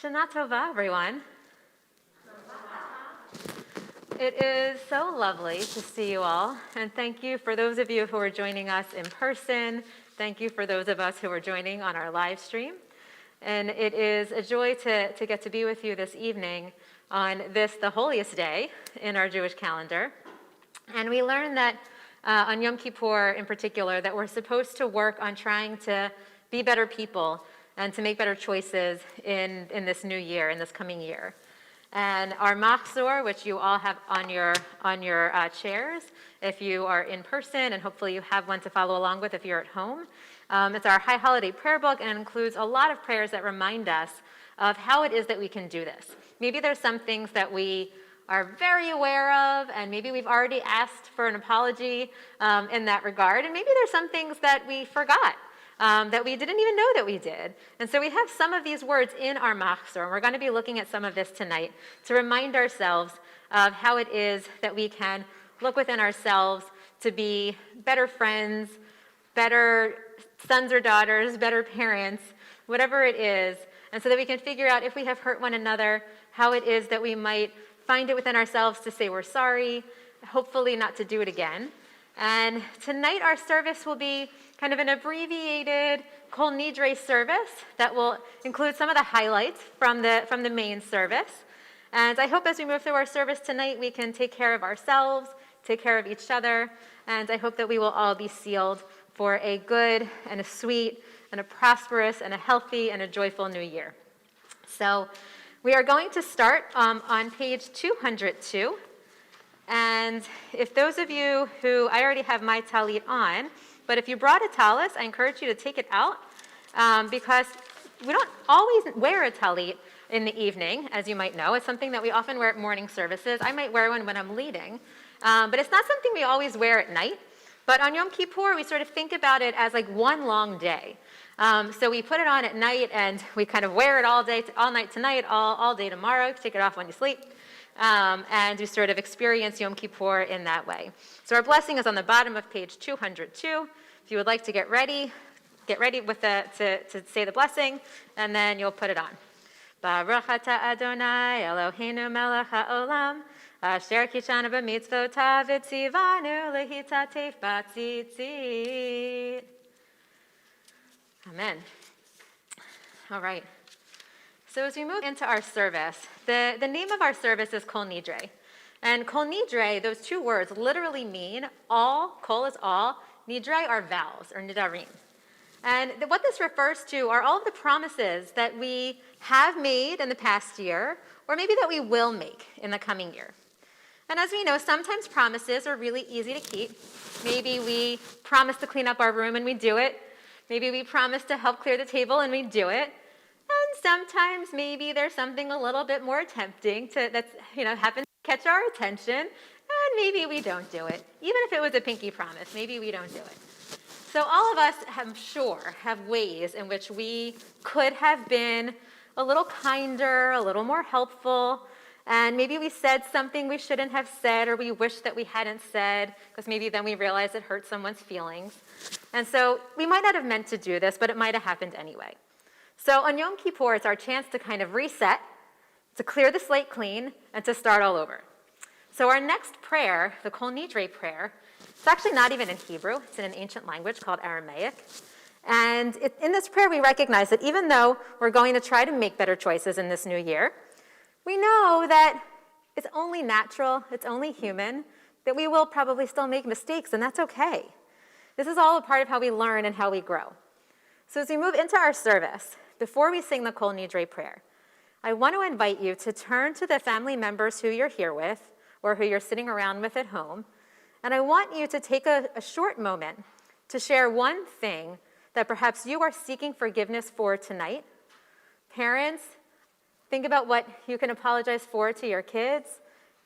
Shana Tova, everyone. It is so lovely to see you all, and thank you for those of you who are joining us in person. Thank you for those of us who are joining on our live stream. And it is a joy to get to be with you this evening on this, the holiest day in our Jewish calendar. And we learned that on Yom Kippur in particular, that we're supposed to work on trying to be better people and to make better choices in this new year, in this coming year. And our machzor, which you all have on your chairs, if you are in person, and hopefully you have one to follow along with if you're at home. It's our High Holiday Prayer Book, and it includes a lot of prayers that remind us of how it is that we can do this. Maybe there's some things that we are very aware of, and maybe we've already asked for an apology in that regard, and maybe there's some things that we forgot. That we didn't even know that we did. And so we have some of these words in our machzor, and we're going to be looking at some of this tonight to remind ourselves of how it is that we can look within ourselves to be better friends, better sons or daughters, better parents, whatever it is, and so that we can figure out if we have hurt one another, how it is that we might find it within ourselves to say we're sorry, hopefully not to do it again. And tonight our service will be kind of an abbreviated Kol Nidre service that will include some of the highlights from the main service. And I hope as we move through our service tonight, we can take care of ourselves, take care of each other, and I hope that we will all be sealed for a good and a sweet and a prosperous and a healthy and a joyful new year. So we are going to start on page 202. And if those of you who, I already have my talit on, but if you brought a talis, I encourage you to take it out because we don't always wear a talit in the evening, as you might know. It's something that we often wear at morning services. I might wear one when I'm leading, but it's not something we always wear at night. But on Yom Kippur, we sort of think about it as like one long day. So we put it on at night and we kind of wear it all day, all night tonight, all day tomorrow. You take it off when you sleep. And we sort of experience Yom Kippur in that way. So our blessing is on the bottom of page 202. If you would like to get ready with to say the blessing, and then you'll put it on. Baruch atah Adonai Eloheinu melech haolam, asher kishanu b'mitzvotav v'tzivanu lehitatef batzitzit. Amen. All right. So as we move into our service, the name of our service is Kol Nidre. And Kol Nidre, those two words literally mean all, kol is all, nidre are vows, or nidarim. And what this refers to are all of the promises that we have made in the past year, or maybe that we will make in the coming year. And as we know, sometimes promises are really easy to keep. Maybe we promise to clean up our room and we do it. Maybe we promise to help clear the table and we do it. And sometimes maybe there's something a little bit more tempting that's happens to catch our attention, and maybe we don't do it. Even if it was a pinky promise, maybe we don't do it. So all of us, I'm sure, have ways in which we could have been a little kinder, a little more helpful, and maybe we said something we shouldn't have said, or we wish that we hadn't said, because maybe then we realize it hurt someone's feelings. And so we might not have meant to do this, but it might have happened anyway. So on Yom Kippur, it's our chance to kind of reset, to clear the slate clean, and to start all over. So our next prayer, the Kol Nidre prayer, it's actually not even in Hebrew. It's in an ancient language called Aramaic. And in this prayer, we recognize that even though we're going to try to make better choices in this new year, we know that it's only natural, it's only human, that we will probably still make mistakes, and that's okay. This is all a part of how we learn and how we grow. So as we move into our service, before we sing the Kol Nidre prayer, I want to invite you to turn to the family members who you're here with or who you're sitting around with at home, and I want you to take a short moment to share one thing that perhaps you are seeking forgiveness for tonight, Parents, think about what you can apologize for to your kids.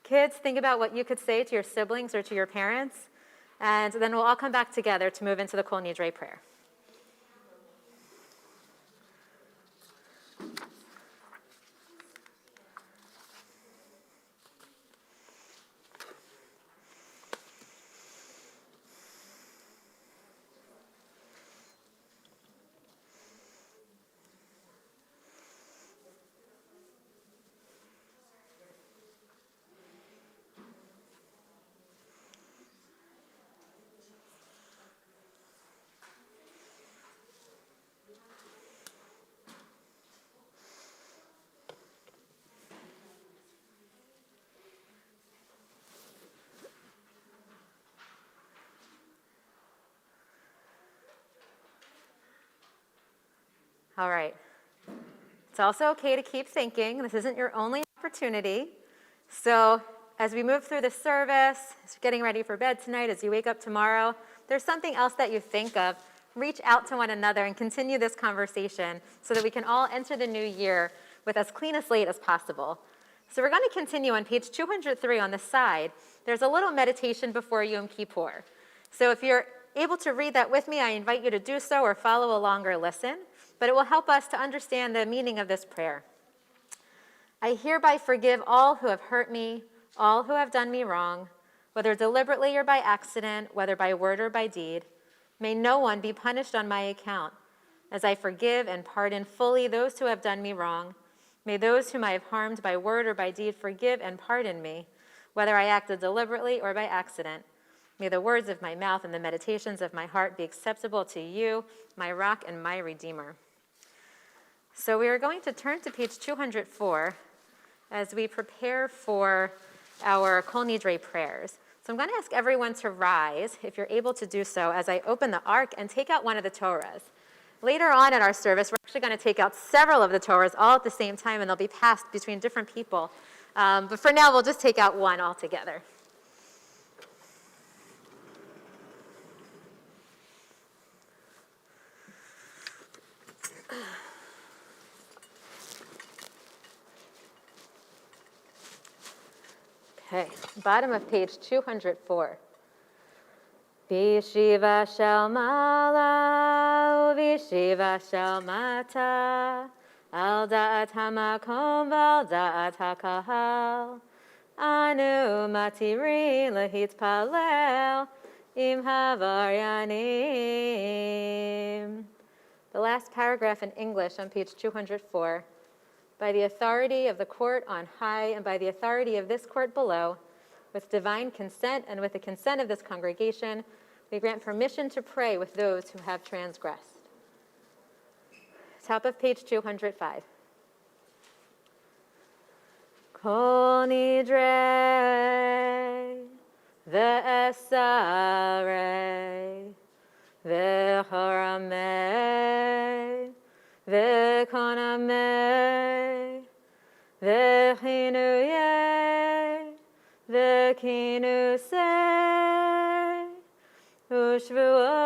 Kids, think about what you could say to your siblings or to your parents. And then we'll all come back together to move into the Kol Nidre prayer. All right. It's also okay to keep thinking. This isn't your only opportunity. So as we move through the service, as you're getting ready for bed tonight, as you wake up tomorrow, if there's something else that you think of, reach out to one another and continue this conversation so that we can all enter the new year with as clean a slate as possible. So we're going to continue on page 203 on the side. There's a little meditation before Yom Kippur. So if you're able to read that with me, I invite you to do so or follow along or listen. But it will help us to understand the meaning of this prayer. I hereby forgive all who have hurt me, all who have done me wrong, whether deliberately or by accident, whether by word or by deed. May no one be punished on my account, as I forgive and pardon fully those who have done me wrong. May those whom I have harmed by word or by deed forgive and pardon me, whether I acted deliberately or by accident. May the words of my mouth and the meditations of my heart be acceptable to you, my rock and my redeemer. So we are going to turn to page 204 as we prepare for our Kol Nidre prayers. So I'm going to ask everyone to rise, if you're able to do so, as I open the ark and take out one of the Torahs. Later on in our service, we're actually going to take out several of the Torahs all at the same time, and they'll be passed between different people. But for now, we'll just take out one altogether. Okay, bottom of page 204. Vishiva shel mala, vishiva shel mata, al da'at hamakom val da'at hakahal, anu matiri lahitpalel im havaryanim. The last paragraph in English on page 204. By the authority of the court on high and by the authority of this court below, with divine consent and with the consent of this congregation, we grant permission to pray with those who have transgressed. Top of page 205. Kol Nidre, ve'esarei, ve'choramei, ve'konamei, ve'chinuyei, ve'kinusei, u'shvuot.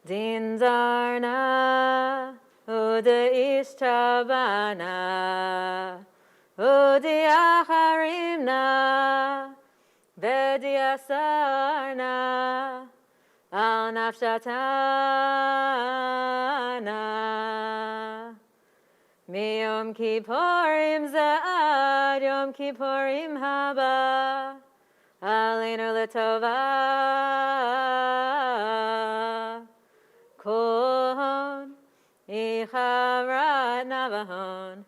Din zarna, u'de'ishtabana, u'di'acharimna, ve'di'asarna, al nafshatana. Miyom Kippurim za'ad Yom Kippurim haba, aleinu l'tova. Kohon icharat navahon,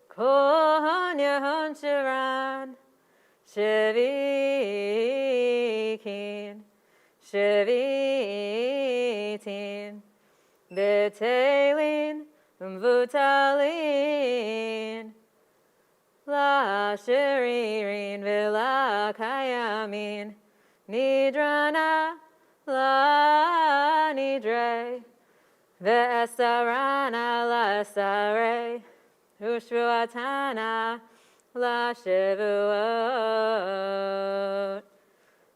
kohon yehon shiran, shevikin, shevitin, betelin, Mvutalin, la shiririn v'la kayamin, nidrana la nidre, ve'esarana la esare, ushvuatana la shivuot.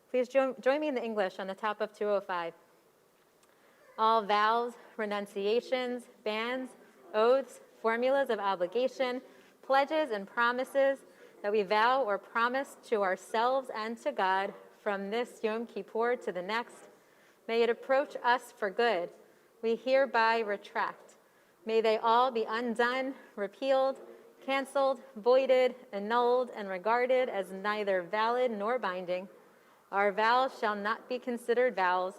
Please join me in the English on the top of 205. All vows, renunciations, bans, oaths, formulas of obligation, pledges, and promises that we vow or promise to ourselves and to God from this Yom Kippur to the next, may it approach us for good. We hereby retract. May they all be undone, repealed, canceled, voided, annulled, and regarded as neither valid nor binding. Our vows shall not be considered vows.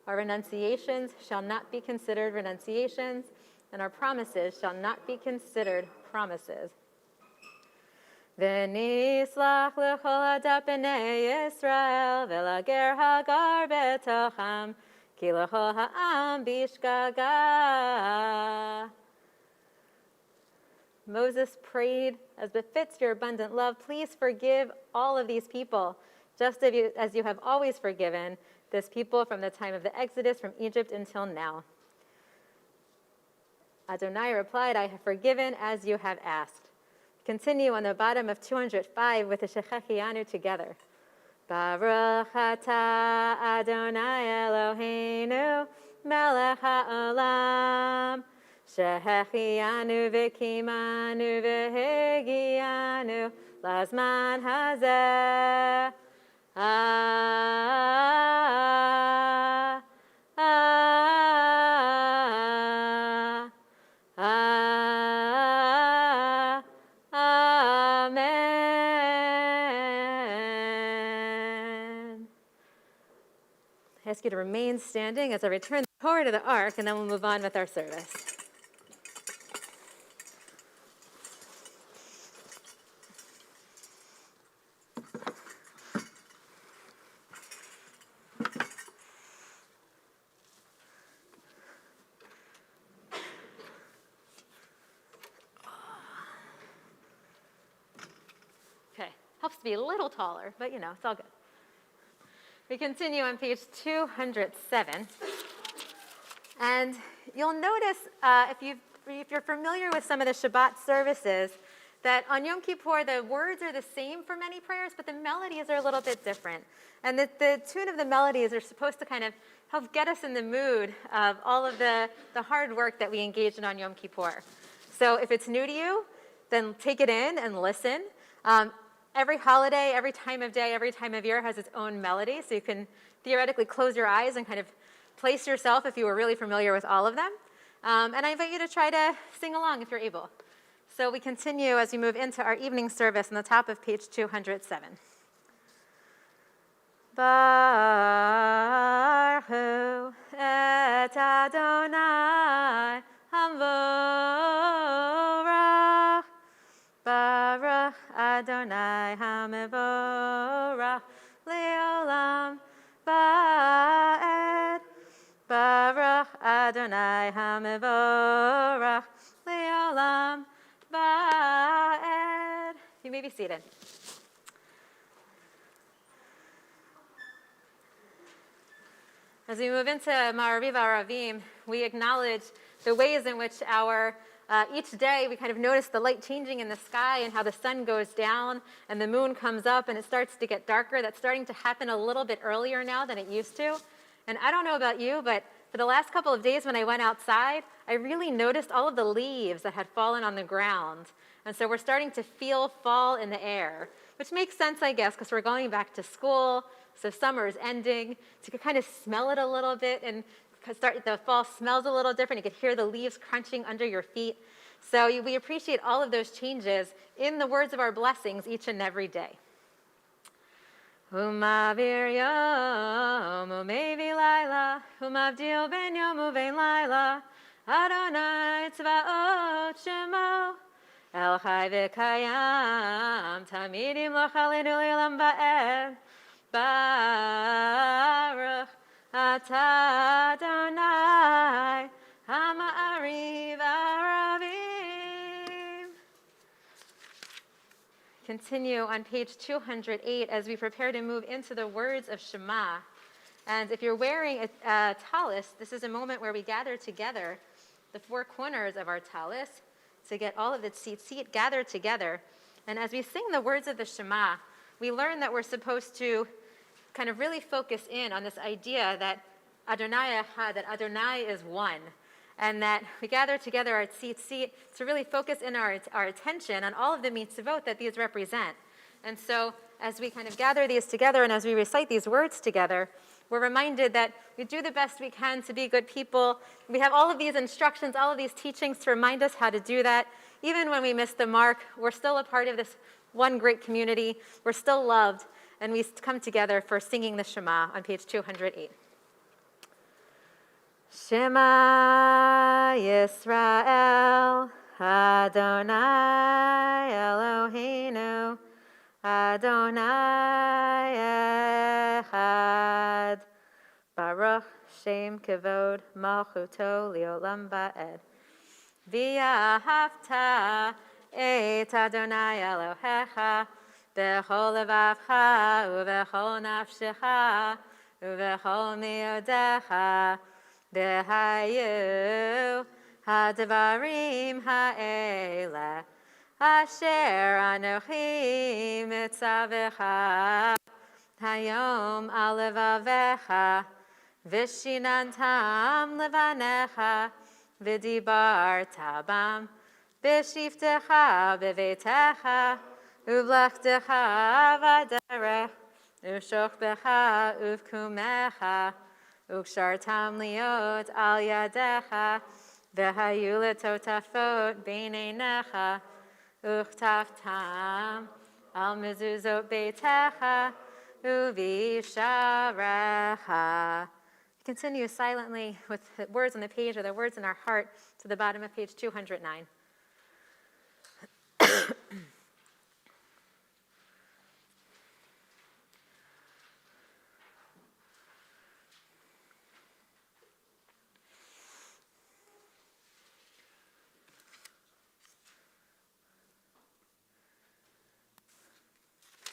Our renunciations shall not be considered renunciations, and our promises shall not be considered promises. V'nislach l'chol adat b'nei Yisrael v'lager hagar b'tocham ki l'chol ha'am bishgaga. Moses prayed, as befits your abundant love, please forgive all of these people, just as you have always forgiven this people from the time of the Exodus from Egypt until now. Adonai replied, I have forgiven as you have asked. Continue on the bottom of 205 with the Shechechianu together. Baruch atah Adonai Eloheinu melech ha'olam shehechianu v'kimanu v'hegianu lazman hazeh. Amen. I ask you to remain standing as I return the Torah to the ark, and then we'll move on with our service. Helps to be a little taller, but it's all good. We continue on page 207. And you'll notice, if you're familiar with some of the Shabbat services, that on Yom Kippur, the words are the same for many prayers, but the melodies are a little bit different. And the tune of the melodies are supposed to kind of help get us in the mood of all of the hard work that we engage in on Yom Kippur. So if it's new to you, then take it in and listen. Every holiday, every time of day, every time of year has its own melody, so you can theoretically close your eyes and kind of place yourself if you were really familiar with all of them. And I invite you to try to sing along if you're able. So we continue as we move into our evening service on the top of page 207. Baruch et Adonai Hamvorach. Baruch Adonai HaMevorach Leolam Va'ed. Baruch Adonai HaMevorach Leolam Va'ed. You may be seated. As we move into Ma'ariv Aravim, we acknowledge the ways in which each day we kind of notice the light changing in the sky and how the sun goes down and the moon comes up and it starts to get darker. That's starting to happen a little bit earlier now than it used to. And I don't know about you, but for the last couple of days when I went outside, I really noticed all of the leaves that had fallen on the ground. And so we're starting to feel fall in the air, which makes sense, I guess, because we're going back to school. So summer is ending. So you can kind of smell it a little bit, and the fall smells a little different. You can hear the leaves crunching under your feet. So we appreciate all of those changes in the words of our blessings each and every day. Umavir yom umevi laila, umavdil ben yom uvein laila, Adonai tzvaot shemo, El chai v'kayam, tamidim lo chalenu le'olam va'ed, Baruch atah Adonai Ha'ma'ariv Aravim. Continue on page 208 as we prepare to move into the words of Shema. And if you're wearing a tallis, this is a moment where we gather together the four corners of our tallis to get all of the tzitzit gathered together. And as we sing the words of the Shema, we learn that we're supposed to kind of really focus in on this idea that Adonai Echad, that Adonai is one, and that we gather together our tzitzi to really focus in our attention on all of the mitzvot that these represent. And so as we kind of gather these together and as we recite these words together, we're reminded that we do the best we can to be good people. We have all of these instructions, all of these teachings to remind us how to do that. Even when we miss the mark, we're still a part of this one great community. We're still loved, and we come together for singing the Shema on page 208. Shema Yisrael, Adonai Eloheinu, Adonai Echad. Baruch Shem Kavod Malchuto Liolam Va'ed. V'ahavta et Adonai Elohecha b'chol levavcha u'b'chol nafshecha u'b'chol me'odecha v'hayu hadvarim ha'ele asher anochi mitzavecha hayom al levavecha v'shinantam levanecha v'dibarta bam v'shiftecha b'veitecha uvlechtecha v'derech u'shochbecha uvkumecha ukshartam liot al yadecha v'hayu letotafot b'neinecha uchtaftam al mezuzot beitecha uvisharecha. Continue silently with the words on the page or the words in our heart to the bottom of page 209.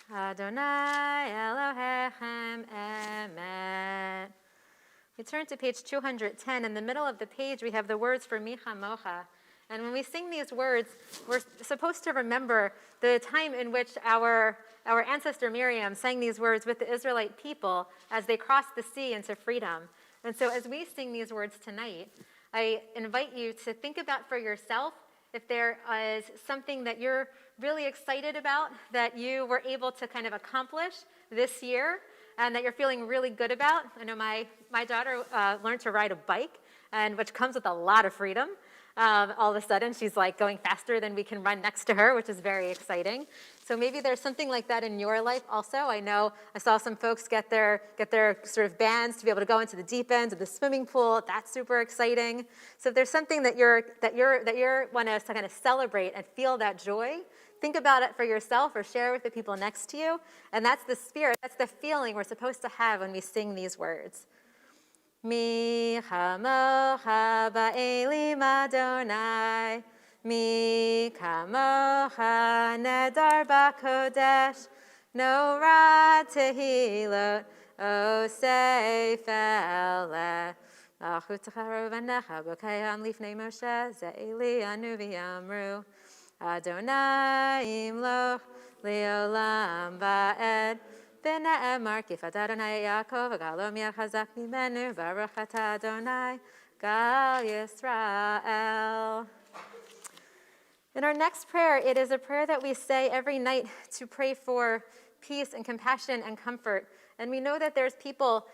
Adonai Elohechem Emet. We turn to page 210. In the middle of the page, we have the words for Mi Chamocha. And when we sing these words, we're supposed to remember the time in which our ancestor Miriam sang these words with the Israelite people as they crossed the sea into freedom. And so as we sing these words tonight, I invite you to think about for yourself if there is something that you're really excited about that you were able to kind of accomplish this year and that you're feeling really good about. I know my daughter learned to ride a bike, and which comes with a lot of freedom. All of a sudden, she's like going faster than we can run next to her, which is very exciting. So maybe there's something like that in your life also. I know I saw some folks get their sort of bands to be able to go into the deep end of the swimming pool. That's super exciting. So if there's something that you want to kind of celebrate and feel that joy, think about it for yourself or share with the people next to you. And that's the spirit, that's the feeling we're supposed to have when we sing these words. Mi chamocha ba'elim Adonai, mi kamocha nedar b'kodesh, no ra tehilot osei fele. Achutecha rovanecha b'kayam lifnei Moshe, ze'eli anu v'yamru. Adonai imloch leolam va'ed. V'ne'emar kifat Adonai Yaakov v'galom yachazak mimenu baruch atah Adonai gal Yisrael. In our next prayer, it is a prayer that we say every night to pray for peace and compassion and comfort. And we know that there's people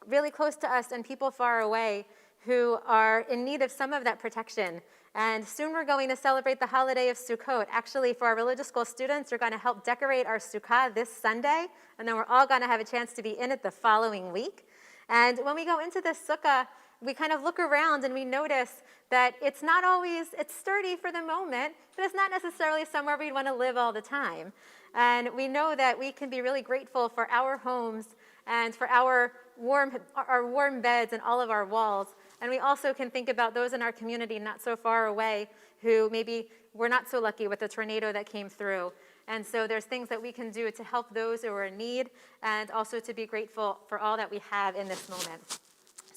really close to us and people far away who are in need of some of that protection. And soon we're going to celebrate the holiday of Sukkot. Actually, for our religious school students, we're going to help decorate our sukkah this Sunday, and then we're all going to have a chance to be in it the following week. And when we go into this sukkah, we kind of look around and we notice that it's not always, it's sturdy for the moment, but it's not necessarily somewhere we'd want to live all the time. And we know that we can be really grateful for our homes and for our warm beds and all of our walls. And we also can think about those in our community not so far away who maybe were not so lucky with the tornado that came through. And so there's things that we can do to help those who are in need and also to be grateful for all that we have in this moment.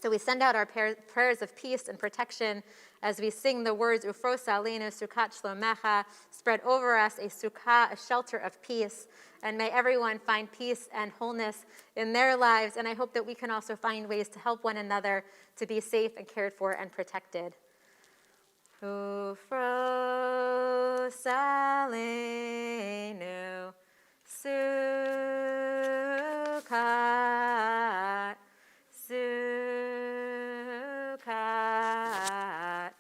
So we send out our prayers of peace and protection as we sing the words, Ufrosa Aleinu Sukkot Shlomecha, spread over us a sukkah, a shelter of peace, and may everyone find peace and wholeness in their lives. And I hope that we can also find ways to help one another to be safe and cared for and protected. Ufrosa Aleinu Sukkot Sukkot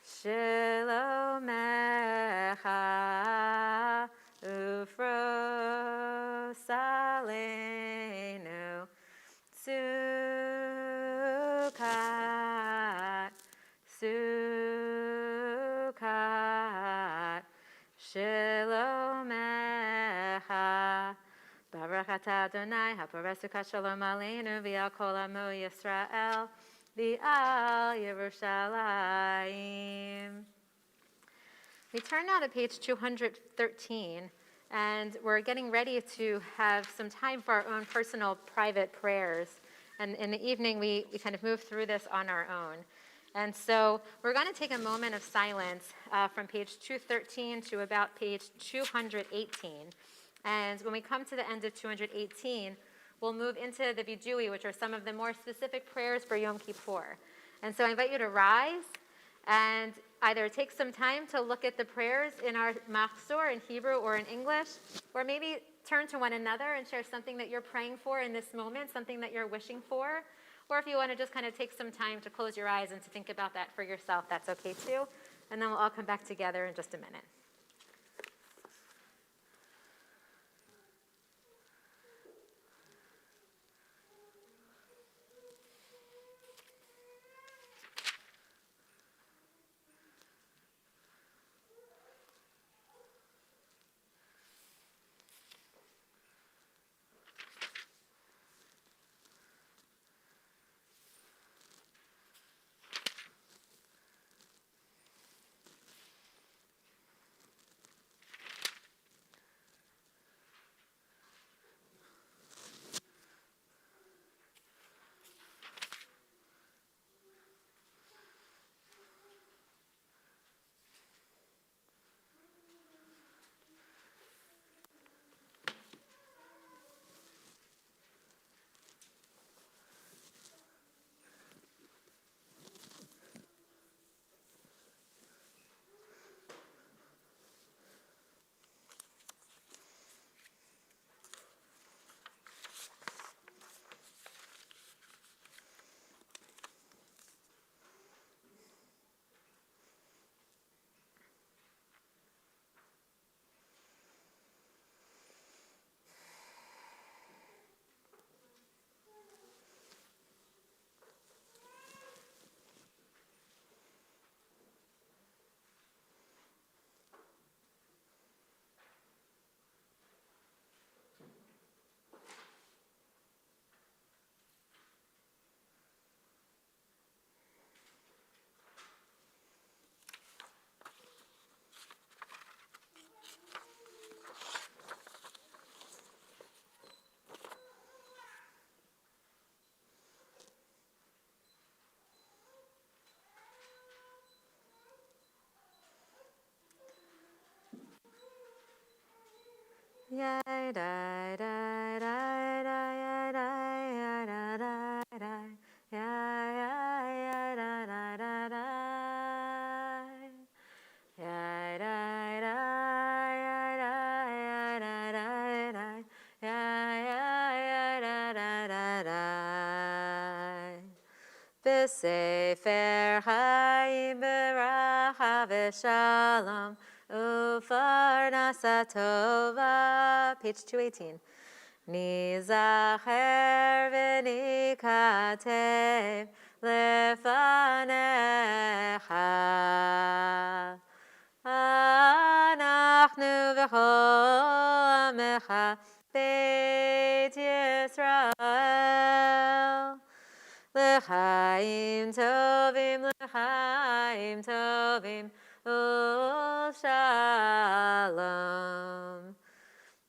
Shlomecha Ufrosa Aleinu Sukkot Sukkot Shlomecha Baruch atah Adonai, haporeh sukkot shalom aleinu, v'al kol amo Yisrael, v'al Yerushalayim. We turn now to page 213, and we're getting ready to have some time for our own personal private prayers. And in the evening, we kind of move through this on our own. And so we're going to take a moment of silence from page 213 to about page 218. And when we come to the end of 218, we'll move into the Vijui, which are some of the more specific prayers for Yom Kippur. And so I invite you to rise and either take some time to look at the prayers in our machzor in Hebrew or in English, or maybe turn to one another and share something that you're praying for in this moment, something that you're wishing for. Or if you want to just kind of take some time to close your eyes and to think about that for yourself, that's okay too. And then we'll all come back together in just a minute. Sefer Chaim beracha v'shalom u'farnasa tova. Page 218. Nizacher v'nikatev lefanecha anachnu v'chol amecha Beit Yisrael L'chaim tovim, u'shalom.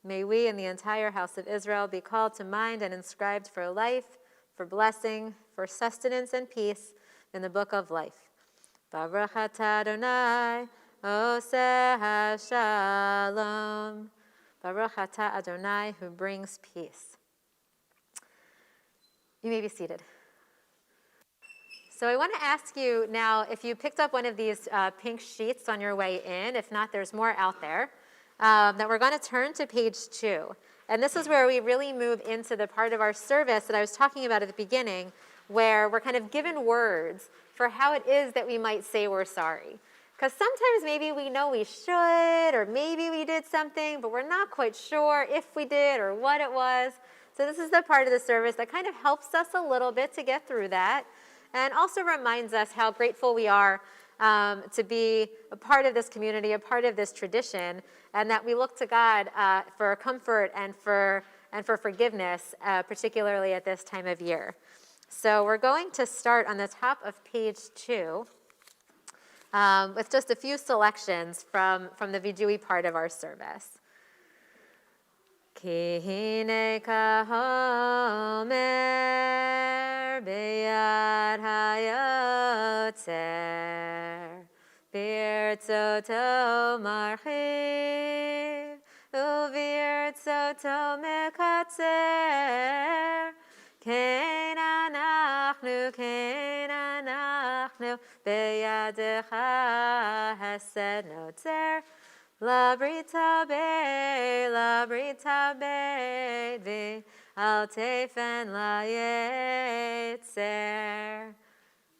May we and the entire house of Israel be called to mind and inscribed for life, for blessing, for sustenance and peace in the book of life. Baruch atah Adonai, oseh shalom. Baruch atah Adonai, who brings peace. You may be seated. So I want to ask you now, if you picked up one of these pink sheets on your way in, if not, there's more out there, that we're going to turn to page 2. And this is where we really move into the part of our service that I was talking about at the beginning, where we're kind of given words for how it is that we might say we're sorry. Because sometimes maybe we know we should, or maybe we did something, but we're not quite sure if we did or what it was. So this is the part of the service that kind of helps us a little bit to get through that, and also reminds us how grateful we are to be a part of this community, a part of this tradition, and that we look to God for comfort and for forgiveness, particularly at this time of year. So we're going to start on the top of page 2 with just a few selections from the Vijui part of our service. Ki hine kahomer beyad hayotzer birtzoto marchiv uvirtzoto mekatzer kein anachnu beyadecha hesed notzer La brita be, vi al tefen la yetzer.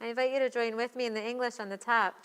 I invite you to join with me in the English on the top.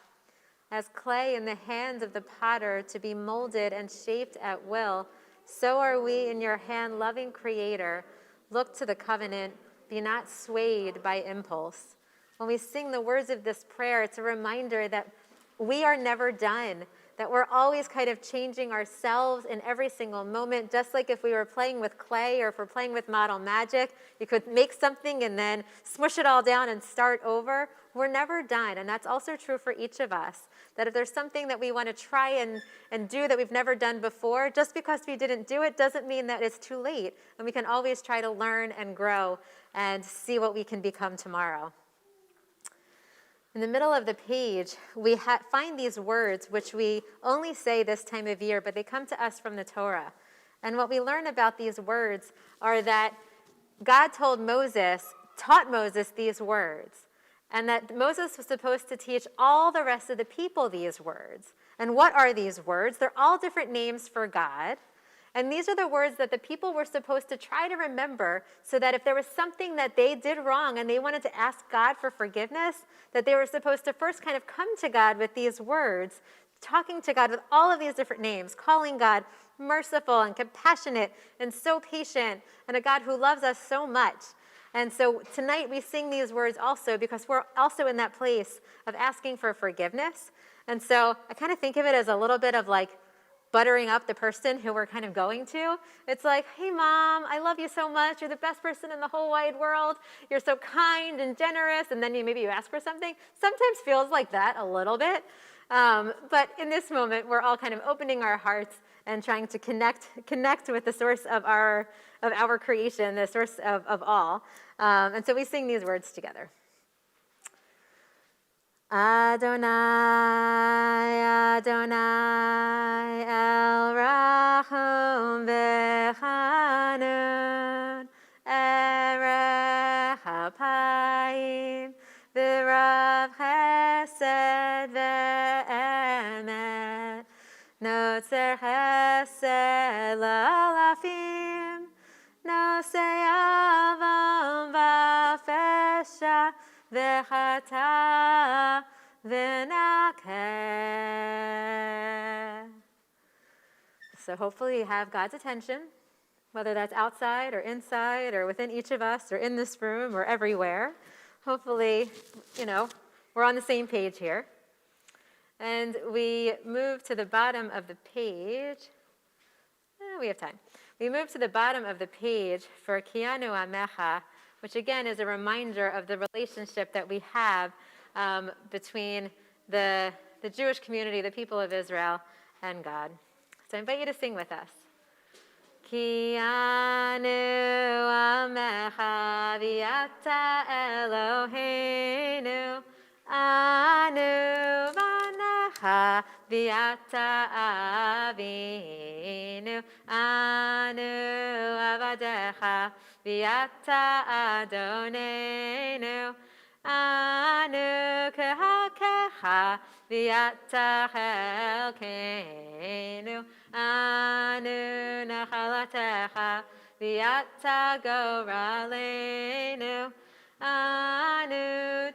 As clay in the hands of the potter to be molded and shaped at will, so are we in your hand, loving Creator. Look to the covenant, be not swayed by impulse. When we sing the words of this prayer, it's a reminder that we are never done, that we're always kind of changing ourselves in every single moment, just like if we were playing with clay or if we're playing with model magic, you could make something and then smush it all down and start over. We're never done, and that's also true for each of us, that if there's something that we want to try and do that we've never done before, just because we didn't do it doesn't mean that it's too late, and we can always try to learn and grow and see what we can become tomorrow. In the middle of the page, we find these words which we only say this time of year, but they come to us from the Torah. And what we learn about these words are that God taught Moses these words, and that Moses was supposed to teach all the rest of the people these words. And what are these words? They're all different names for God. And these are the words that the people were supposed to try to remember, so that if there was something that they did wrong and they wanted to ask God for forgiveness, that they were supposed to first kind of come to God with these words, talking to God with all of these different names, calling God merciful and compassionate and so patient, and a God who loves us so much. And so tonight we sing these words also because we're also in that place of asking for forgiveness. And so I kind of think of it as a little bit of like buttering up the person who we're kind of going to. It's like, hey, Mom, I love you so much. You're the best person in the whole wide world. You're so kind and generous. And then maybe you ask for something. Sometimes feels like that a little bit. But in this moment, we're all kind of opening our hearts and trying to connect with the source of our creation, the source of all. And so we sing these words together. Adonai, Adonai, El Rachum V'Chanun, Erech Hapayim, V'Rav Chesed V'Emet, Notzer Chesed L'Alafim, Nosei Avam V'Fesha, V'chata v'nakeh. So hopefully you have God's attention, whether that's outside or inside or within each of us or in this room or everywhere. Hopefully, we're on the same page here. And we move to the bottom of the page. We have time. We move to the bottom of the page for Kianu Amecha, which again is a reminder of the relationship that we have between the Jewish community, the people of Israel, and God. So I invite you to sing with us. Ki anu amecha v'ata Eloheinu anu v'necha v'ata Avinu anu avadecha v'ata Adonenu anu kehakecha v'ata chelkenu anu nachalatecha v'ata goralenu anu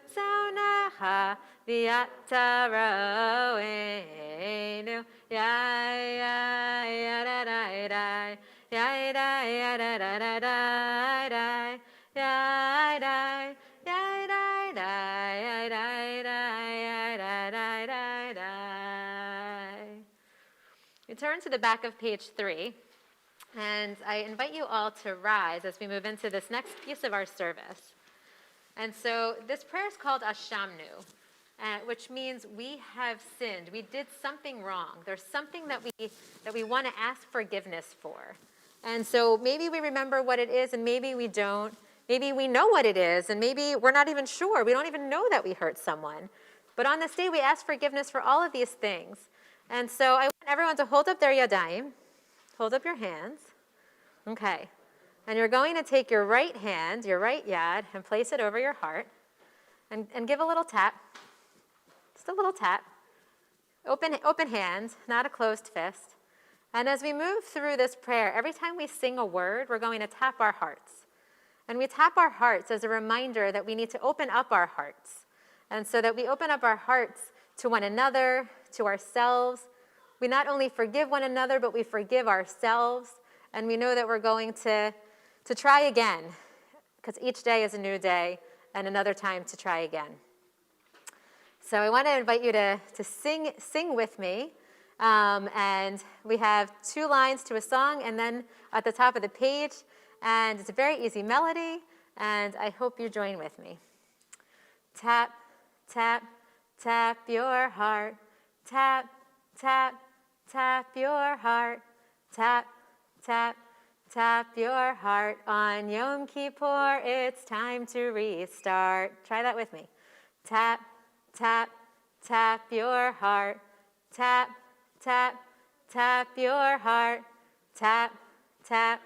tzonecha v'ata roenu yai yai yada da da yai da yada da da da yai da yai da da yai da da yai da da da da. We turn to the back of page 3. And I invite you all to rise as we move into this next piece of our service. And so this prayer is called Ashamnu, which means we have sinned. We did something wrong. There's something that we want to ask forgiveness for. And so maybe we remember what it is and maybe we don't. Maybe we know what it is and maybe we're not even sure. We don't even know that we hurt someone. But on this day, we ask forgiveness for all of these things. And so I want everyone to hold up their yadayim. Hold up your hands. Okay. And you're going to take your right hand, your right yad, and place it over your heart. And give a little tap. Just a little tap. Open hand, not a closed fist. And as we move through this prayer, every time we sing a word, we're going to tap our hearts. And we tap our hearts as a reminder that we need to open up our hearts. And so that we open up our hearts to one another, to ourselves. We not only forgive one another, but we forgive ourselves. And we know that we're going to try again, because each day is a new day and another time to try again. So I want to invite you to sing with me. And we have 2 lines to a song, and then at the top of the page. And it's a very easy melody, and I hope you join with me. Tap, tap, tap your heart. Tap, tap, tap your heart. Tap, tap, tap your heart. On Yom Kippur, it's time to restart. Try that with me. Tap, tap, tap your heart. Tap, tap, tap your heart. Tap, tap,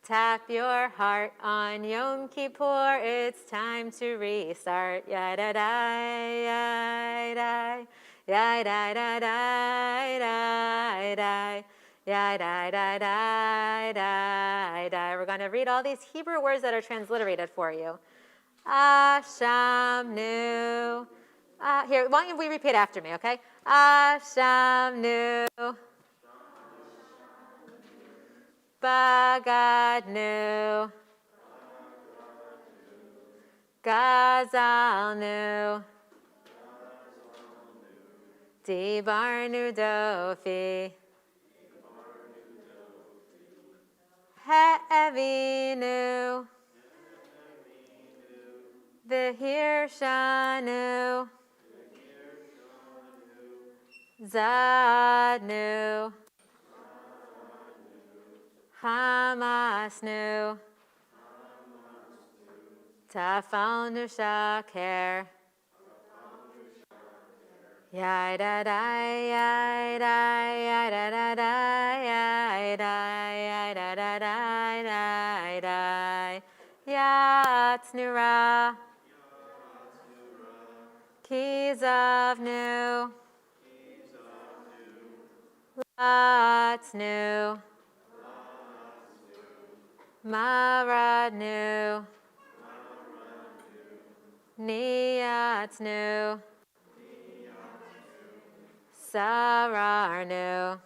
tap your heart. On Yom Kippur, it's time to restart. Ya-da-da, ya-da, ya-da-da-da-da-da. Ya-da-da-da-da-da. We're going to read all these Hebrew words that are transliterated for you. Ashamnu. Here, why don't we repeat after me, okay? Ashamnu. Bagadnu. Gazalnu. Dibarnu dofi. He'evinu. V'hirshanu. Zadnu. Hamasnu. Tafalnu shaker. Ya-da-da, ya-da, ya-da-da-da, ya-da, ya-da-da-da, ya-da. Yatsnura. Kizavnu. Latsnu. Maradnu. Niyatsnu. Sararnu.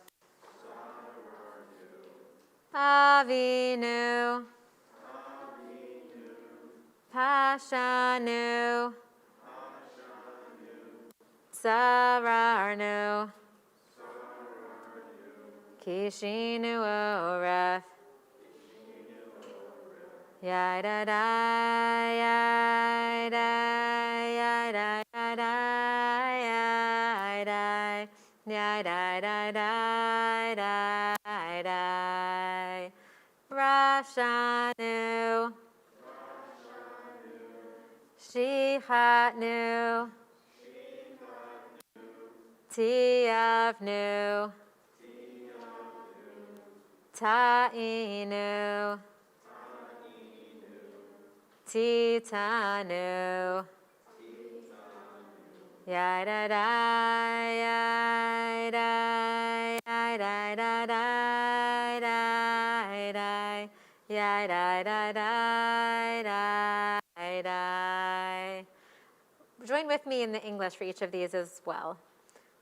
Avinu. Pashanu. Sararnu. Kishinu oref. Ya-da-da, ya-da, ya-da, ya-da, ya-da, ya-da-da-da-da-da. Rashanu. Shlichatnu, Tiavnu, Ta'inu, Titanu, Yada, yada, yada, yada, yada. Join with me in the English for each of these as well.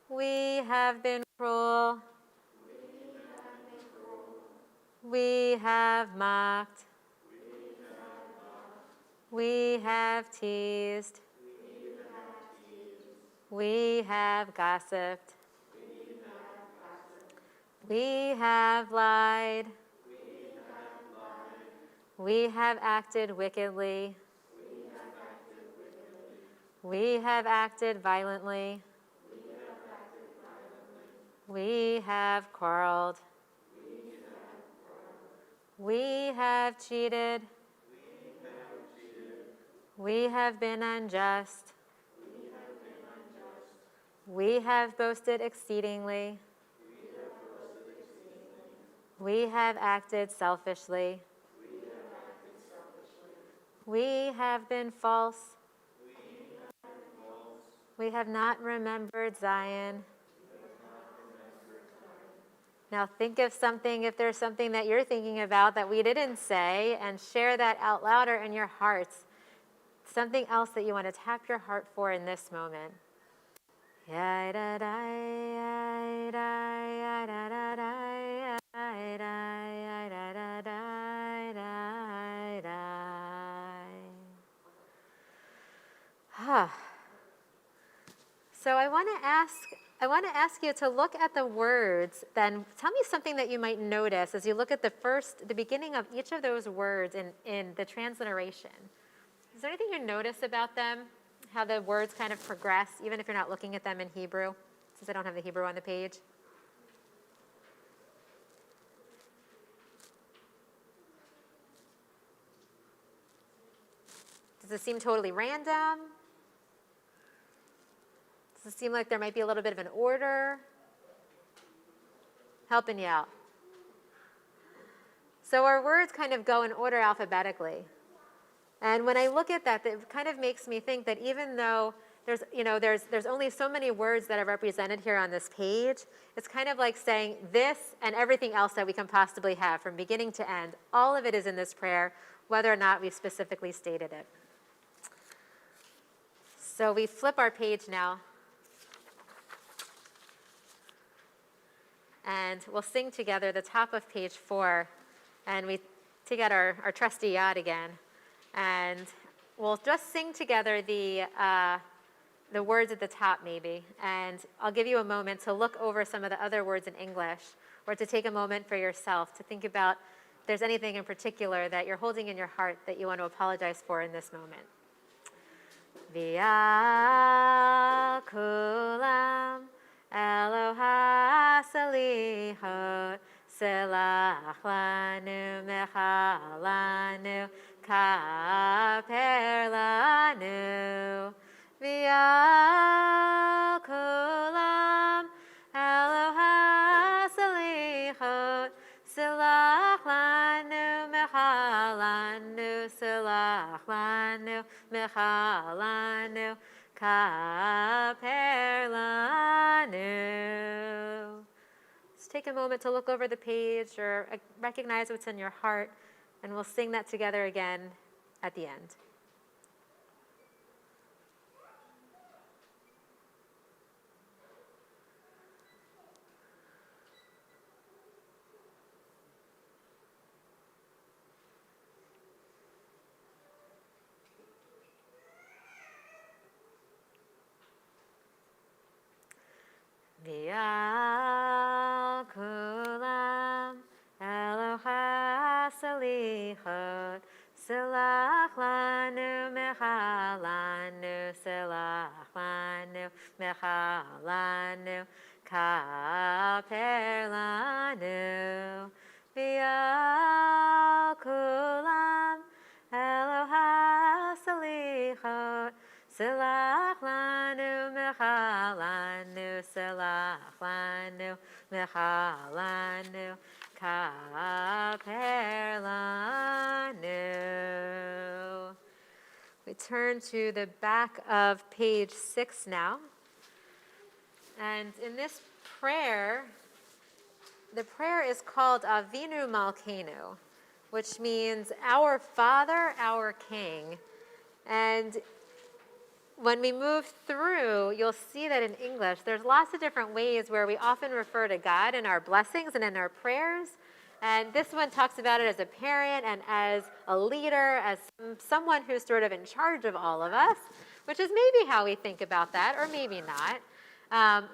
We have been cruel. We have mocked. We have teased. We have gossiped. We have lied. We have acted wickedly. We have acted violently. We have quarreled. We have cheated. We have been unjust. We have boasted exceedingly. We have acted selfishly. We have been false. We have not remembered Zion. Now think of something, if there's something that you're thinking about that we didn't say, and share that out louder in your hearts. Something else that you want to tap your heart for in this moment. So I want to ask you to look at the words, then tell me something that you might notice as you look at the beginning of each of those words in the transliteration. Is there anything you notice about them? How the words kind of progress, even if you're not looking at them in Hebrew, since I don't have the Hebrew on the page? Does it seem totally random? Does it seem like there might be a little bit of an order? Helping you out. So our words kind of go in order alphabetically. And when I look at that, it kind of makes me think that even though there's only so many words that are represented here on this page, it's kind of like saying this and everything else that we can possibly have from beginning to end. All of it is in this prayer, whether or not we've specifically stated it. So we flip our page now. And we'll sing together the top of page 4. And we take out our trusty yad again. And we'll just sing together the words at the top maybe. And I'll give you a moment to look over some of the other words in English, or to take a moment for yourself to think about if there's anything in particular that you're holding in your heart that you want to apologize for in this moment. V'al kulam Eloha salihot selach lanu mechalanu kaper lanu v'al kulam Eloha salichot selach lanu mechalanu selach lanu mechalanu kaper lanu. Just take a moment to look over the page or recognize what's in your heart, and we'll sing that together again at the end. V'al kulam Eloha salichot selach lanu mechalanu selach lanu mechalanu kaper lanu v'al kulam Eloha salichot Selach lanu mechalanu, selach lanu mechalanu, kaper lanu. We turn to the back of page 6 now. And in this prayer, the prayer is called Avinu Malkeinu, which means our Father, our King. And when we move through, you'll see that in English, there's lots of different ways where we often refer to God in our blessings and in our prayers. And this one talks about it as a parent and as a leader, as someone who's sort of in charge of all of us, which is maybe how we think about that, or maybe not.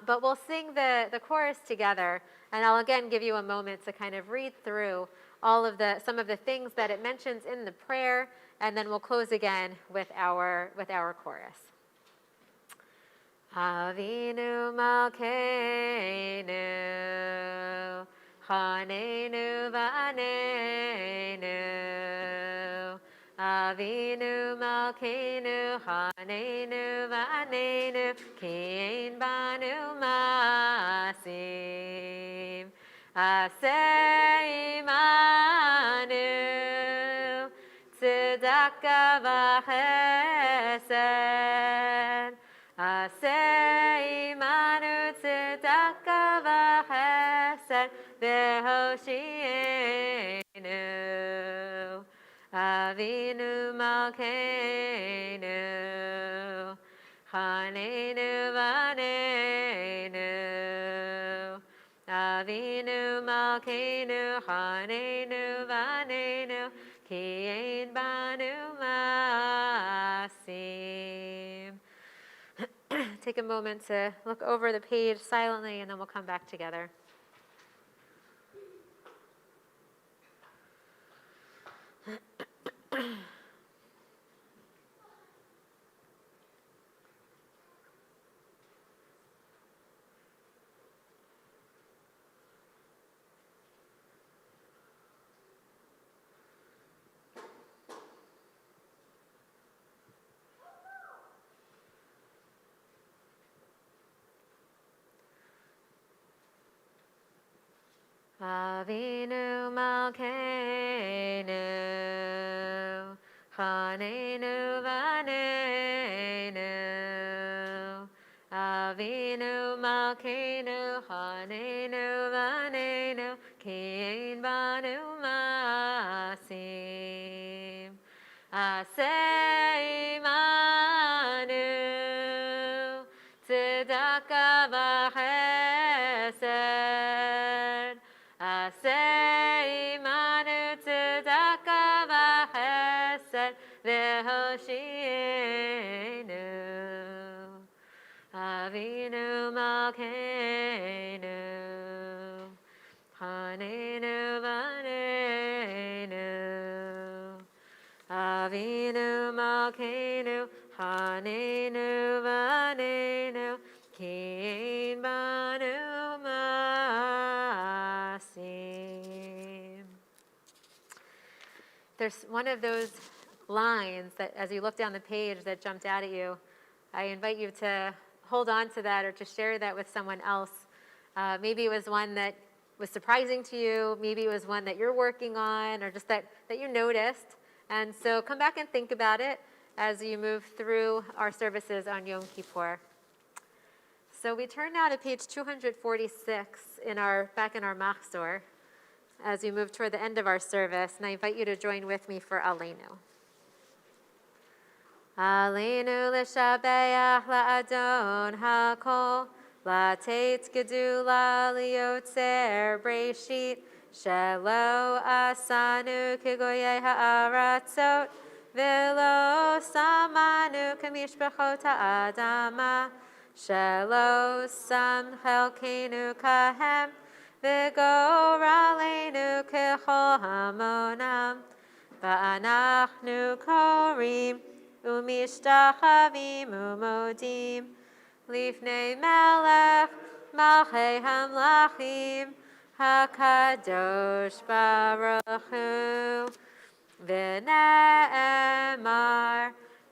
But we'll sing the chorus together, and I'll again give you a moment to kind of read through some of the things that it mentions in the prayer, and then we'll close again with our chorus. Avinu Malkeinu, Chanenu V'Anenu. Avinu Malkeinu, Chanenu V'Anenu, Ki ein banu masim. Aseh imanu, tzedaka v'chesed. Aseh imanu, tzedaka v'chesed, v'hoshienu. Avinu Malkeinu, Chanenu V'Anenu. Avinu Malkeinu, Chanenu V'Anenu, Ki ein banu masim. Take a moment to look over the page silently, and then we'll come back together. Avinu Malkeinu, Chanenu V'Anenu. Avinu Malkeinu, Chanenu V'Anenu, Ki ein banu masim. Aseh imanu, tzedaka v'chesed. Aseh imanu, tzedaka v'chesed, v'hoshienu. Avinu Malkeinu, Chanenu V'Anenu. Avinu Malkeinu, Chanenu V'Anenu, Ki ein banu masim. There's one of those lines that, as you look down the page, that jumped out at you. I invite you to hold on to that or to share that with someone else. Maybe it was one that was surprising to you. Maybe it was one that you're working on, or just that you noticed. And so come back and think about it as you move through our services on Yom Kippur. So we turn now to page 246 back in our Machzor as we move toward the end of our service, and I invite you to join with me for Aleinu. Aleinu l'shabeach la'adon ha'kol, la'tet gedula li'yotzer breshit, shelo asanu kegoyei ha'aratzot, v'lo samanu k'mishpachot ha'adama, shelo sam chelkeinu kahem, v'goraleinu kechol hamonam, va'anachnu korim, umishtachavim umodim, lifnei melech, malchei hamlachim, hakadosh baruch hu, v'ne'emar,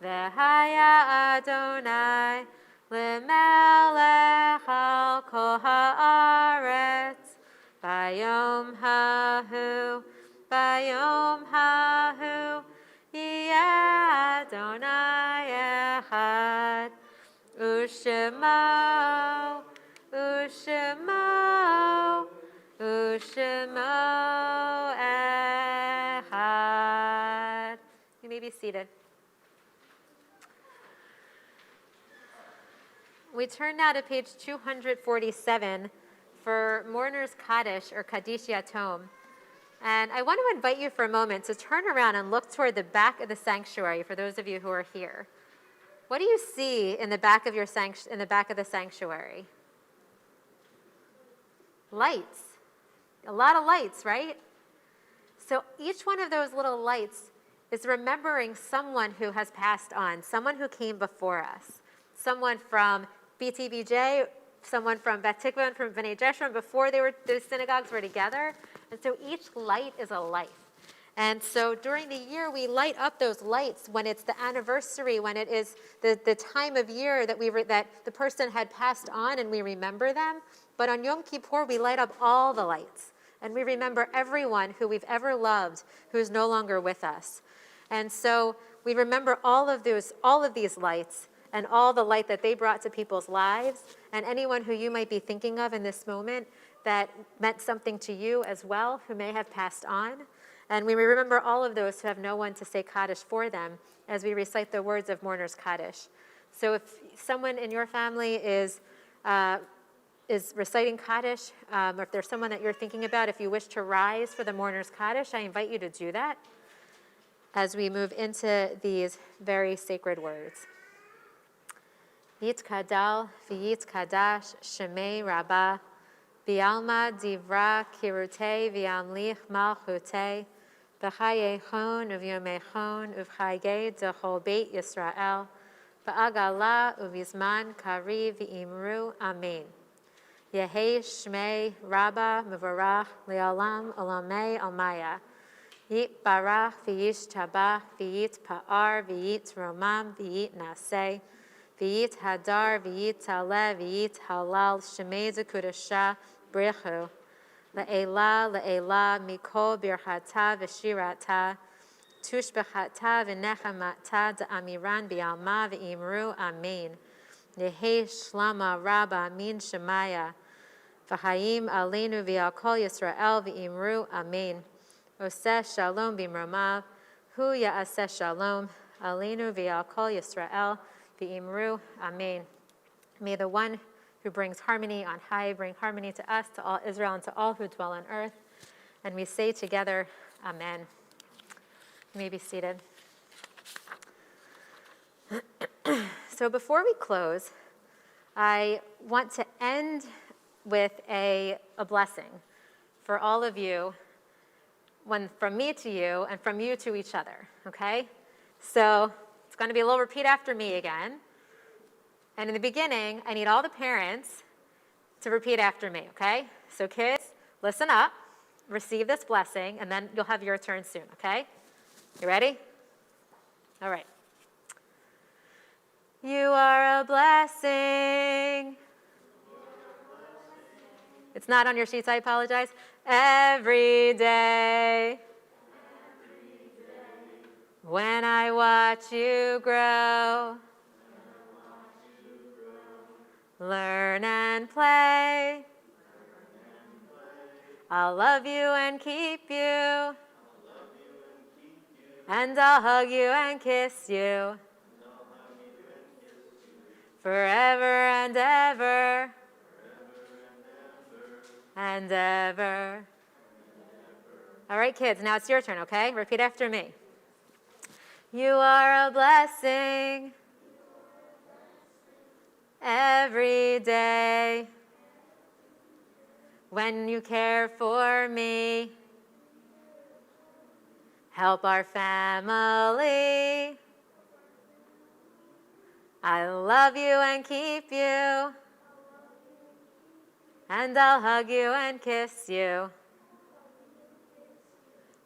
v'haya Adonai lemelech al kol haaretz. Bayom hahu yeh Adonai echad. Ushemo echad. You may be seated. We turn now to page 247 for Mourner's Kaddish or Kaddish Yatom. And I want to invite you for a moment to turn around and look toward the back of the sanctuary for those of you who are here. What do you see in the back of the sanctuary? Lights. A lot of lights, right? So each one of those little lights is remembering someone who has passed on, someone who came before us, someone from BTBJ, someone from Bet Tikva and from B'nai Jeshurun before the synagogues were together. And so each light is a life. And so during the year, we light up those lights when it's the anniversary, when it is the time of year that the person had passed on and we remember them. But on Yom Kippur, we light up all the lights. And we remember everyone who we've ever loved who is no longer with us. And so we remember all of these lights and all the light that they brought to people's lives, and anyone who you might be thinking of in this moment that meant something to you as well, who may have passed on. And we remember all of those who have no one to say Kaddish for them as we recite the words of Mourner's Kaddish. So if someone in your family is reciting Kaddish, or if there's someone that you're thinking about, if you wish to rise for the Mourner's Kaddish, I invite you to do that as we move into these very sacred words. Yitkadal v'yitkadash shemei rabbah, Bialma divra kirute v'amlich malchute, b'chayechon uv'yomechon uv'chayge d'chol beit Yisrael, b'agala uv'izman kari v'imru amen. Yehei shmei rabba mevorach le'olam olamei almaya. Yit barach v'yish tabach v'yit pa'ar v'yit romam v'yit naseh. V'yit hadar v'yit taleh v'yit halal shemei zekudasha brichu le'ela mikol birchata v'shirata tushbechata v'nechamata da'amiran bi'alma v'imru amen. Yehei shlama rabba min shemaya v'chayim aleinu v'al kol Yisrael v'imru amen. Oseh shalom b'mromav hu ya'aseh shalom aleinu v'al kol Yisrael v'imru amen. May the one who brings harmony on high bring harmony to us, to all Israel, and to all who dwell on earth. And we say together, amen. You may be seated. So before we close, I want to end with a blessing for all of you, one from me to you and from you to each other, okay? So it's going to be a little repeat after me again. And in the beginning, I need all the parents to repeat after me, okay? So kids, listen up, receive this blessing, and then you'll have your turn soon, okay? You ready? All right. You are a blessing. It's not on your sheets, I apologize. Every day. When I watch you grow. Learn and play. I'll love you and keep you. And I'll hug you and kiss you. Forever and ever. And ever. All right, kids, now it's your turn, okay? Repeat after me. You are a blessing. Every day, when you care for me, help our family. I love you and keep you, and I'll hug you and kiss you,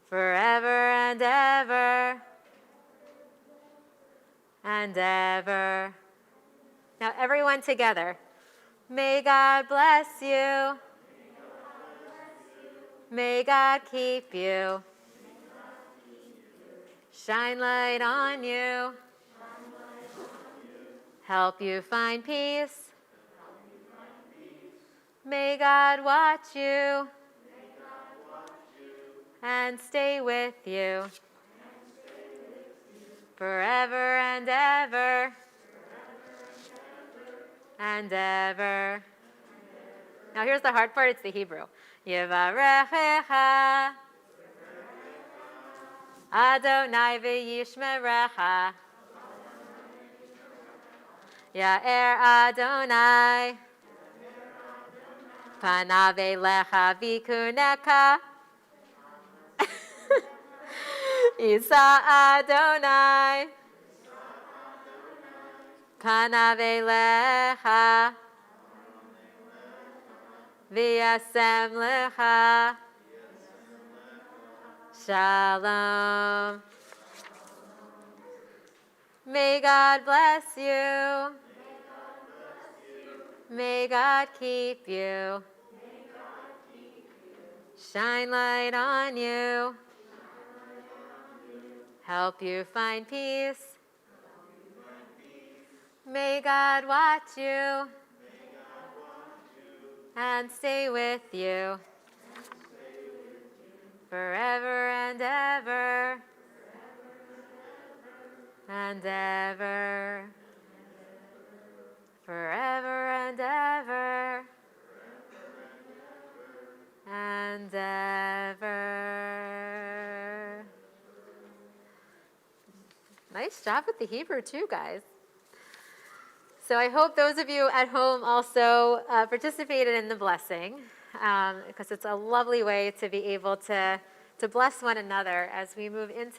forever and ever, and ever. Now everyone together. May God bless you. May God keep you. Shine light on you. Help you find peace. May God watch you and stay with you forever and ever and ever. Now here's the hard part, it's the Hebrew. Yivarechecha Adonai v'yishmerecha Ya'er Adonai Panav elecha v'kuneka Yisa Adonai Panav elecha v'yasem lecha Shalom. May God bless you. May God keep you. Shine light on you. Help you find peace. May God watch you and stay with you forever and ever and ever. Forever and ever and ever. Nice job with the Hebrew too, guys. So I hope those of you at home also participated in the blessing, because it's a lovely way to be able to bless one another as we move in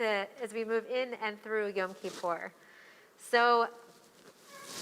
and through Yom Kippur. So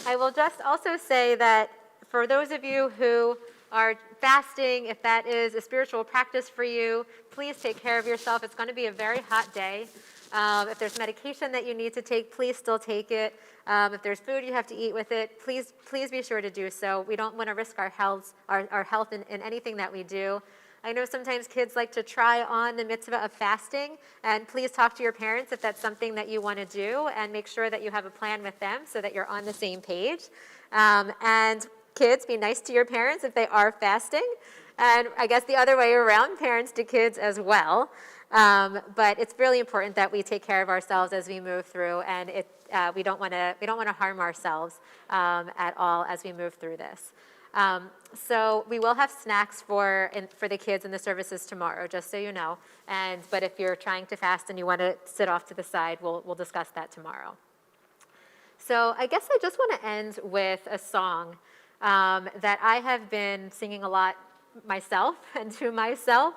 I will just also say that for those of you who are fasting, if that is a spiritual practice for you, please take care of yourself. It's going to be a very hot day. If there's medication that you need to take, please still take it. If there's food you have to eat with it, please be sure to do so. We don't want to risk our health in anything that we do. I know sometimes kids like to try on the mitzvah of fasting, and please talk to your parents if that's something that you want to do, and make sure that you have a plan with them so that you're on the same page. And kids, be nice to your parents if they are fasting, and I guess the other way around, parents to kids as well. But it's really important that we take care of ourselves as we move through, and we don't want to harm ourselves at all as we move through this. So we will have snacks for the kids in the services tomorrow, just so you know. But if you're trying to fast and you want to sit off to the side, we'll discuss that tomorrow. So I guess I just want to end with a song that I have been singing a lot myself and to myself,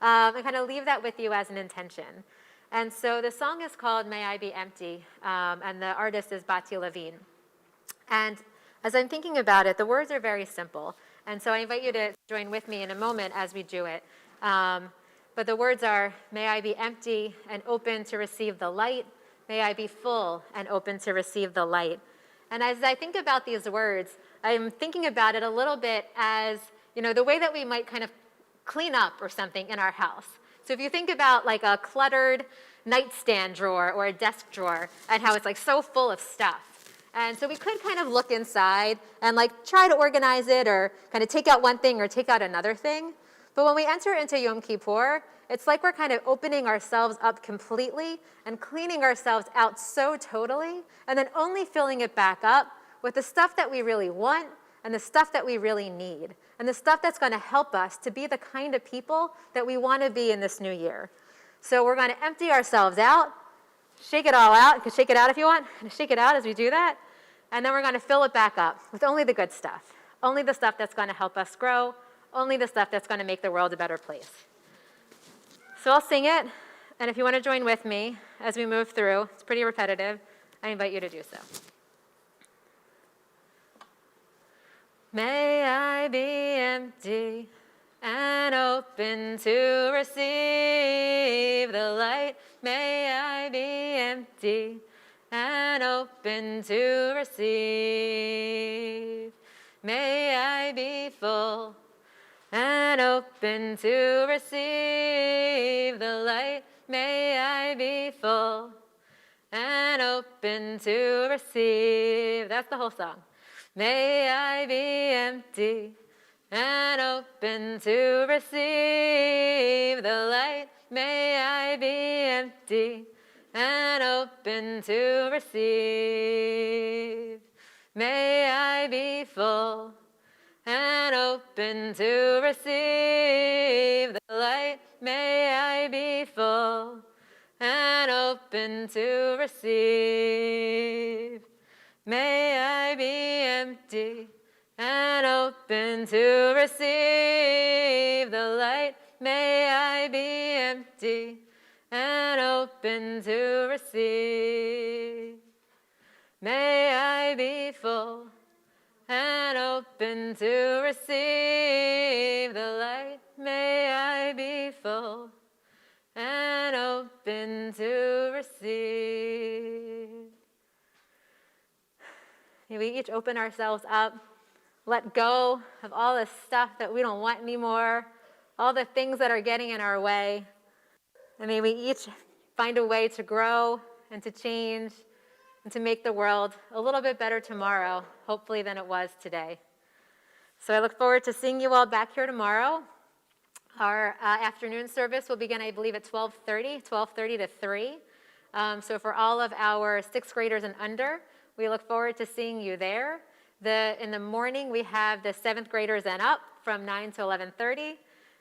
and kind of leave that with you as an intention. And so the song is called "May I Be Empty," and the artist is Bati Levine. And as I'm thinking about it, the words are very simple. And so I invite you to join with me in a moment as we do it. But the words are, may I be empty and open to receive the light. May I be full and open to receive the light. And as I think about these words, I'm thinking about it a little bit as, the way that we might kind of clean up or something in our house. So if you think about like a cluttered nightstand drawer or a desk drawer and how it's like so full of stuff. And so we could kind of look inside and like try to organize it or kind of take out one thing or take out another thing. But when we enter into Yom Kippur, it's like we're kind of opening ourselves up completely and cleaning ourselves out so totally, and then only filling it back up with the stuff that we really want and the stuff that we really need and the stuff that's going to help us to be the kind of people that we want to be in this new year. So we're going to empty ourselves out, shake it all out. You can shake it out if you want. Shake it out as we do that. And then we're going to fill it back up with only the good stuff, only the stuff that's going to help us grow, only the stuff that's going to make the world a better place. So I'll sing it, and if you want to join with me as we move through, it's pretty repetitive, I invite you to do so. May I be empty and open to receive the light. May I be empty and open to receive. May I be full and open to receive the light. May I be full and open to receive. That's the whole song. May I be empty and open to receive the light. May I be empty and open to receive. May I be full and open to receive the light. May I be full and open to receive. May I be empty and open to receive the light. May I be empty and open to receive. May I be full and open to receive the light. May I be full and open to receive. May we each open ourselves up, let go of all the stuff that we don't want anymore, all the things that are getting in our way. And may we each find a way to grow and to change and to make the world a little bit better tomorrow, hopefully, than it was today. So I look forward to seeing you all back here tomorrow. Our afternoon service will begin, I believe, at 12:30 to 3. So for all of our 6th graders and under, we look forward to seeing you there. In the morning, we have the 7th graders and up from 9 to 11:30.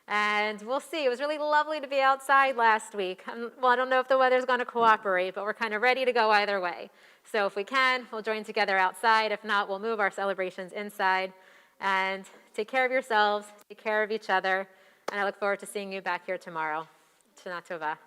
And we'll see. It was really lovely to be outside last week. Well, I don't know if the weather's going to cooperate, but we're kind of ready to go either way. So if we can, we'll join together outside. If not, we'll move our celebrations inside. And take care of yourselves, take care of each other, and I look forward to seeing you back here tomorrow. Shana Tova.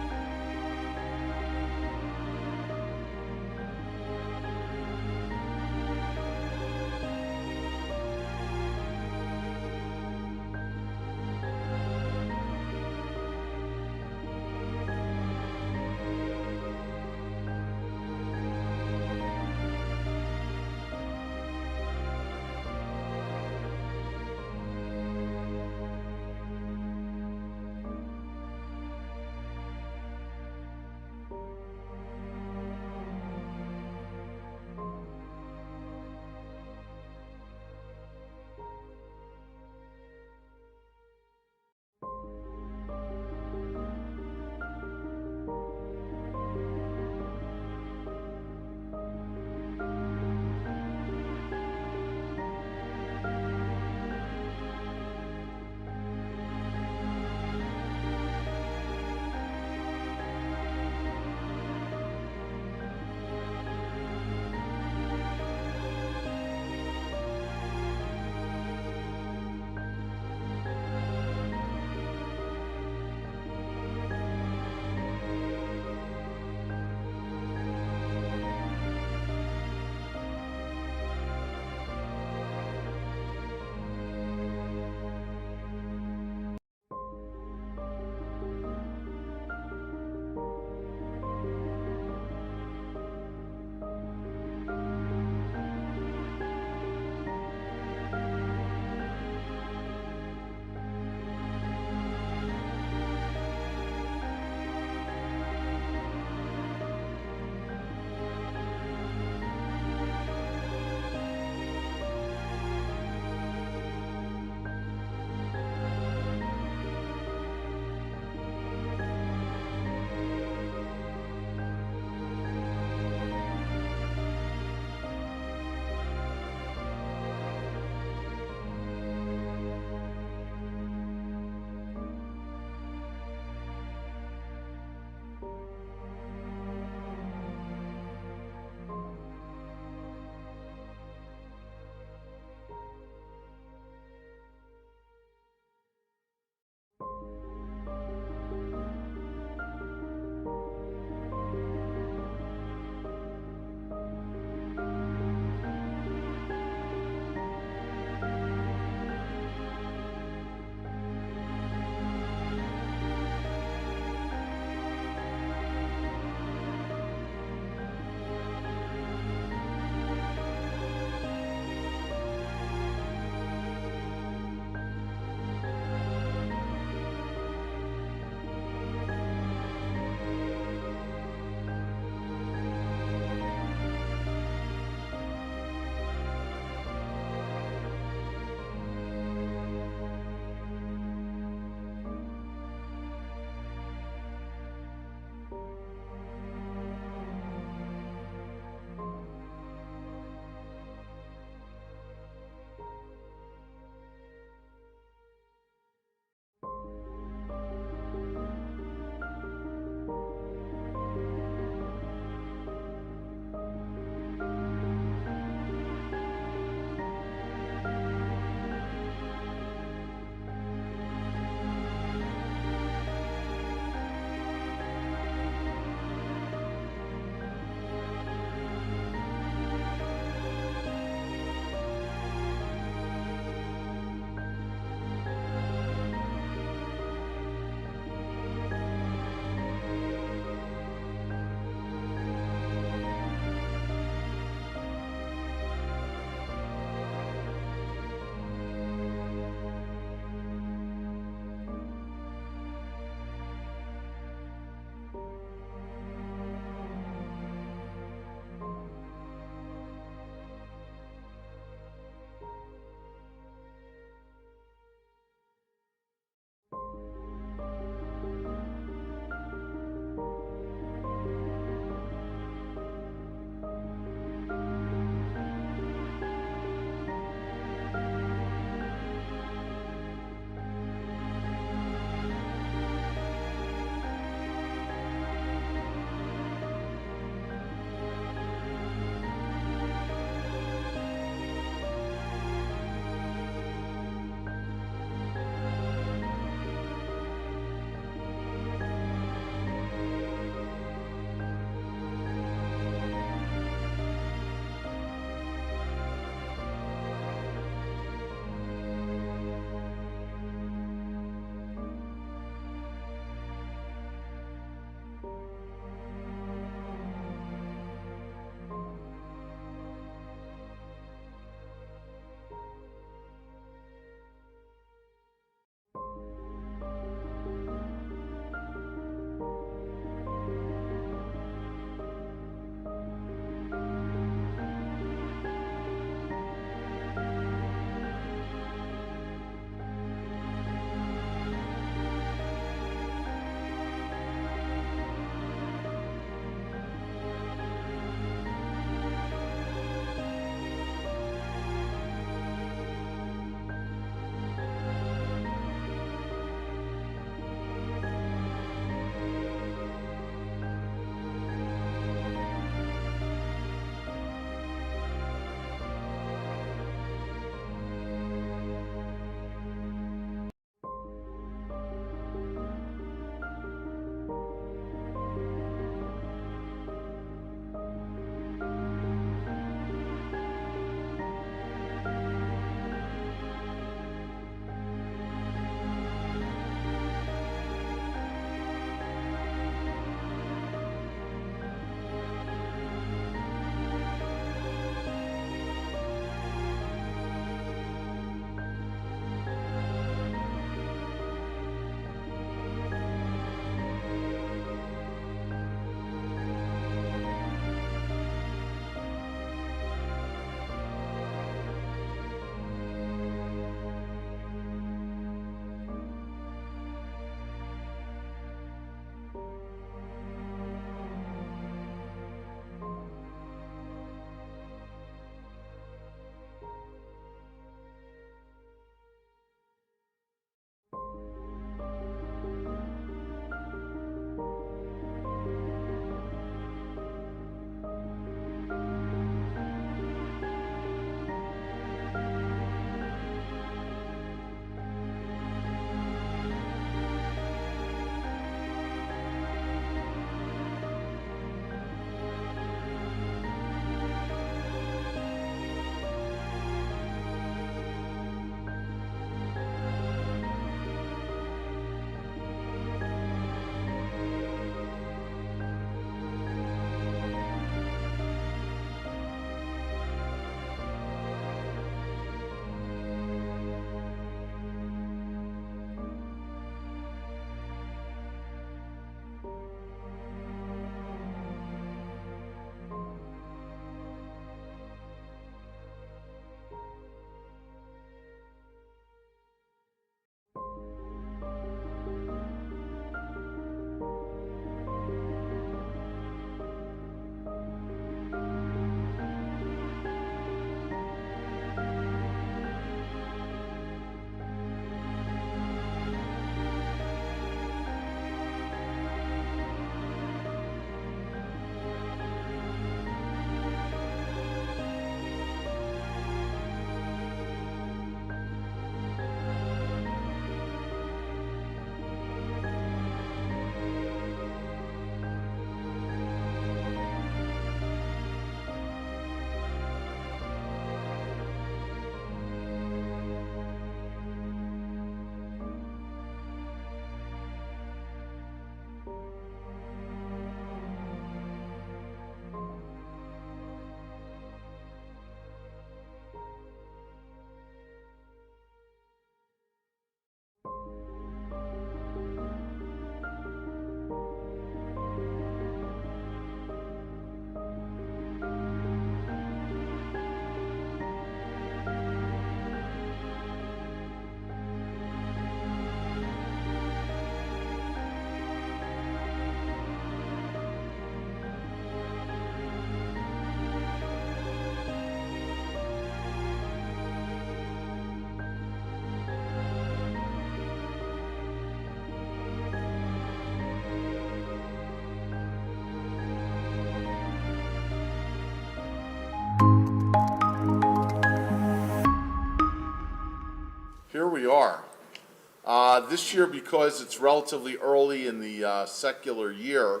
This year, because it's relatively early in the secular year,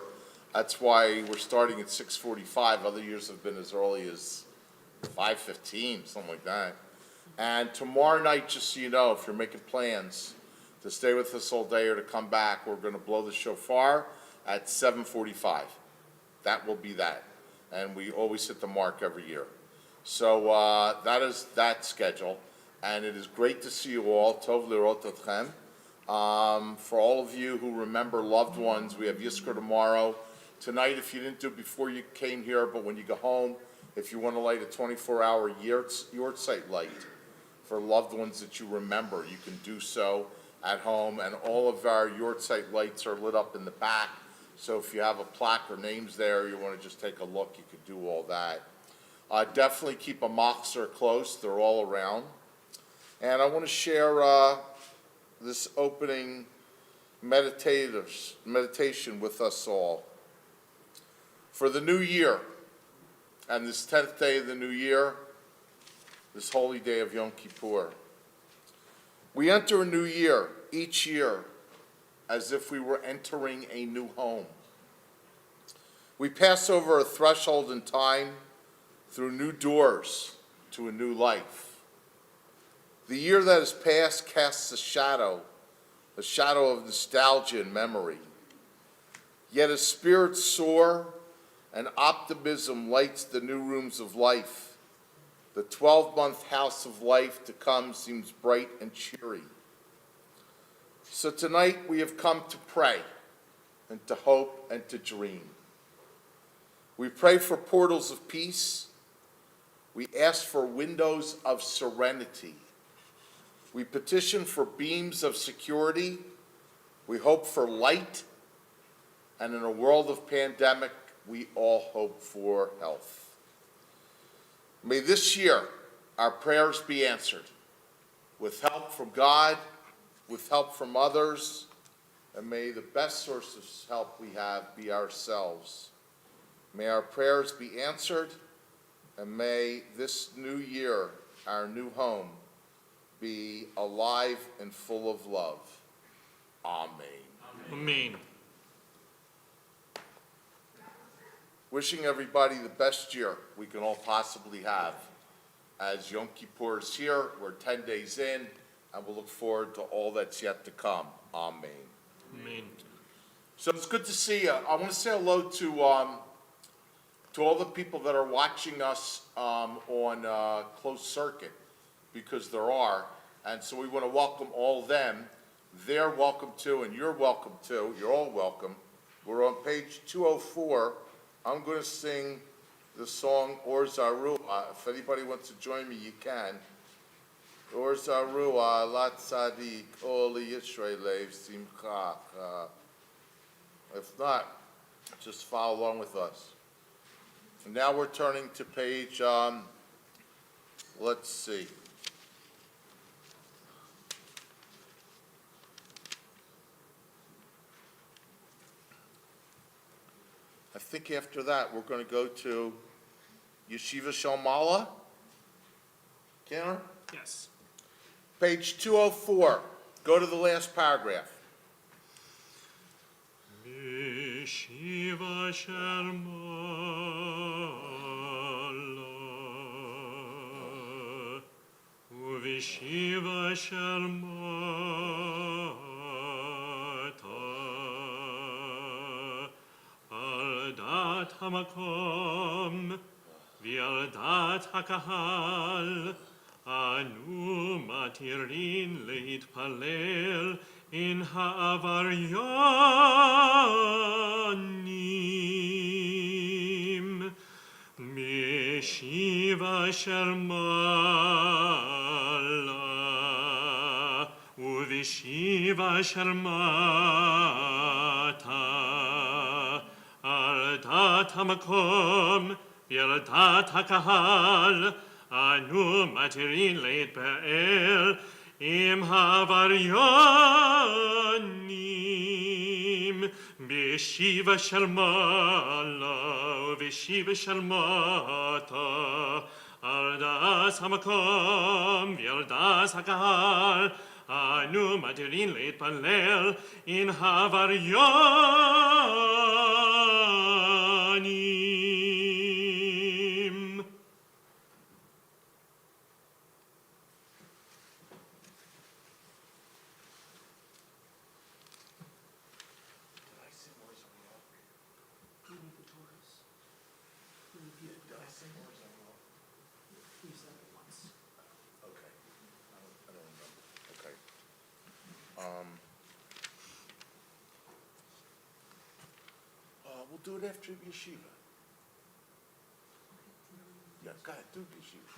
that's why we're starting at 6:45. Other years have been as early as 5:15, something like that. And tomorrow night, just so you know, if you're making plans to stay with us all day or to come back, we're going to blow the shofar at 7:45. That will be that. And we always hit the mark every year. So that is that schedule. And it is great to see you all. Tov lirot atkhem. For all of you who remember loved ones, we have Yizkor tomorrow. Tonight, if you didn't do it before you came here, but when you go home, if you want to light a 24-hour yahrzeit light for loved ones that you remember, you can do so at home. And all of our yahrzeit lights are lit up in the back. So if you have a plaque or names there, you want to just take a look, you could do all that. Definitely keep a machzor close. They're all around. And I want to share this opening meditation with us all. For the new year, and this 10th day of the new year, this holy day of Yom Kippur, we enter a new year each year as if we were entering a new home. We pass over a threshold in time through new doors to a new life. The year that has passed casts a shadow of nostalgia and memory. Yet as spirits soar and optimism lights the new rooms of life, the 12-month house of life to come seems bright and cheery. So tonight we have come to pray and to hope and to dream. We pray for portals of peace. We ask for windows of serenity. We petition for beams of security. We hope for light. And in a world of pandemic, we all hope for health. May this year our prayers be answered with help from God, with help from others, and may the best source of help we have be ourselves. May our prayers be answered, and may this new year, our new home, be alive and full of love. Amen. Amen. Wishing everybody the best year we can all possibly have. As Yom Kippur is here, we're 10 days in, and we'll look forward to all that's yet to come. Amen. Amen. So it's good to see you. I want to say hello to all the people that are watching us on closed circuit, because there are. And so we want to welcome all of them. They're welcome too, and you're welcome too. You're all welcome. We're on page 204. I'm going to sing the song Or Zarua. If anybody wants to join me, you can. Or Zarua, Lat Tzadik, Oli Yisrael, Simcha. If not, just follow along with us. And now we're turning to page, let's see. I think after that, we're going to go to Yeshiva Shalmala. Canner? Yes. Page 204. Go to the last paragraph. Yeshiva Shalmala, Uvishiva Shalmata, Al Dat Hamakom, V'al Dat Hakahal, Anu matirin להתפלל in העבריינים משיבה אשר מעלה ובשיבה אשר מטה על דעת המקום ועל דעת הקהל אנו מתירים להתפעל עם העבריינים בשיבה של מעלה ובשיבה של מטה על דעת המקום ועל דעת הקהל אנו מתירים להתפלל in הווריינים. Okay. We'll do it after yeshiva. Yeah, go ahead, do yeshiva.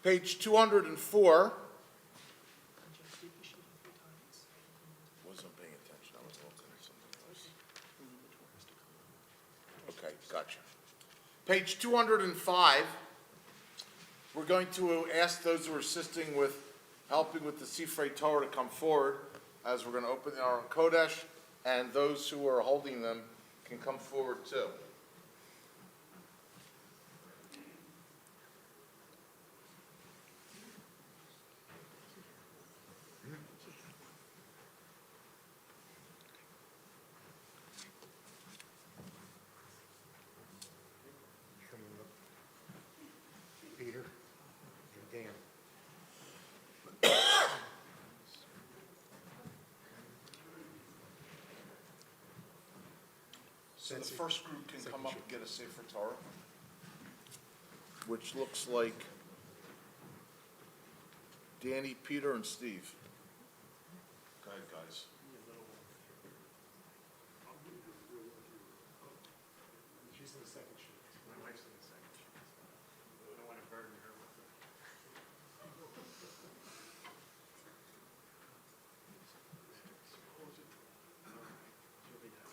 Page 204. Wasn't paying attention, I was looking at something else. Okay, gotcha. Page 205, we're going to ask those who are assisting with, helping with the Sifrei Torah to come forward, as we're going to open the Aron Kodesh, and those who are holding them can come forward too. Peter and Dan. So the first group can come up and get a Sefer Torah, which looks like Danny, Peter, and Steve. Go ahead, guys. She's in the second sheet. My wife's in the second sheet. I don't want to burden her with it. She'll be done.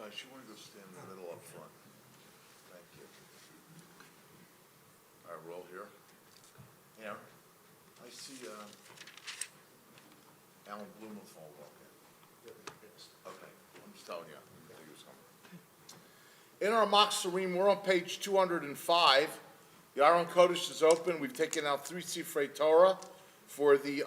Guys, you want to go stand in the middle up front? Thank you. All right, roll here. Aaron, I see Alan Blumenthal walking. Okay, I'm just telling you, I think he was coming. In our Machzorim, we're on page 205. The Aron Kodesh is open. We've taken out 3 Sifrei Torah for the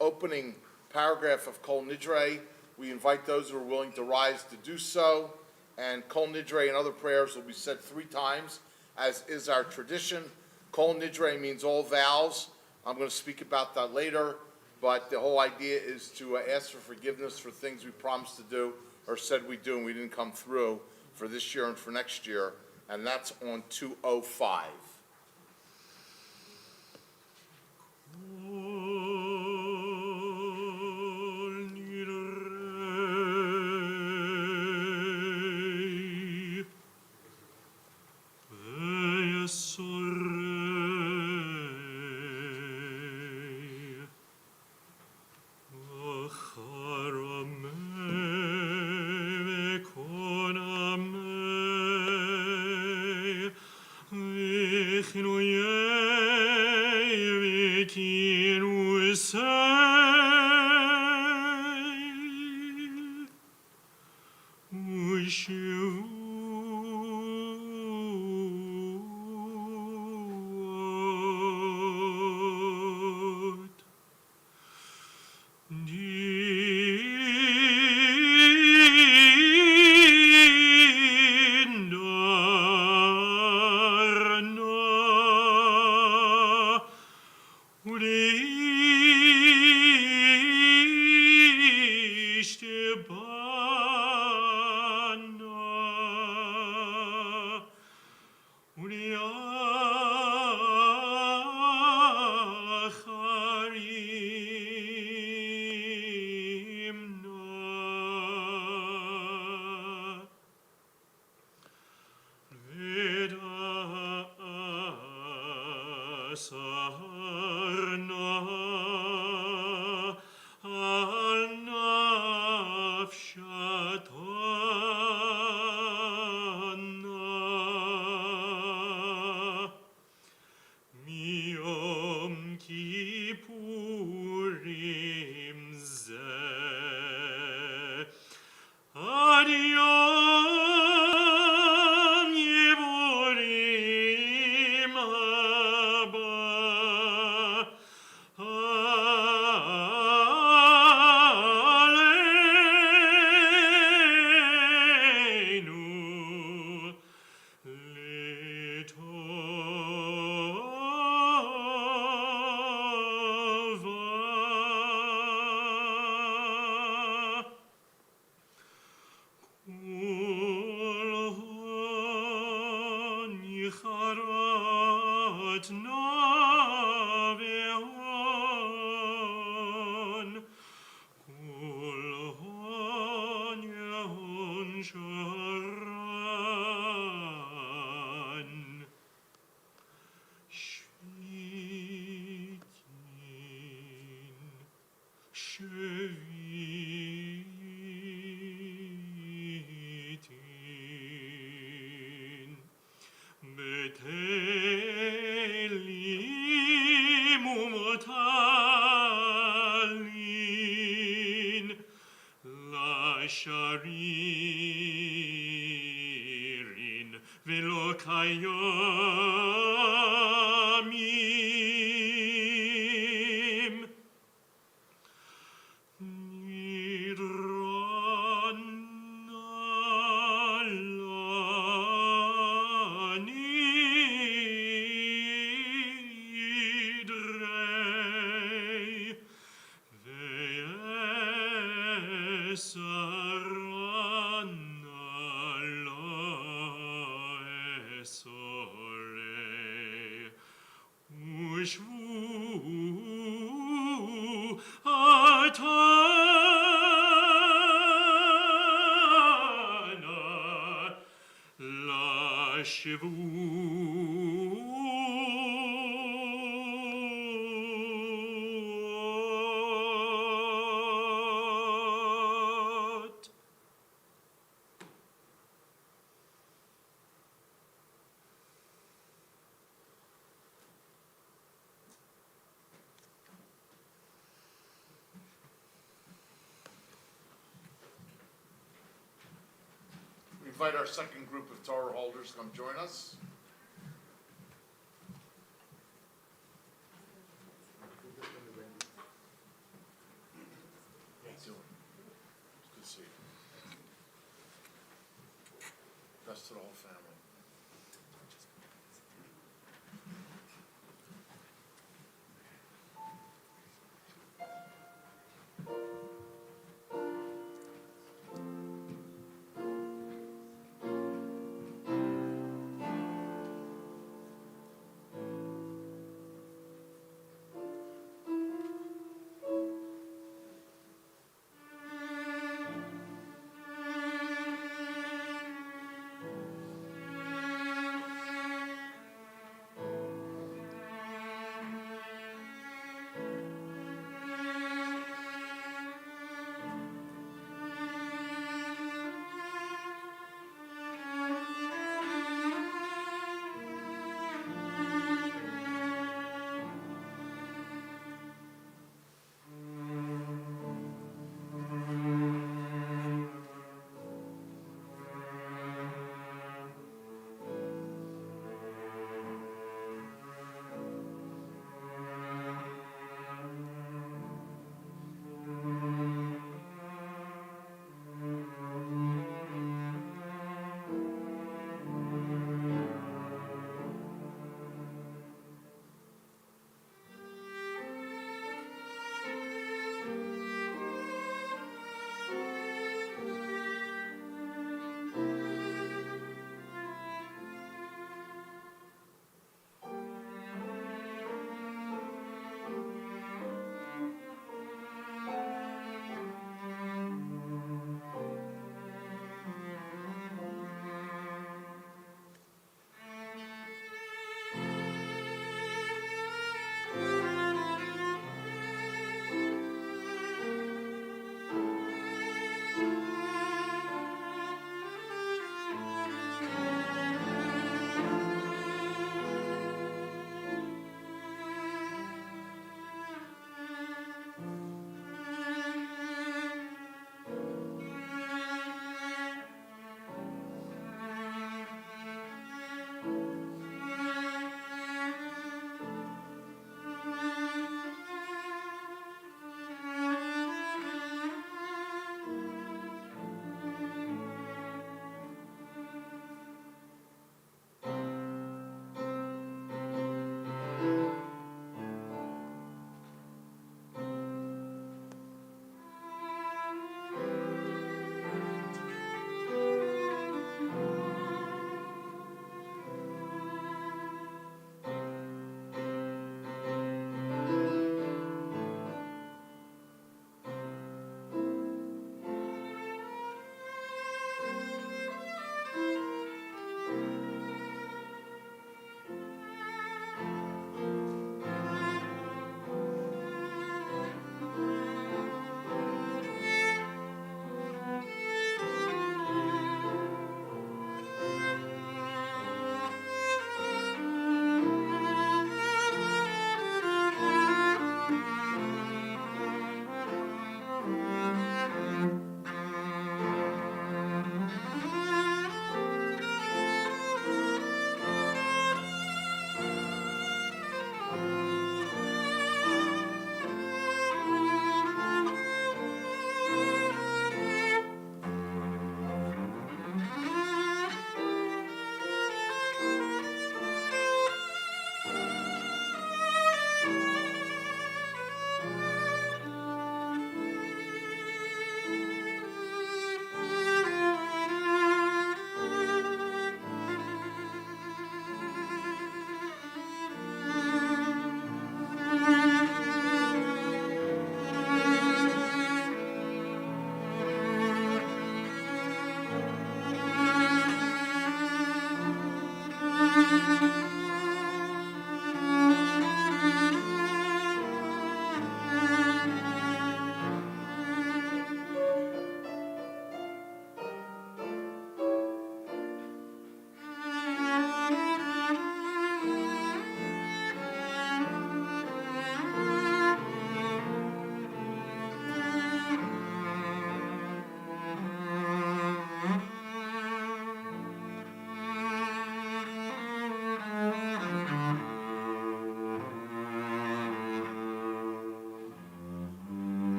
opening paragraph of Kol Nidre. We invite those who are willing to rise to do so. And Kol Nidre and other prayers will be said 3 times, as is our tradition. Kol Nidre means all vows. I'm going to speak about that later. But the whole idea is to ask for forgiveness for things we promised to do or said we do and we didn't come through for this year and for next year. And that's on 205. Miom Kippurim zeh ולא קיימים. נדרה נעלה נדרי, ויסרה נעלה אסורי, ושבו עתנה לשבועות. We invite our second group of Torah holders to come join us. How you doing? It's good to see you. Best to the whole family.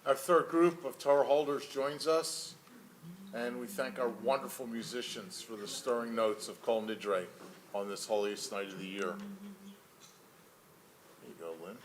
Our third group of Torah holders joins us, and we thank our wonderful musicians for the stirring notes of Kol Nidre on this holiest night of the year. There you go, Lynn.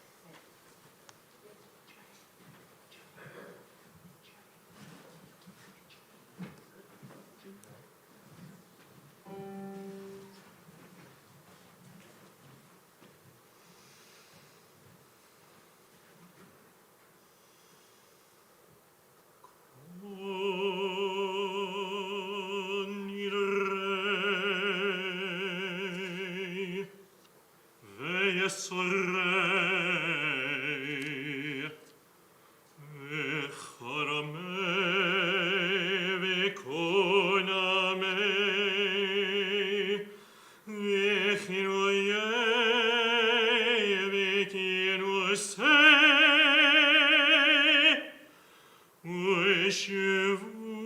Kol Nidre, ve'yesorei, ve'charamei, ve'konamei, ve'chiroyei, ve'kinusei, Shavuot.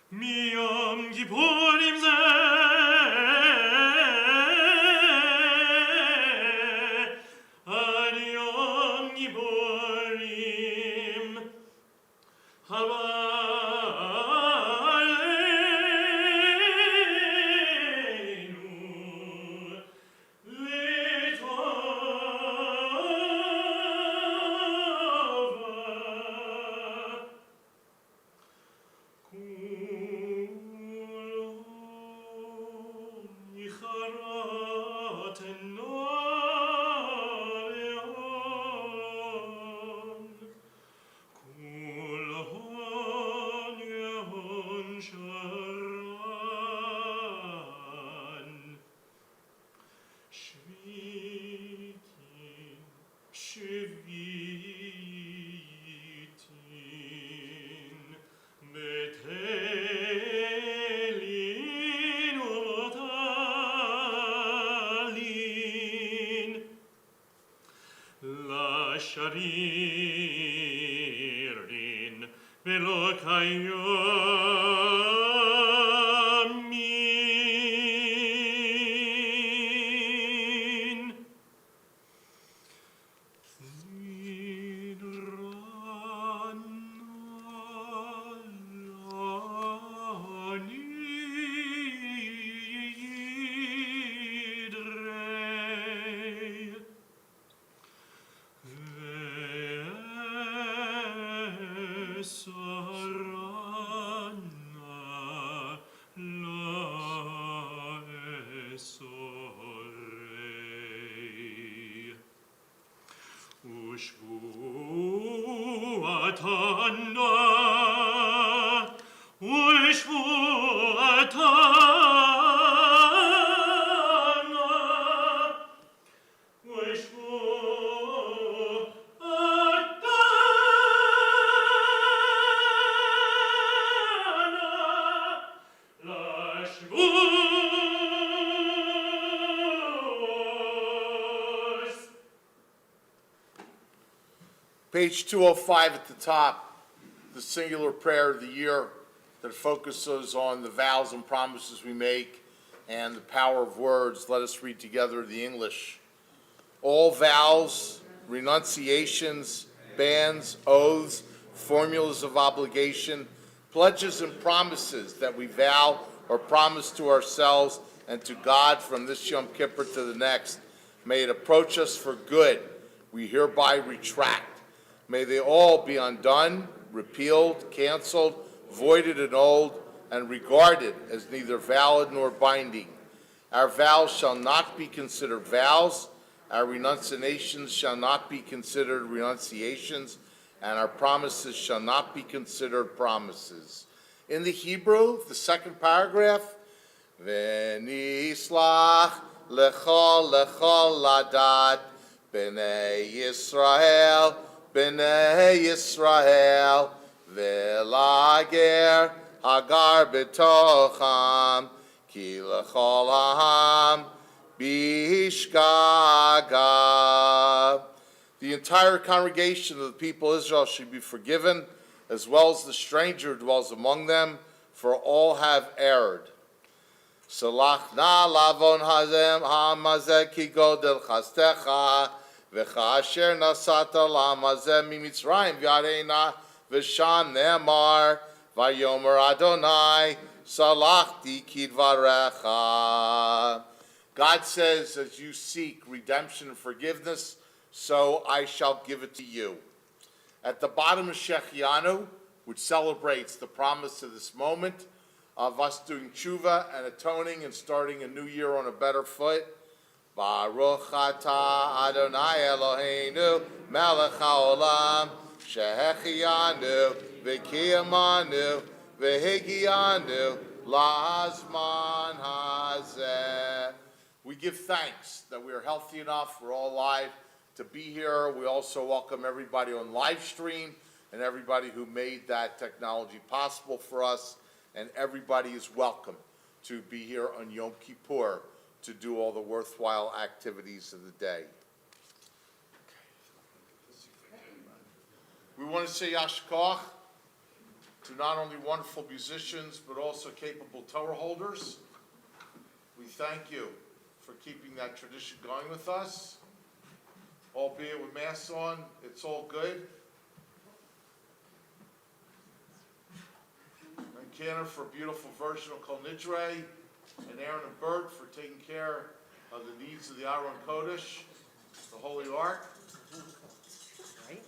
Miyom Kippurim zeh, ad Yom Kippurim, Havaleinu Litova. Shvitin, Betelin u'talin, Lasharirin ושבועתנה, ושבועתנה, ושבועתנה, לשבוס. Page 205 at the top, the singular prayer of the year that focuses on the vows and promises we make and the power of words. Let us read together the English. All vows, renunciations, bans, oaths, formulas of obligation, pledges and promises that we vow or promise to ourselves and to God from this Yom Kippur to the next, may it approach us for good. We hereby retract. May they all be undone, repealed, canceled, voided, annulled, and regarded as neither valid nor binding. Our vows shall not be considered vows, our renunciations shall not be considered renunciations, and our promises shall not be considered promises. In the Hebrew, the second paragraph, V'nislach lechol ladat b'nei Yisrael B'nei Yisrael v'lager hagar b'tocham ki lechol ha'am bishgaga. The entire congregation of the people of Israel should be forgiven, as well as the stranger who dwells among them, for all have erred. Salach na lavon hazem hamazeh ki godel chastecha v'chasher nasata lamazeh mimitzrayim v'yareina v'sham ne'amar v'yomer Adonai salachti kidvarecha. God says, as you seek redemption and forgiveness, so I shall give it to you. At the bottom of Shechianu, which celebrates the promise of this moment of us doing tshuva and atoning and starting a new year on a better foot. Baruch atah Adonai Eloheinu melech haolam shehechianu v'kiyamanu v'higianu la'azman hazeh. We give thanks that we are healthy enough, we're all alive to be here. We also welcome everybody on live stream and everybody who made that technology possible for us. And everybody is welcome to be here on Yom Kippur to do all the worthwhile activities of the day. We want to say yashkoch to not only wonderful musicians, but also capable Torah holders. We thank you for keeping that tradition going with us. Albeit with masks on, it's all good. And Cantor for a beautiful version of Kol Nidre, and Aaron and Bert for taking care of the needs of the Aron Kodesh, the Holy Ark. Right?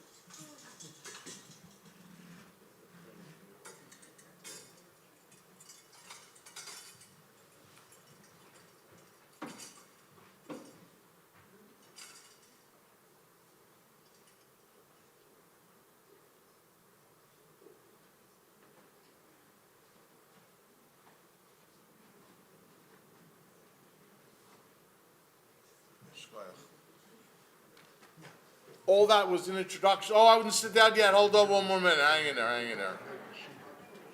All that was an introduction. Oh, I wouldn't sit down yet. Hold on one more minute. Hang in there.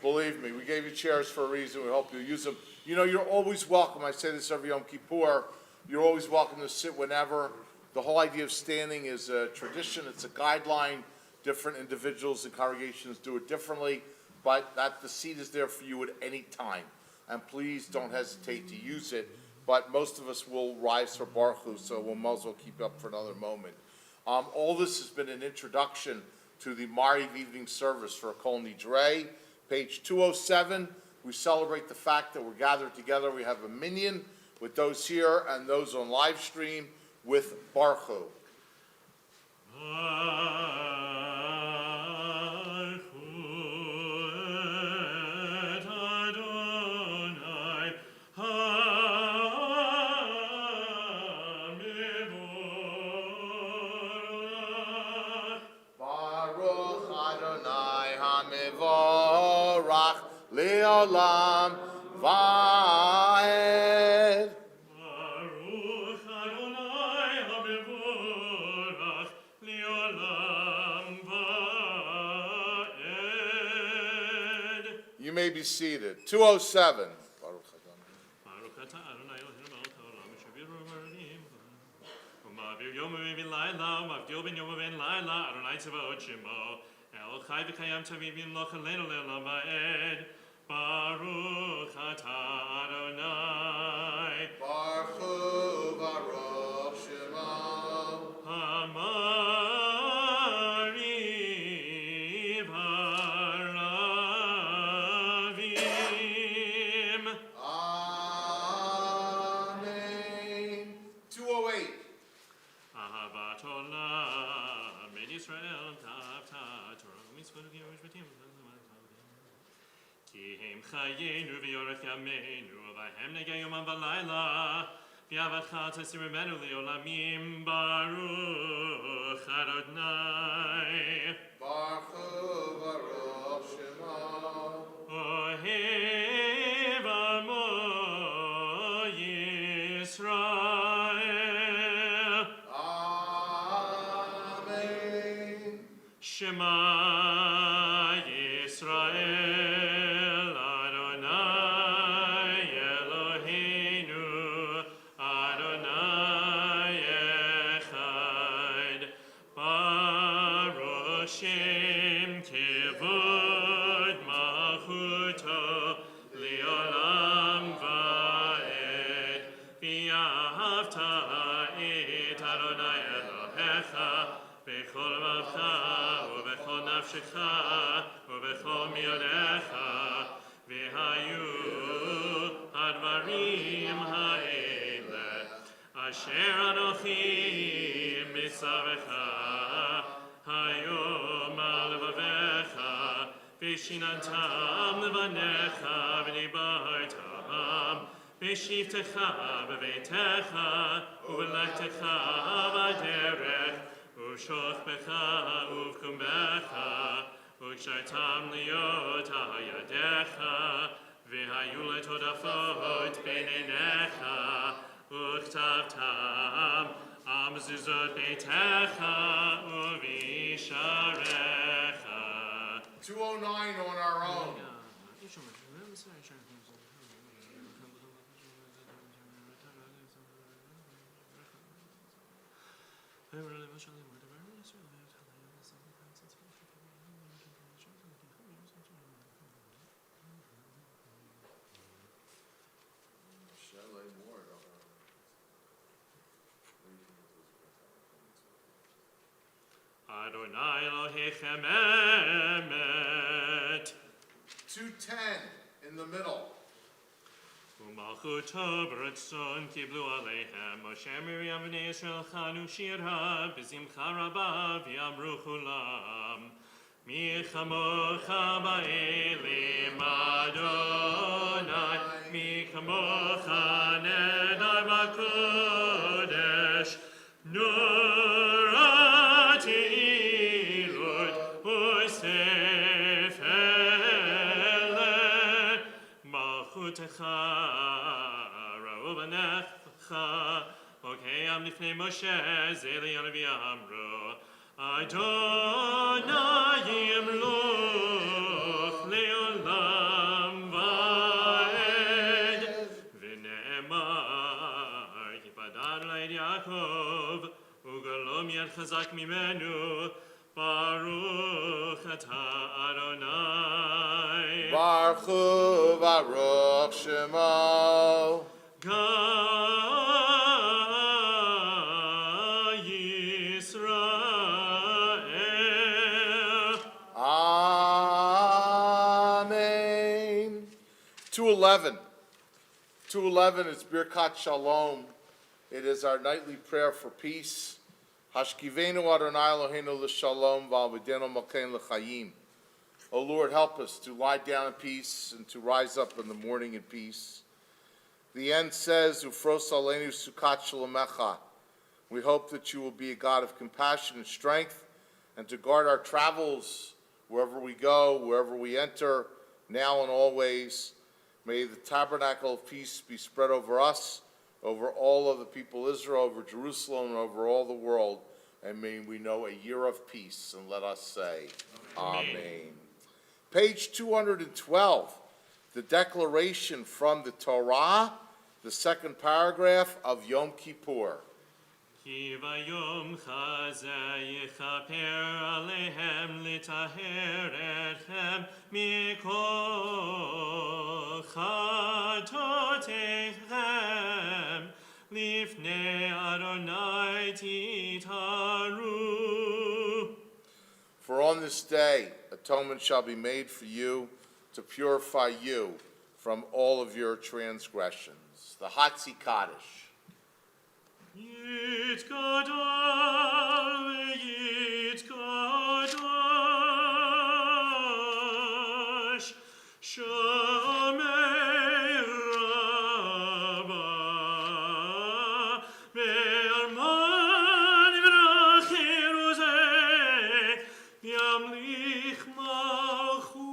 Believe me, we gave you chairs for a reason. We hope you'll use them. You know, you're always welcome. I say this every Yom Kippur. You're always welcome to sit whenever. The whole idea of standing is a tradition. It's a guideline. Different individuals and congregations do it differently, but that the seat is there for you at any time. And please don't hesitate to use it. But most of us will rise for Baruch Hu, so we'll might as well keep up for another moment. All this has been an introduction to the Mariv evening service for Kol Nidre. Page 207, we celebrate the fact that we're gathered together. We have a minyan with those here and those on live stream with Baruch Hu. le'olam va'ed. Baruch Adonai HaMevorach Le'olam Va'ed. You may be seated. 207. Baruch Adonai. Baruch Ata Adonai Eloheinu melech haolam asher v'romarim U'ma'avir yom v'vin laila u'ma'avdil ben yom v'vin laila Adonai tzavaot shemo El chai v'kayam tavim yimloch aleinu le'olam va'ed Baruch Ata Adonai Baruch Baruch Shema. Hamariv haravim Amen. 208. Ahavat olam Med Yisrael Tavta Torah Mitzvot V'Yerush V'Tim Ki hem chayenu v'yorech yameinu v'hem negei yomam v'layla v'yavatcha tesiremenu li'olamim Baruch Adonai Baruch Baruch Shema. Ohev Amo Yisrael Amen. Shema Yisrael Adonai Eloheinu Adonai Echad Baruch Shem Kevod Malchuto Leolam Va'ed V'ahavta et Adonai Elohecha Bechol Mavcha Ubechol Nafshecha Ubechol Miodecha V'hayu Advarim Ha'ele Asher Anochi Mitzavecha Hayom Al Levavecha V'shinantam Levanecha V'nibartam V'shivtecha B'veitecha U'v'lechtecha V'derech U'shochbecha U'v'kumbecha U'kshartam liot Hayadecha V'hayu letodafot B'neinecha U'chtavtam Am zuzot Beitecha U'visharecha 209 on our own. Adonai Elohechem Emet 210 in the middle. U'malchuto b'ratzon kiblu aleihem Moshe Miriam v'nei Yisrael chanu shira b'simcha rabba v'yamru chulam Mi chamocha ba'elim Adonai Mi chamocha nedar b'kodesh Nurat Elud u'sef ele Malchutecha ra'ubanecha Okeyam lifnei Moshe zelion v'yamru Adonai yimloch le'olam va'ed V'ne'emar Yipadar le'ed Yaakov U'galom yad chazak mimenu Baruch ata Adonai Baruch Baruch Shema. Ga Yisrael. Amen. 211. 211 is Birkat Shalom. It is our nightly prayer for peace. Hashkivenu Adonai Eloheinu l'shalom v'alvidenu malkein l'chayim. O Lord, help us to lie down in peace and to rise up in the morning in peace. The end says, Ufros aleinu sukat shalomecha. We hope that you will be a God of compassion and strength, and to guard our travels wherever we go, wherever we enter, now and always. May the tabernacle of peace be spread over us, over all of the people of Israel, over Jerusalem, and over all the world. And may we know a year of peace. And let us say, Amen. Page 212, the declaration from the Torah, the second paragraph of Yom Kippur. כי ביום הזה יכפר עליהם לטהר אתכם מכל חטאותיכם לפני אדוני תתארו. For on this day, atonement shall be made for you to purify you from all of your transgressions. The Hatzi Kaddish. יתגדל ויתקדש שמי רבה ואלמן יברכנו זה ימליך מלכותי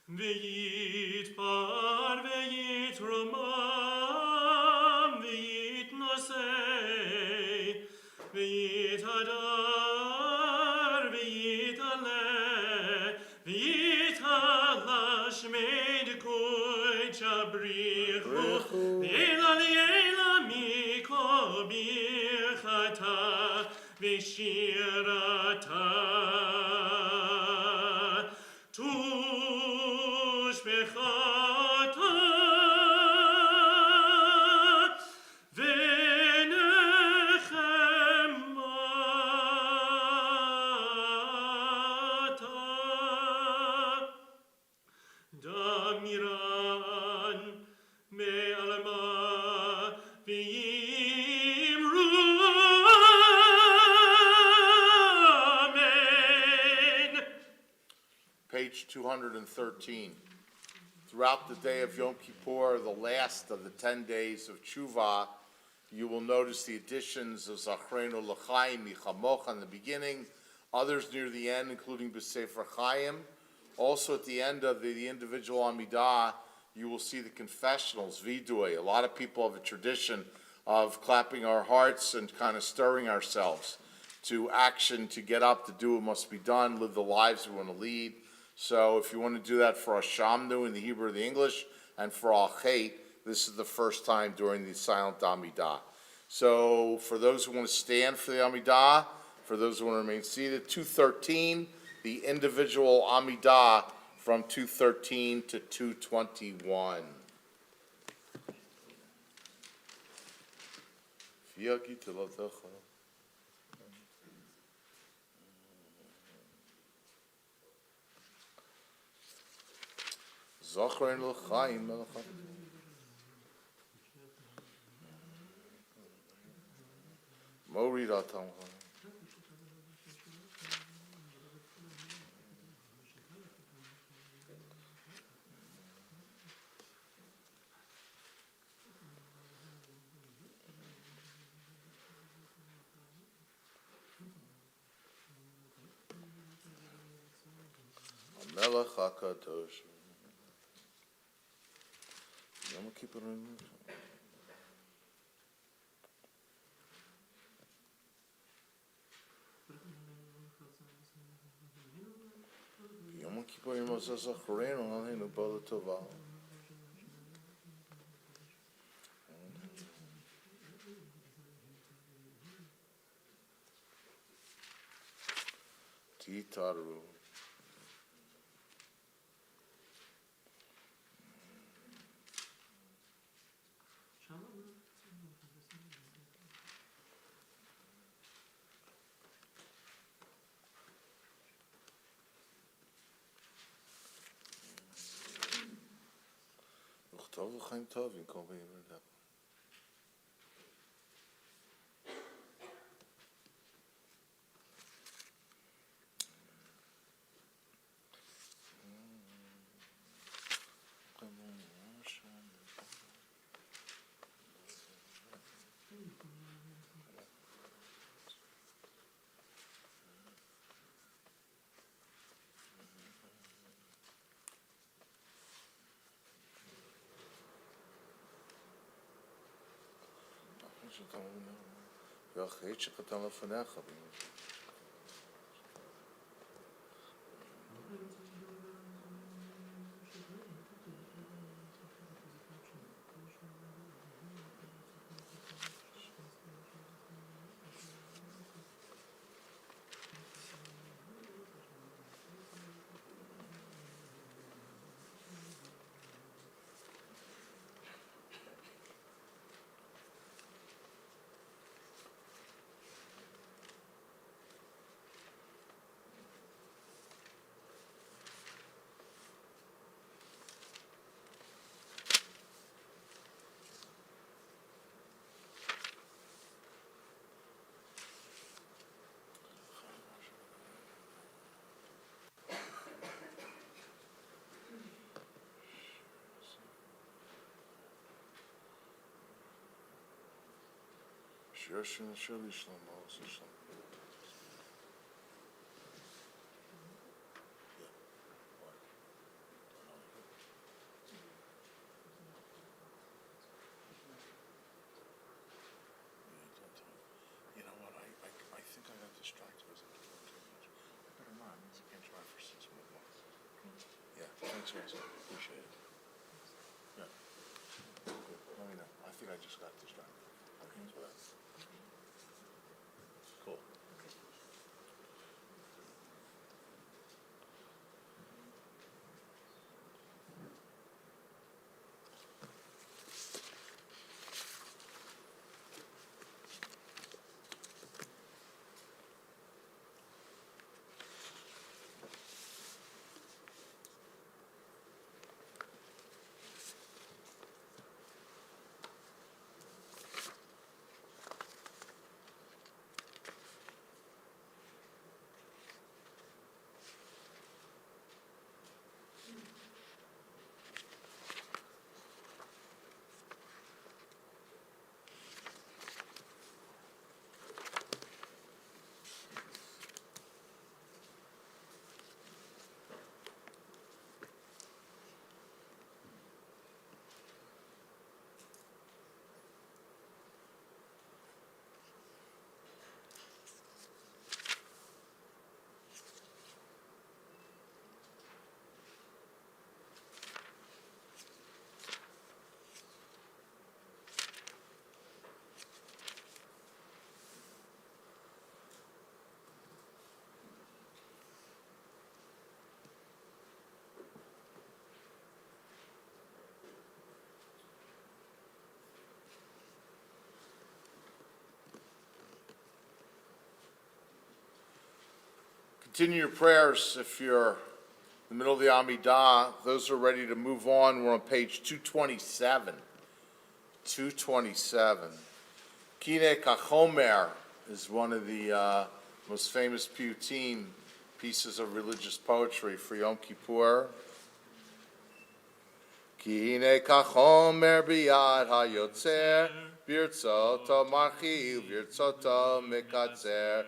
ויתפאר ויתרומם ויתנשא ויתהדר ויתעלה ויתהלש מדקות בריחו ואלה לאלה מכל ברכתה ושירתה תושבחתה ונחמתה דמירן מעלמה ויאמרו אמן. Page 213. Throughout the day of Yom Kippur, the last of the 10 days of Tshuva, you will notice the additions of Zachrenu L'chaim, Michamocha in the beginning, others near the end, including B'Sefer Chaim. Also at the end of the individual Amidah, you will see the confessionals, Vidui. A lot of people have a tradition of clapping our hearts and kind of stirring ourselves to action, to get up, to do what must be done, live the lives we want to lead. So if you want to do that for Ashamnu in the Hebrew or the English, and for Al-Chet, this is the first time during the silent Amidah. So for those who want to stand for the Amidah, for those who want to remain seated, 213, the individual Amidah from 213 to 221. Zochrein l'chaim melech. Morid atam. Melech HaKadosh. Yom Kippurim. Yom Kippurim Mosas Achoreinu Aleinu Bala Tova. Titaru. Tov v'chaim tov in kol b'yivir. ואחרית שחתם לפניך. שיר שלי שלמה, עושה שלמה. You know what, I think I got distracted as I was doing too much. I better not, it means I can't try for 6 more months. Yeah, thanks guys, appreciate it. Yeah. Good, let me know, I think I just got distracted. Okay, so that's cool. Continue your prayers if you're in the middle of the Amidah. Those who are ready to move on, we're on page 227. 227. Kine Kachomer is one of the most famous Piyutim pieces of religious poetry for Yom Kippur. Kine Kachomer biyad hayotzer, birtzota marchiv, birtzota mekatzer.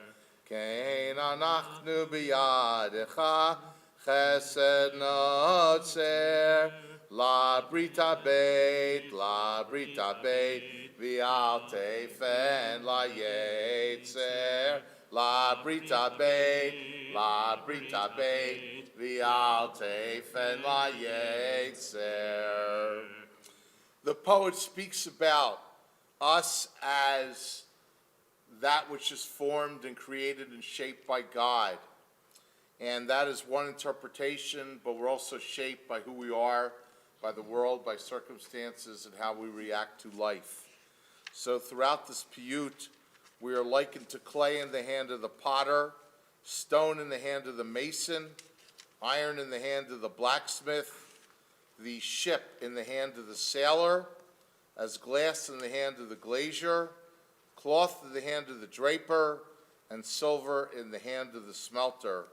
Kein anachnu biyadecha chesed notzer La brita beit, la brita beit, vial tefen la yetzer. La brita beit, vial tefen la yetzer. The poet speaks about us as that which is formed and created and shaped by God. And that is one interpretation, but we're also shaped by who we are, by the world, by circumstances, and how we react to life. So throughout this piyut, we are likened to clay in the hand of the potter, stone in the hand of the mason, iron in the hand of the blacksmith, the ship in the hand of the sailor, as glass in the hand of the glazier, cloth in the hand of the draper, and silver in the hand of the smelter.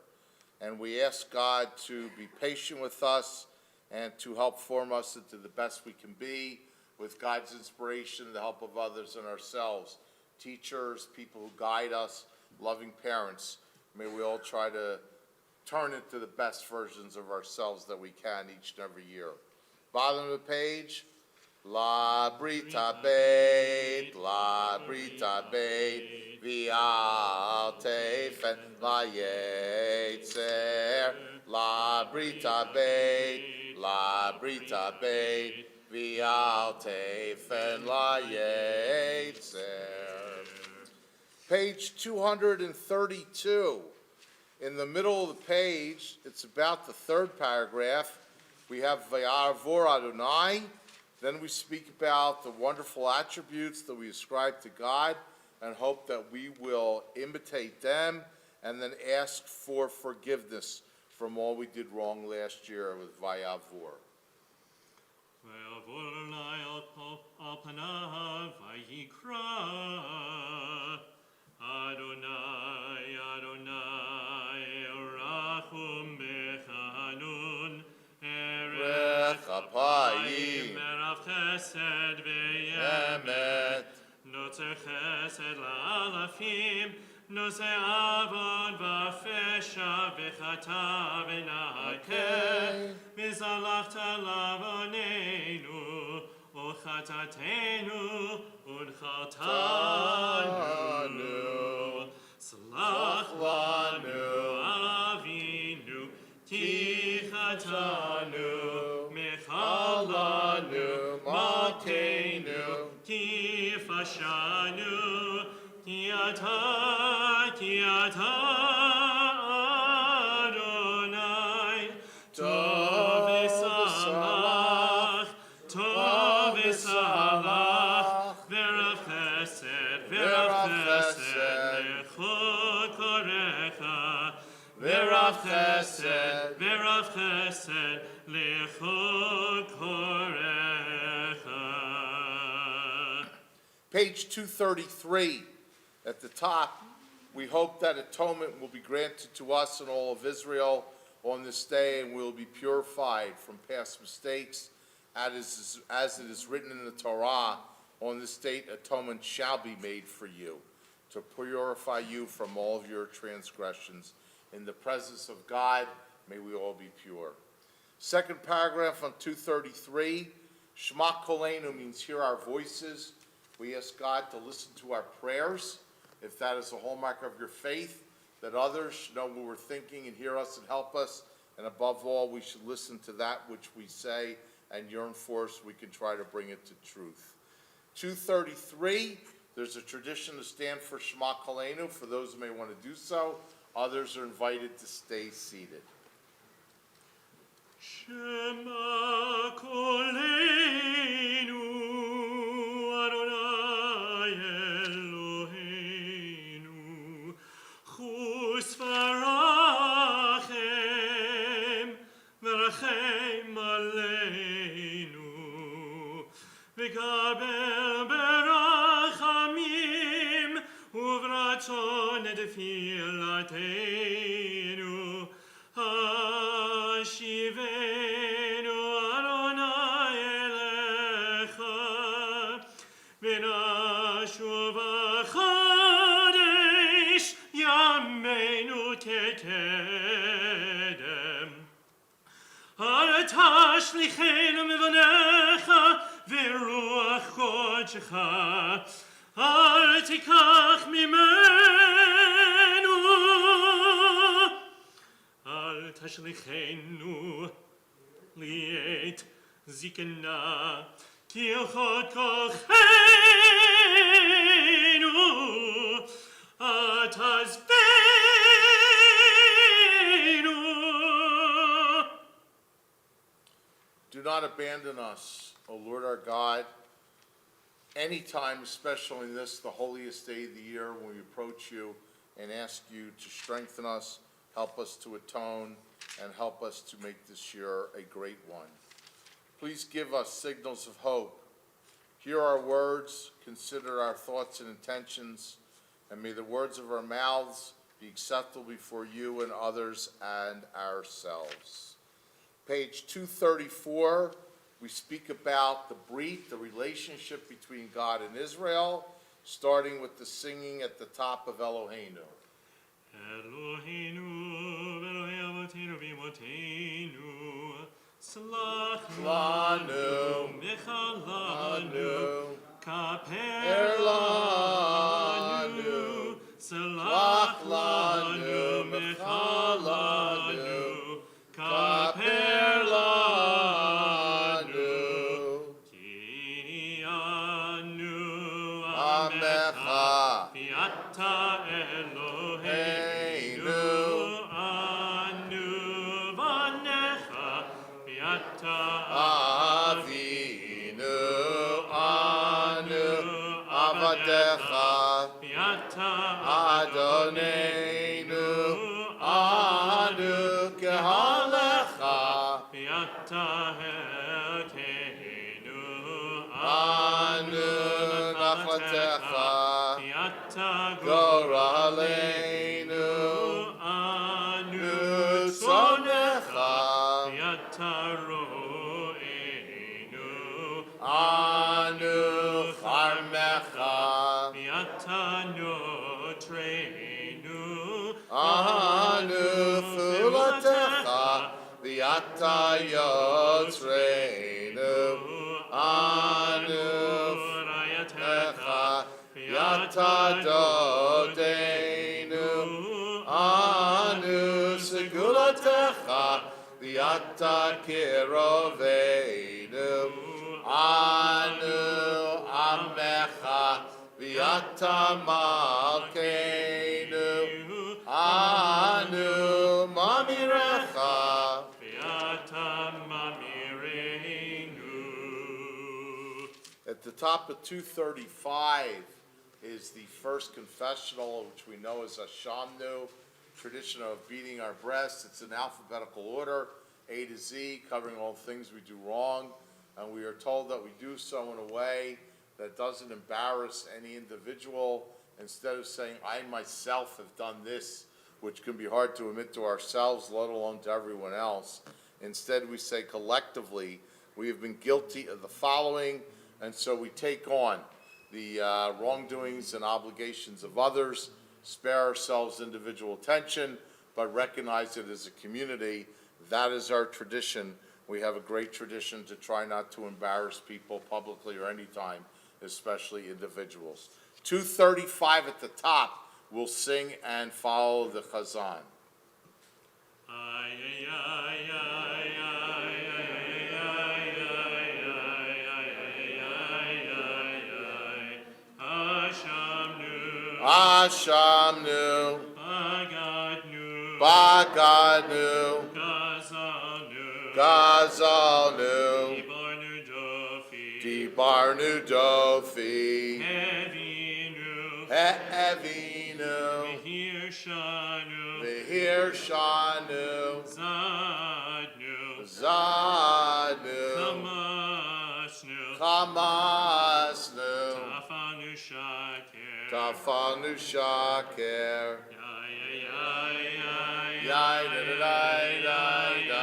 And we ask God to be patient with us and to help form us into the best we can be with God's inspiration, the help of others and ourselves, teachers, people who guide us, loving parents. May we all try to turn into the best versions of ourselves that we can each and every year. Bottom of the page. La brita beit, vial tefen la yetzer. La brita beit, vial tefen la yetzer. Page 232. In the middle of the page, it's about the third paragraph. We have Vayarvor Adonai. Then we speak about the wonderful attributes that we ascribe to God and hope that we will imitate them, and then ask for forgiveness from all we did wrong last year with Vayavor. Vayavor Adonai al panav vayikra. Adonai, Adonai, rachum bechanun. Erech apayim, Merav chesed emet, notzer chesed la'alafim, nose avon v'fesha v'chata v'nakeh, v'zalachta lavoneinu, u'chatatenu, u'chatanu, salach lanu avinu, Tichatanu, Mechalanu, Matenu, Tifashanu, Tiata, Adonai, Tov v'salach, V'rav chesed, Lechol korecha, V'rav chesed, lechol korecha. Page 233. At the top, we hope that atonement will be granted to us and all of Israel on this day, and we will be purified from past mistakes. As it is written in the Torah, on this date atonement shall be made for you, to purify you from all of your transgressions. In the presence of God, may we all be pure. Second paragraph on 233, Shema Kolenu means hear our voices. We ask God to listen to our prayers, if that is a hallmark of your faith, that others should know what we're thinking and hear us and help us. And above all, we should listen to that which we say and yearn for so we can try to bring it to truth. 233, there's a tradition to stand for Shema Kolenu for those who may want to do so. Others are invited to stay seated. Shema Kolenu, Adonai Eloheinu, Chus v'rachem, v'rachem aleinu, v'kabel berachamim, uvratzon tfilateinu, Hashivenu Adonai elecha, v'nashuv ha'chadesh yameinu tekedem. אל תשליכנו מבניך ורוח קודשך אל תיקח ממנו אל תשליכנו לעת זקנה כי יאחד כוחנו אל תעזבנו Do not abandon us, O Lord our God, anytime, especially in this, the holiest day of the year, when we approach you and ask you to strengthen us, help us to atone, and help us to make this year a great one. Please give us signals of hope. Hear our words, consider our thoughts and intentions, and may the words of our mouths be acceptable before you and others and ourselves. Page 234, we speak about the Brit, the relationship between God and Israel, starting with the singing at the top of Eloheinu. Eloheinu, Elohei Avotenu v'Imotenu, Slach Lanu, Mechalanu, Kaper Lanu, Lanu, Slach Slach Lanu, Lanu, Mechalanu, Kaper Lanu, Ki Anu Amecha, V'Ata Eloheinu, Anu Vanecha, V'Ata Avinu, Anu, Avadecha, V'Ata Adoneinu, Anu, Kehalecha, V'Ata Helkeinu, Anu, Nachlatecha, V'Ata Goraleinu, Anu Tzonecha, V'Ata Ro'einu, Anu, Charmecha, V'Ata Notreinu, Anu, Fulatecha, V'Ata Yotzreinu, Anu, Echa, V'Ata Dodeinu, Anu, Segulatecha, V'Ata Kiroveinu, Anu, Amecha, V'Ata Malkeinu, Anu, Mamirecha. V'Ata Mamireinu. At the top of 235 is the first confessional, which we know as Ashamnu, tradition of beating our breasts. It's in alphabetical order, A to Z, covering all things we do wrong. And we are told that we do so in a way that doesn't embarrass any individual. Instead of saying, I myself have done this, which can be hard to admit to ourselves, let alone to everyone else. Instead, we say collectively, we have been guilty of the following, and so we take on the wrongdoings and obligations of others, spare ourselves individual attention, but recognize it as a community. That is our tradition. We have a great tradition to try not to embarrass people publicly or anytime, especially individuals. 235 at the top, we'll sing and follow the Chazan. Ay, ay, ay, ay, ay, ay, Ashamnu, Bagadnu, Bagadnu, Gazalnu, Gazalnu, Dibarnu Dofi, Dibarnu Dofi, Evinu, He'evinu, Mihir Shanu, Mihir Shanu, Zadnu, Zadnu, Kamasnu, Chamasnu, Tafanu Shaker, Tafanu Shaker, Yay, yay, yay, yay, Yai, da, da, da, da, da.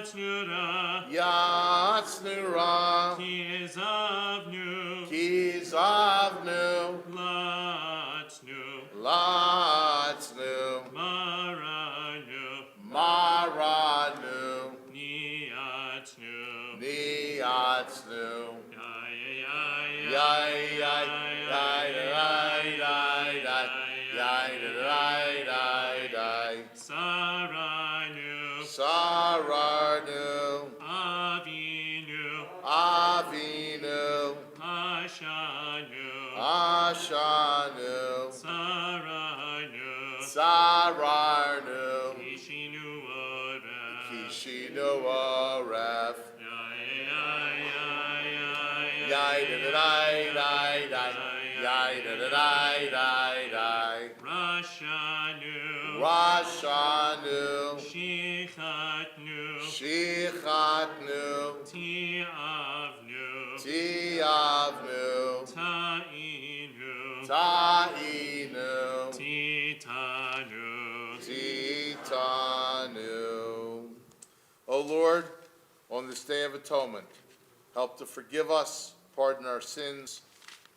Yatsnura, Yatsnura, Kizavnu, Kizavnu, Latsnu, Latsnu, Ma Saranu, Saranu, Avinu, Avinu, Ashanu, Ashanu, Saranu, Sararnu, Ishinu Ora, Kishinu Oref, Yai, Yai da da da da, Yai da da da da, Rashanu, Rashanu, Shichatnu, Shichatnu, Tiavnu, Tiavnu, Tainu, Tainu, Titanu. Titanu. O Lord, on this day of atonement, help to forgive us, pardon our sins,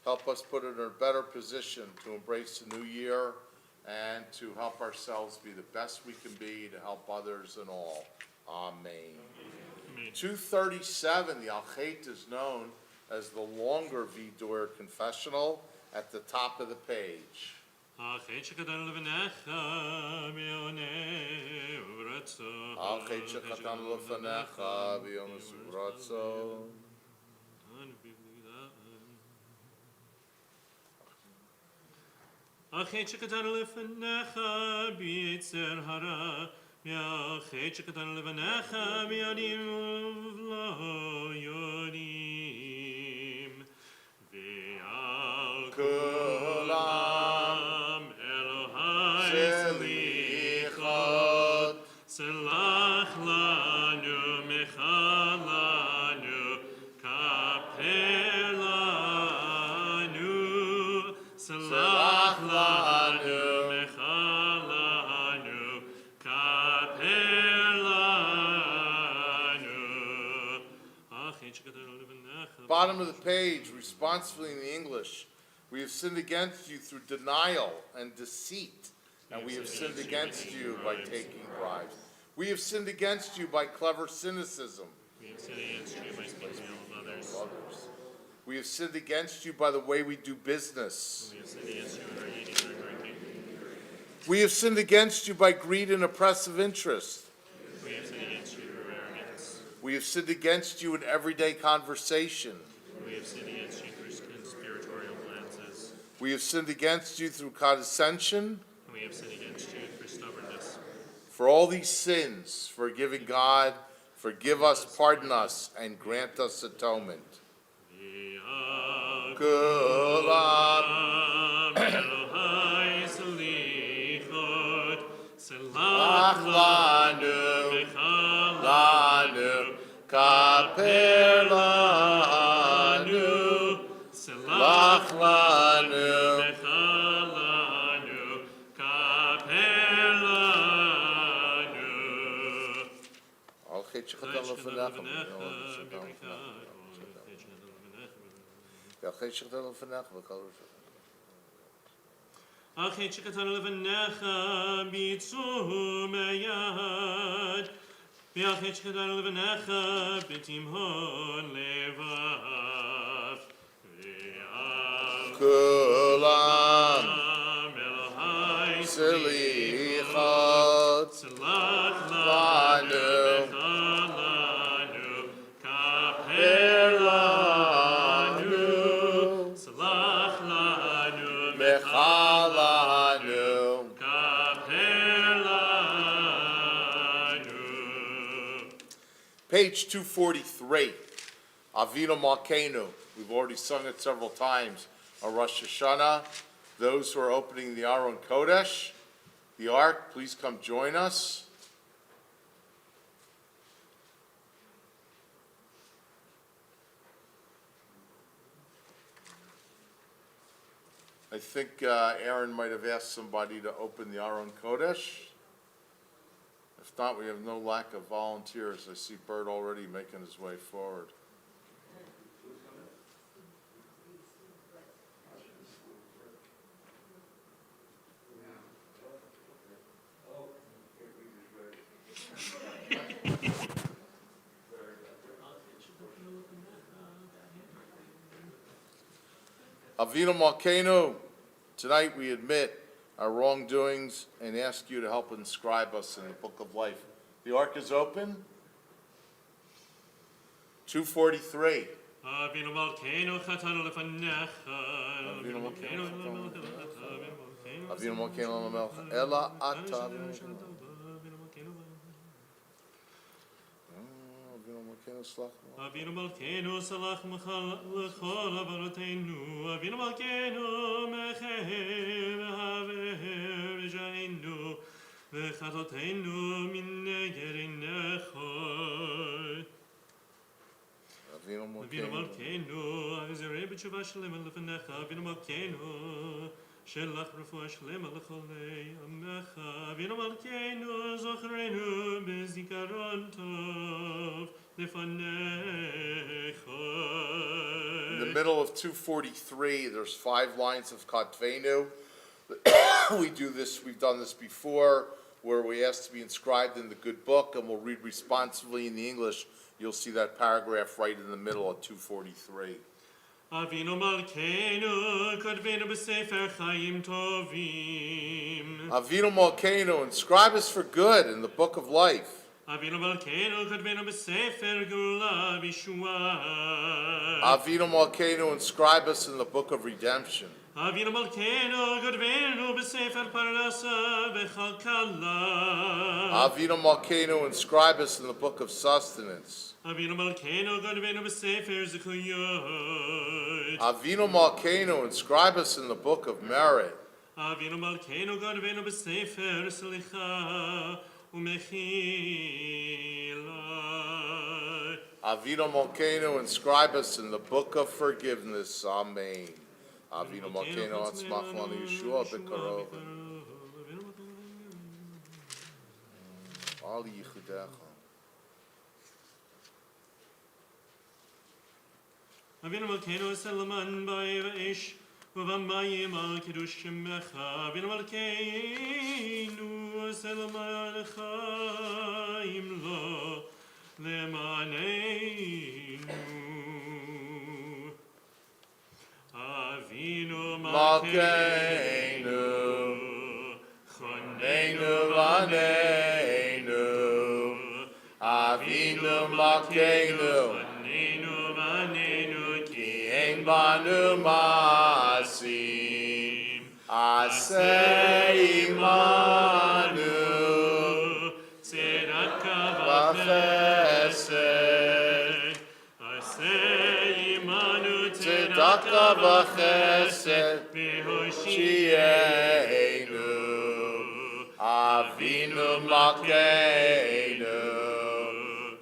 help us put in a better position to embrace the new year and to help ourselves be the best we can be to help others and all. Amen. 237, the Alchet is known as the longer Vidor confessional at the top of the page. Achet shekatan levanecha mioneh uvratzo. Alchet shekatan lefanecha b'yom esuvratzo. Achet shekatan levanecha b'yitzer hara. Achet shekatan levanecha b'yodim uvlo yodim. V'al kulam Elohai selichot. Selach lanu mechal lanu kaper lanu. Selach lanu mechal lanu kaper lanu. Achet shekatan levanecha. Bottom of the page, responsibly in the English, we have sinned against you through denial and deceit, and we have sinned against you by taking bribes. We have sinned against you by clever cynicism. We have sinned against you by speaking ill of others. We have sinned against you by the way we do business. We have sinned against you in our eating and our drinking. We have sinned against you by greed and oppressive interest. We have sinned against you through arrogance. We have sinned against you in everyday conversation. We have sinned against you through conspiratorial glances. We have sinned against you through condescension. We have sinned against you through stubbornness. For all these sins, forgiving God, forgive us, pardon us, and grant us atonement. Kulam Elohai selichot. Selach lanu, Mechal lanu, kaper lanu, Selach lanu, Mechal lanu kaper lanu. Al chet shechatan lefanechem, Al chet shechatan lefanechem, v'kol rishon. Achet shekatan levanecha bitzum yad. V'achet shekatan levanecha b'timhon levav. V'al Kulam Elohai selichot selach lanu, mechal lanu per kaper lanu, selach lanu mechal lanu. kaper lanu. Page 243, Avinu Malkeinu. We've already sung it several times on Rosh Hashanah. Those who are opening the Aron Kodesh, the Ark, please come join us. I think Aaron might have asked somebody to open the Aron Kodesh. If not, we have no lack of volunteers. I see Bert already making his way forward. Avinu Malkeinu, tonight we admit our wrongdoings and ask you to help inscribe us in the book of life. The ark is open. 243. Avinu Malkeinu chatanu lefanecha. Avinu Malkeinu Avinu Malkeinu Lamelch Ela Ata. Avinu Malkeinu Slach. Avinu Malkeinu salach l'chol avonoteinu. Avinu Malkeinu mecher v'haver v'jainu v'chatoteinu min negerinecho. Avinu Avinu Malkeinu. Malkeinu azirei b'tshuva shlema lefanecha. Avinu Malkeinu shelach refuah shlema l'cholei amecha. Avinu Malkeinu zochreinu b'zikaron tov lefanecha. In the middle of 243, there's 5 lines of Katvenu. We do this, we've done this before, where we ask to be inscribed in the good book, and we'll read responsively in the English. You'll see that paragraph right in the middle of 243. Avinu Malkeinu kodvenu b'sefer chayim tovim. Avinu Malkeinu, inscribe us for good in the book of life. Avinu Malkeinu kodvenu b'sefer gula v'shua. Avinu Malkeinu, inscribe us in the book of redemption. Avinu Malkeinu kodvenu b'sefer parnasa v'chalkala. Avinu Malkeinu, inscribe us in the book of sustenance. Avinu Malkeinu kodvenu b'sefer zechuyot. Avinu Malkeinu, inscribe us in the book of merit. Avinu Malkeinu kodvenu b'sefer slicha u'mechila. Avinu Malkeinu, inscribe us in the book of forgiveness. Amen. Avinu Malkeinu, atzmach lanu Yeshua b'karov. Ali yichudecha. Avinu Malkeinu selaman ba'esh v'vamayim al kiddush shemecha. Avinu Malkeinu selaman chaim lo le'maneinu. Avinu Malkeinu, choneinu vaneinu. Avinu Malkeinu, choneinu vaneinu ki ein banu masim. Aseh imanu tzedakah v'chesed. Aseh imanu Tzedakah v'chesed v'hoshienu. Avinu Malkeinu,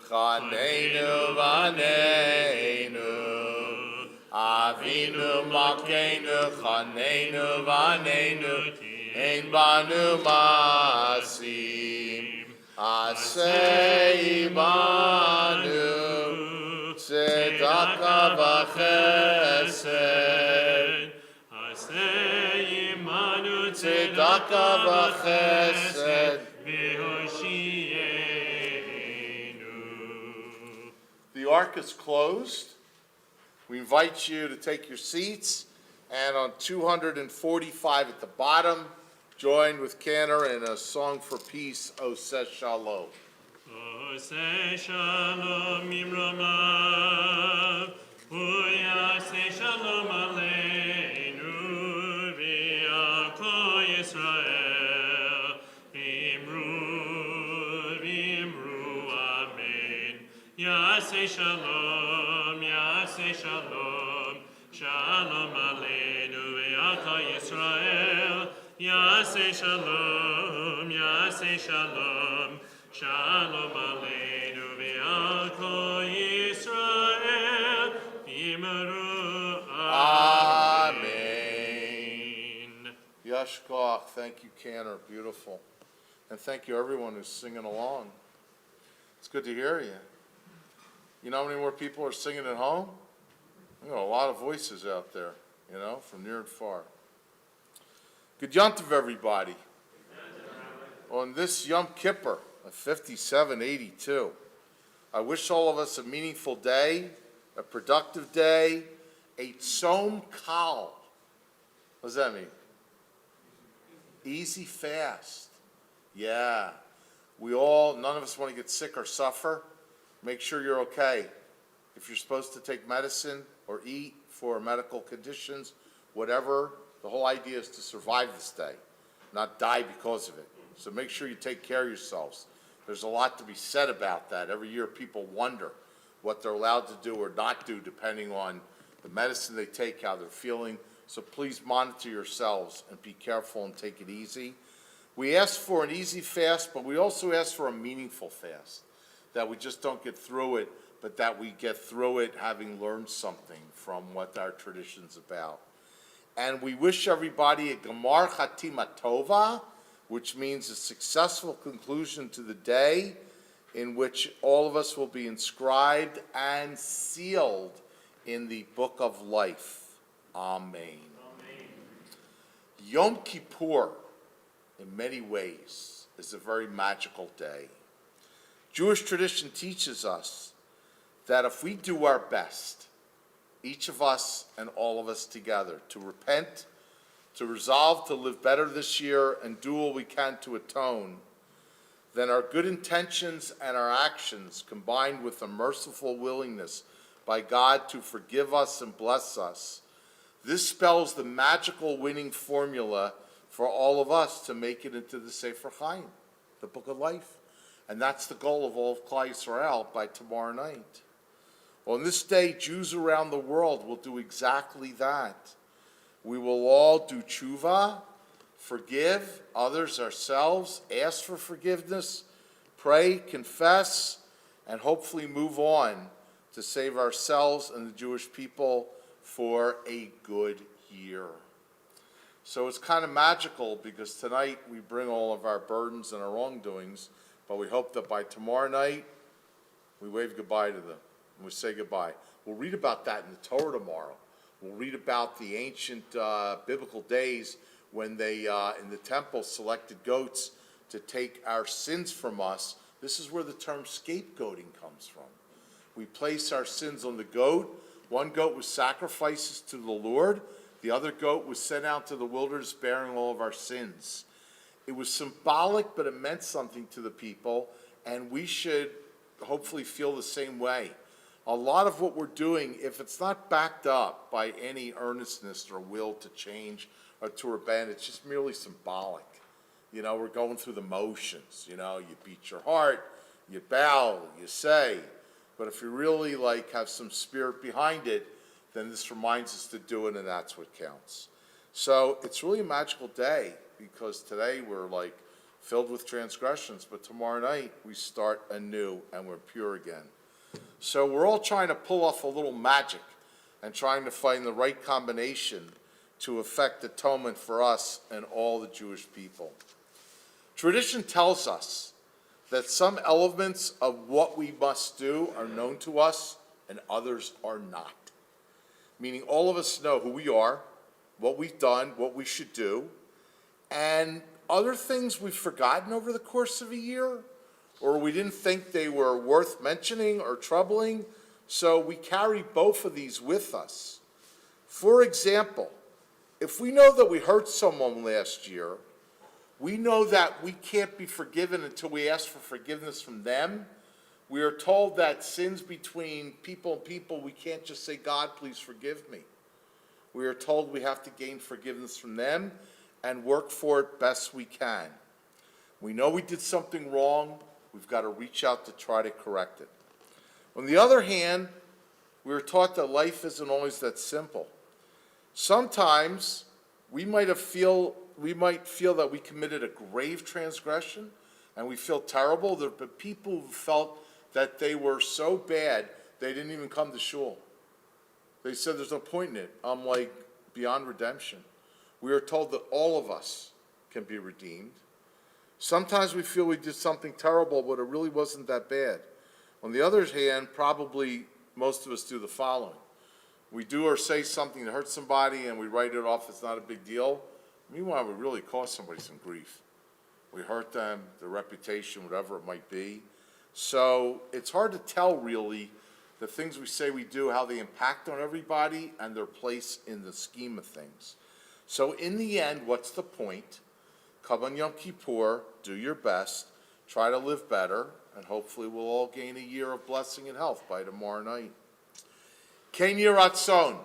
chaneinu vaneinu. Avinu Malkeinu, chaneinu vaneinu. Ein banu masim. Aseh imanu tzedakah v'chesed. Aseh imanu Tzedakah v'chesed. v'hoshienu. The ark is closed. We invite you to take your seats, and on 245 at the bottom, join with Cantor in a song for peace, O says Shalom. Say shalom imramav, say shalom aleinu, v'yako Yisrael, v'imru, amen. Say shalom, shalom aleinu, v'yako Yisrael, say shalom, Shalom aleinu v'yako Yisrael v'imru amen. Yashkoach, thank you, Cantor, beautiful. And thank you, everyone who's singing along. It's good to hear you. You know how many more people are singing at home? We got a lot of voices out there, you know, from near and far. Good Yontiv, everybody. On this Yom Kippur of 5782, I wish all of us a meaningful day, a productive day, a tzom kal, What does that mean? Easy fast. Yeah. None of us want to get sick or suffer. Make sure you're okay. If you're supposed to take medicine or eat for medical conditions, whatever, the whole idea is to survive this day, not die because of it. So make sure you take care of yourselves. There's a lot to be said about that. Every year people wonder what they're allowed to do or not do depending on the medicine they take, how they're feeling. So please monitor yourselves and be careful and take it easy. We ask for an easy fast, but we also ask for a meaningful fast, that we just don't get through it, but that we get through it having learned something from what our tradition's about. And we wish everybody a Gemar Chatima Tova, which means a successful conclusion to the day in which all of us will be inscribed and sealed in the book of life. Amen. Amen. Yom Kippur, in many ways, is a very magical day. Jewish tradition teaches us that if we do our best, each of us and all of us together, to repent, to resolve to live better this year and do all we can to atone, then our good intentions and our actions, combined with a merciful willingness by God to forgive us and bless us, this spells the magical winning formula for all of us to make it into the Sefer Chaim, the Book of Life. And that's the goal of all of Klal Yisrael by tomorrow night. On this day, Jews around the world will do exactly that. We will all do tshuva, forgive others, ourselves, ask for forgiveness, pray, confess, and hopefully move on to save ourselves and the Jewish people for a good year. So it's kind of magical because tonight we bring all of our burdens and our wrongdoings, but we hope that by tomorrow night we wave goodbye to them and we say goodbye. We'll read about that in the Torah tomorrow. We'll read about the ancient biblical days when they, in the temple, selected goats to take our sins from us. This is where the term scapegoating comes from. We place our sins on the goat. One goat was sacrifices to the Lord. The other goat was sent out to the wilderness bearing all of our sins. It was symbolic, but it meant something to the people, and we should hopefully feel the same way. A lot of what we're doing, if it's not backed up by any earnestness or will to change or to repent, it's just merely symbolic. You know, we're going through the motions. You know, you beat your heart, you bow, you say. But if you really have some spirit behind it, then this reminds us to do it, and that's what counts. So it's really a magical day because today we're filled with transgressions, but tomorrow night we start anew and we're pure again. So we're all trying to pull off a little magic and trying to find the right combination to effect atonement for us and all the Jewish people. Tradition tells us that some elements of what we must do are known to us and others are not. Meaning all of us know who we are, what we've done, what we should do, and other things we've forgotten over the course of a year, or we didn't think they were worth mentioning or troubling, so we carry both of these with us. For example, if we know that we hurt someone last year, we know that we can't be forgiven until we ask for forgiveness from them. We are told that sins between people and people, we can't just say, God, please forgive me. We are told we have to gain forgiveness from them and work for it best we can. We know we did something wrong. We've got to reach out to try to correct it. On the other hand, we are taught that life isn't always that simple. Sometimes we might feel that we committed a grave transgression and we feel terrible. There have been people who felt that they were so bad they didn't even come to shul. They said there's no point in it. I'm beyond redemption. We are told that all of us can be redeemed. Sometimes we feel we did something terrible, but it really wasn't that bad. On the other hand, probably most of us do the following. We do or say something that hurts somebody and we write it off as not a big deal. Meanwhile, we really caused somebody some grief. We hurt them, their reputation, whatever it might be. So it's hard to tell really the things we say we do, how they impact on everybody and their place in the scheme of things. So in the end, what's the point? Come on Yom Kippur, do your best, try to live better, and hopefully we'll all gain a year of blessing and health by tomorrow night. Ken Yiratzon,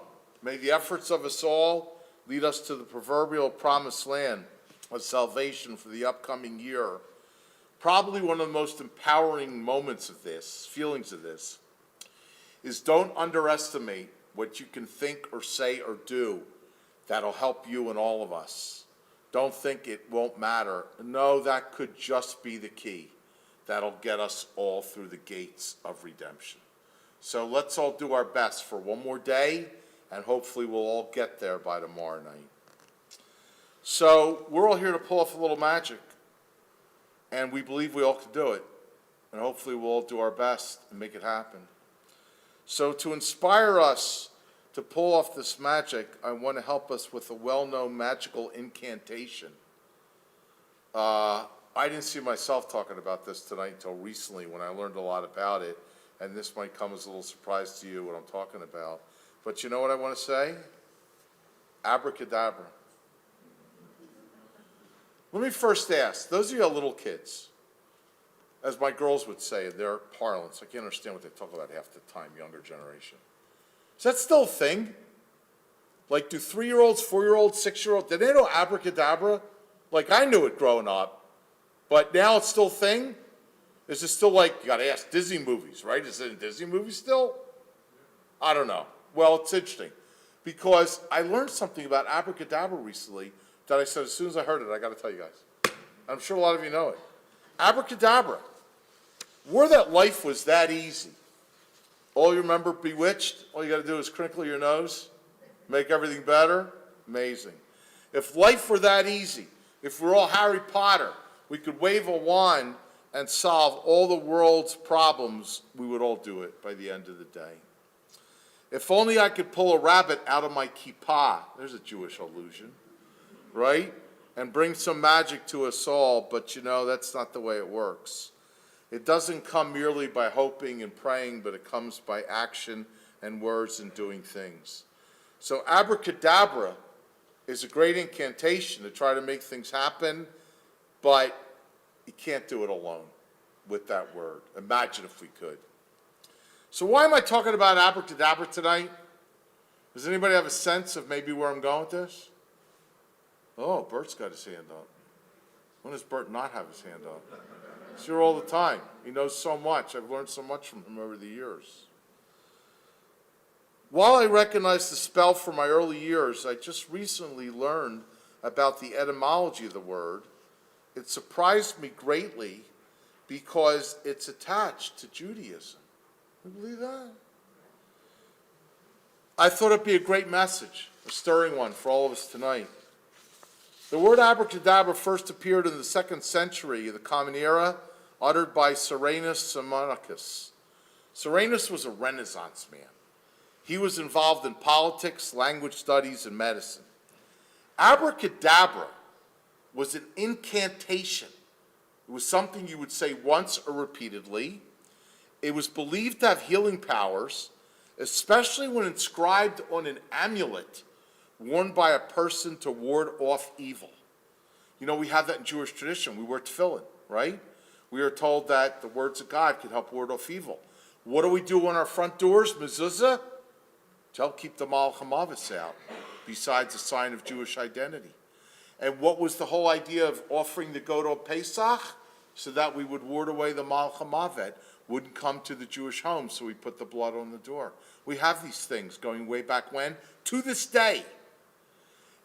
may the efforts of us all lead us to the proverbial promised land of salvation for the upcoming year. Probably one of the most empowering moments of this, feelings of this, is don't underestimate what you can think or say or do that'll help you and all of us. Don't think it won't matter. No, that could just be the key that'll get us all through the gates of redemption. So let's all do our best for one more day, and hopefully we'll all get there by tomorrow night. So we're all here to pull off a little magic, and we believe we all can do it, and hopefully we'll all do our best and make it happen. So to inspire us to pull off this magic, I want to help us with a well-known magical incantation. I didn't see myself talking about this tonight until recently when I learned a lot about it, and this might come as a little surprise to you what I'm talking about. But you know what I want to say? Abracadabra. Let me first ask, those of you little kids, as my girls would say in their parlance, I can't understand what they talk about half the time, younger generation. Is that still a thing? Like, do 3-year-olds, 4-year-olds, 6-year-olds, did they know abracadabra? Like, I knew it growing up, but now it's still a thing? Is it still like, you gotta ask Disney movies, right? Is it in Disney movies still? I don't know. Well, it's interesting, because I learned something about abracadabra recently that I said as soon as I heard it, I gotta tell you guys. I'm sure a lot of you know it. Abracadabra. Were that life was that easy. All you remember Bewitched? All you got to do is crinkle your nose, make everything better. Amazing. If life were that easy, if we're all Harry Potter, we could wave a wand and solve all the world's problems, we would all do it by the end of the day. If only I could pull a rabbit out of my kippah, there's a Jewish allusion, right? And bring some magic to us all, but you know, that's not the way it works. It doesn't come merely by hoping and praying, but it comes by action and words and doing things. So abracadabra is a great incantation to try to make things happen, but you can't do it alone with that word. Imagine if we could. So why am I talking about abracadabra tonight? Does anybody have a sense of maybe where I'm going with this? Oh, Bert's got his hand up. When does Bert not have his hand up? He's here all the time. He knows so much. I've learned so much from him over the years. While I recognize the spell from my early years, I just recently learned about the etymology of the word. It surprised me greatly because it's attached to Judaism. Can you believe that? I thought it'd be a great message, a stirring one for all of us tonight. The word abracadabra first appeared in the 2nd century of the Common Era, uttered by Cyrenus Simonicus. Cyrenus was a Renaissance man. He was involved in politics, language studies, and medicine. Abracadabra was an incantation. It was something you would say once or repeatedly. It was believed to have healing powers, especially when inscribed on an amulet worn by a person to ward off evil. You know, we have that in Jewish tradition. We wear tefillin, right? We are told that the words of God can help ward off evil. What do we do on our front doors? Mezuzah? To help keep the Malach HaMavis out, besides a sign of Jewish identity. And what was the whole idea of offering the goat on Pesach? So that we would ward away the Malach HaMavet, wouldn't come to the Jewish home, so we put the blood on the door. We have these things going way back when. To this day,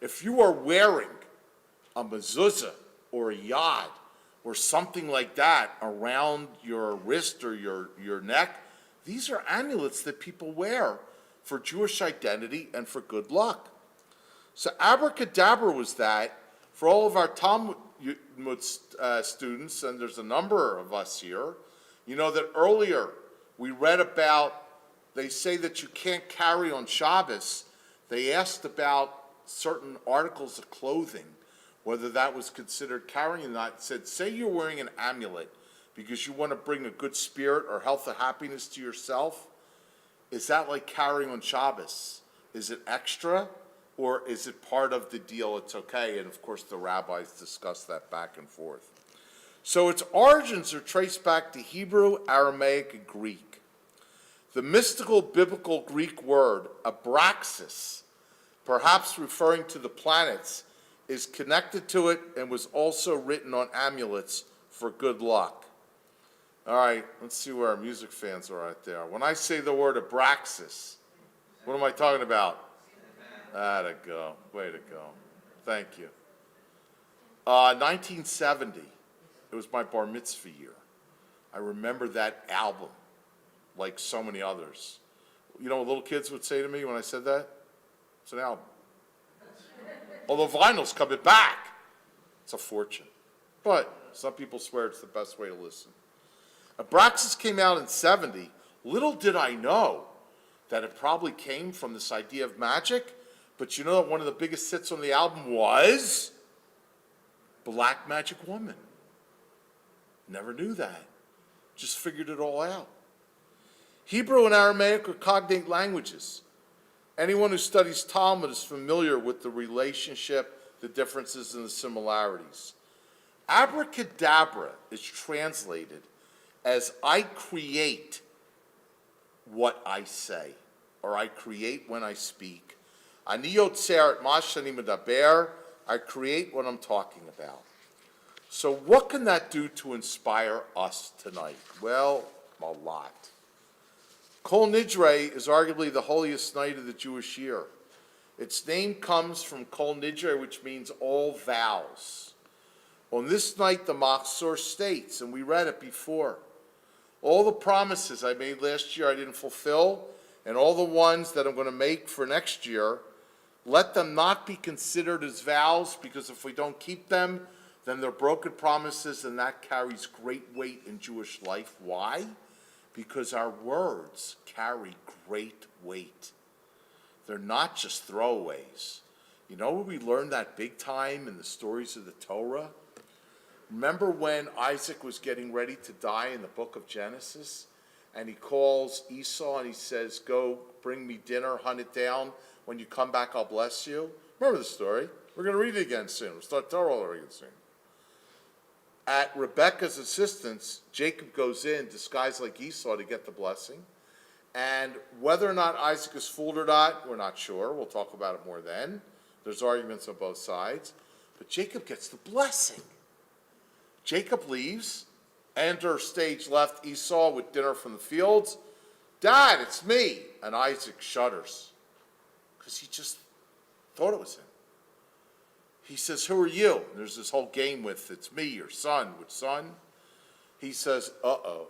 if you are wearing a mezuzah or a yad or something like that around your wrist or your neck, these are amulets that people wear for Jewish identity and for good luck. So abracadabra was that. For all of our Talmud students, and there's a number of us here, you know that earlier we read about, they say that you can't carry on Shabbos. They asked about certain articles of clothing, whether that was considered carrying or not. It said, say you're wearing an amulet because you want to bring a good spirit or health or happiness to yourself. Is that like carrying on Shabbos? Is it extra? Or is it part of the deal, it's okay? And of course, the rabbis discuss that back and forth. So its origins are traced back to Hebrew, Aramaic, and Greek. The mystical biblical Greek word, abraxas, perhaps referring to the planets, is connected to it and was also written on amulets for good luck. All right, let's see where our music fans are out there. When I say the word abraxas, what am I talking about? Way to go. Thank you. 1970, it was my bar mitzvah year. I remember that album like so many others. You know what little kids would say to me when I said that? It's an album. Although vinyl's coming back. It's a fortune. But some people swear it's the best way to listen. Abraxas came out in 70. Little did I know that it probably came from this idea of magic. But you know that one of the biggest hits on the album was Black Magic Woman. Never knew that. Just figured it all out. Hebrew and Aramaic are cognate languages. Anyone who studies Talmud is familiar with the relationship, the differences, and the similarities. Abracadabra is translated as I create what I say, or I create when I speak. Ani yotzer et ma shani medaber, I create what I'm talking about. So what can that do to inspire us tonight? Well, a lot. Kol Nidre is arguably the holiest night of the Jewish year. Its name comes from Kol Nidre, which means all vows. On this night, the Machzor states, and we read it before, all the promises I made last year I didn't fulfill, and all the ones that I'm going to make for next year, let them not be considered as vows, because if we don't keep them, then they're broken promises, and that carries great weight in Jewish life. Why? Because our words carry great weight. They're not just throwaways. You know where we learned that big time in the stories of the Torah? Remember when Isaac was getting ready to die in the book of Genesis? And he calls Esau and he says, go bring me dinner, hunt it down. When you come back, I'll bless you. Remember the story. We're going to read it again soon. We'll start Torah all again soon. At Rebekah's insistence, Jacob goes in, disguised like Esau, to get the blessing. And whether or not Isaac is fooled or not, we're not sure. We'll talk about it more then. There's arguments on both sides. But Jacob gets the blessing. Jacob leaves. Enter stage left Esau with dinner from the fields. Dad, it's me. And Isaac shudders because he just thought it was him. He says, who are you? And there's this whole game with, it's me, your son. Which son? He says, uh-oh.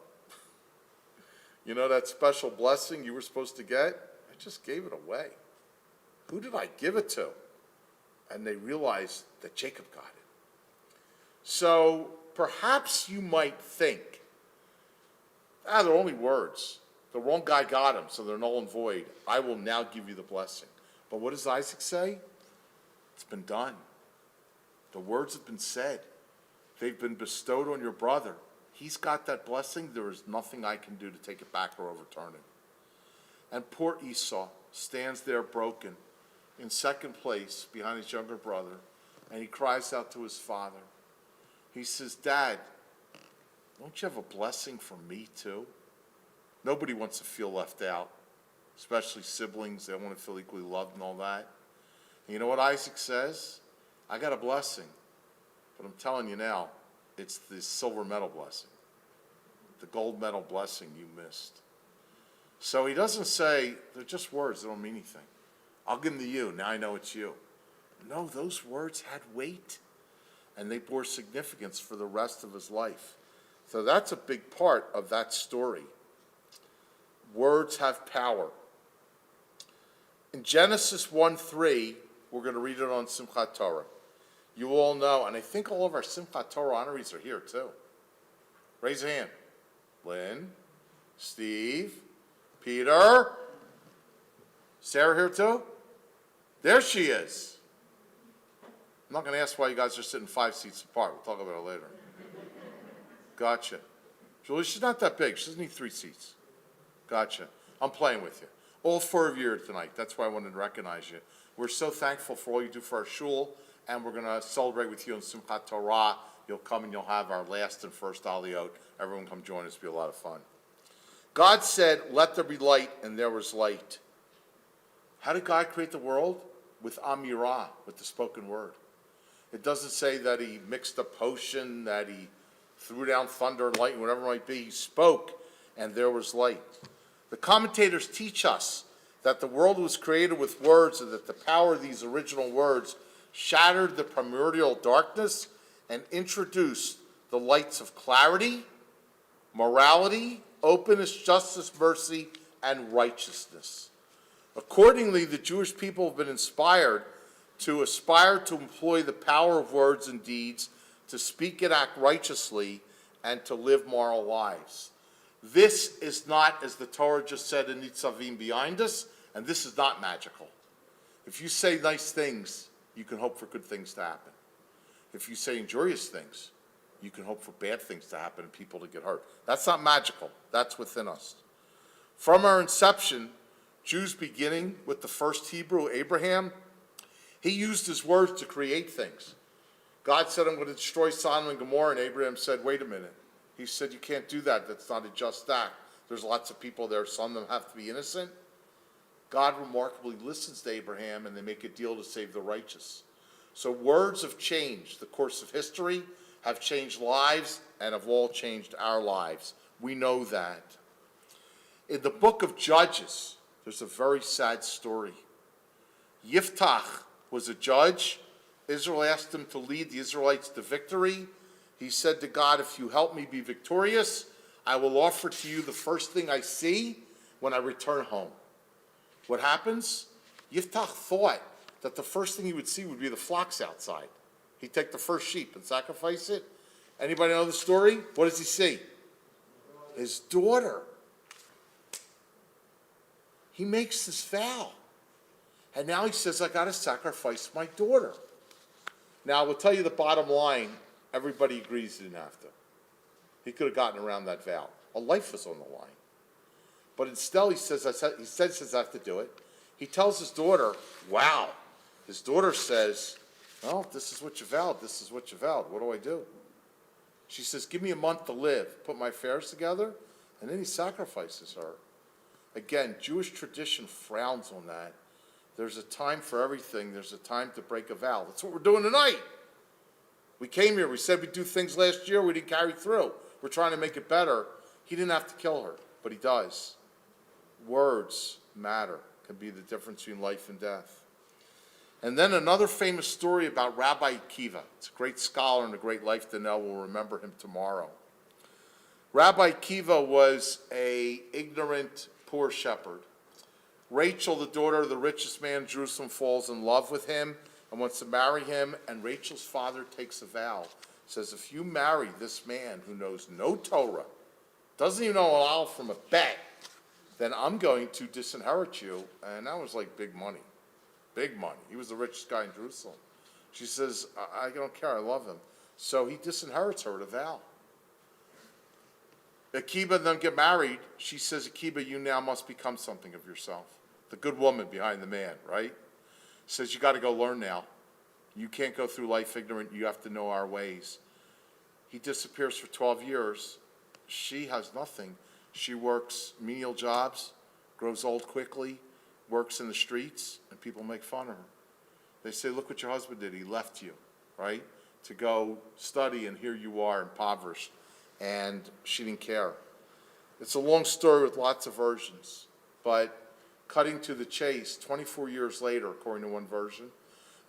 You know that special blessing you were supposed to get? I just gave it away. Who did I give it to? And they realized that Jacob got it. So perhaps you might think, they're only words. The wrong guy got them, so they're null and void. I will now give you the blessing. But what does Isaac say? It's been done. The words have been said. They've been bestowed on your brother. He's got that blessing. There is nothing I can do to take it back or overturn it. And poor Esau stands there broken in second place behind his younger brother, and he cries out to his father. He says, Dad, don't you have a blessing for me too? Nobody wants to feel left out, especially siblings. They don't want to feel equally loved and all that. And you know what Isaac says? I got a blessing, but I'm telling you now, it's the silver medal blessing. The gold medal blessing you missed. So he doesn't say, they're just words, they don't mean anything. I'll give them to you, now I know it's you. No, those words had weight, and they bore significance for the rest of his life. So that's a big part of that story. Words have power. In Genesis 1:3, we're going to read it on Simchat Torah. You all know, and I think all of our Simchat Torah honorees are here too. Raise a hand. Lynn, Steve, Peter. Sarah here too? There she is. I'm not going to ask why you guys are sitting 5 seats apart. We'll talk about it later. Gotcha. Julie, she's not that big. She doesn't need 3 seats. Gotcha. I'm playing with you. All 4 of you are tonight. That's why I wanted to recognize you. We're so thankful for all you do for our shul, and we're going to celebrate with you in Simchat Torah. You'll come and you'll have our last and first aliyot. Everyone come join us. It'll be a lot of fun. God said, let there be light, and there was light. How did God create the world? With Amirah, with the spoken word. It doesn't say that he mixed a potion, that he threw down thunder and lightning, whatever it might be. He spoke, and there was light. The commentators teach us that the world was created with words and that the power of these original words shattered the primordial darkness and introduced the lights of clarity, morality, openness, justice, mercy, and righteousness. Accordingly, the Jewish people have been inspired to aspire to employ the power of words and deeds to speak and act righteously and to live moral lives. This is not, as the Torah just said in Nitzavim behind us, and this is not magical. If you say nice things, you can hope for good things to happen. If you say injurious things, you can hope for bad things to happen and people to get hurt. That's not magical. That's within us. From our inception, Jews beginning with the first Hebrew, Abraham, he used his words to create things. God said, I'm going to destroy Sodom and Gomorrah, and Abraham said, wait a minute. He said, you can't do that. That's not a just act. There's lots of people there. Some of them have to be innocent. God remarkably listens to Abraham, and they make a deal to save the righteous. So words have changed the course of history, have changed lives, and have all changed our lives. We know that. In the book of Judges, there's a very sad story. Yiftach was a judge. Israel asked him to lead the Israelites to victory. He said to God, if you help me be victorious, I will offer to you the first thing I see when I return home. What happens? Yiftach thought that the first thing he would see would be the flocks outside. He'd take the first sheep and sacrifice it. Anybody know the story? What does he see? His daughter. He makes this vow. And now he says, I got to sacrifice my daughter. Now, I will tell you the bottom line. Everybody agrees he didn't have to. He could have gotten around that vow. A life was on the line. But instead, he says, I have to do it. He tells his daughter, wow. His daughter says, well, this is what you vowed. This is what you vowed. What do I do? She says, give me a month to live. Put my affairs together. And then he sacrifices her. Again, Jewish tradition frowns on that. There's a time for everything. There's a time to break a vow. That's what we're doing tonight. We came here. We said we'd do things last year. We didn't carry through. We're trying to make it better. He didn't have to kill her, but he does. Words matter. Can be the difference between life and death. And then another famous story about Rabbi Akiva. It's a great scholar and a great life to know. We'll remember him tomorrow. Rabbi Akiva was an ignorant, poor shepherd. Rachel, the daughter of the richest man in Jerusalem, falls in love with him and wants to marry him, and Rachel's father takes a vow. Says, if you marry this man who knows no Torah, doesn't even know an aleph from a bet, then I'm going to disinherit you. And that was like big money. Big money. He was the richest guy in Jerusalem. She says, I don't care, I love him. So he disinherits her with a vow. Akiba then get married. She says, Akiba, you now must become something of yourself. The good woman behind the man, right? Says, you got to go learn now. You can't go through life ignorant. You have to know our ways. He disappears for 12 years. She has nothing. She works menial jobs, grows old quickly, works in the streets, and people make fun of her. They say, look what your husband did. He left you, right, to go study, and here you are impoverished. And she didn't care. It's a long story with lots of versions, but cutting to the chase, 24 years later, according to one version,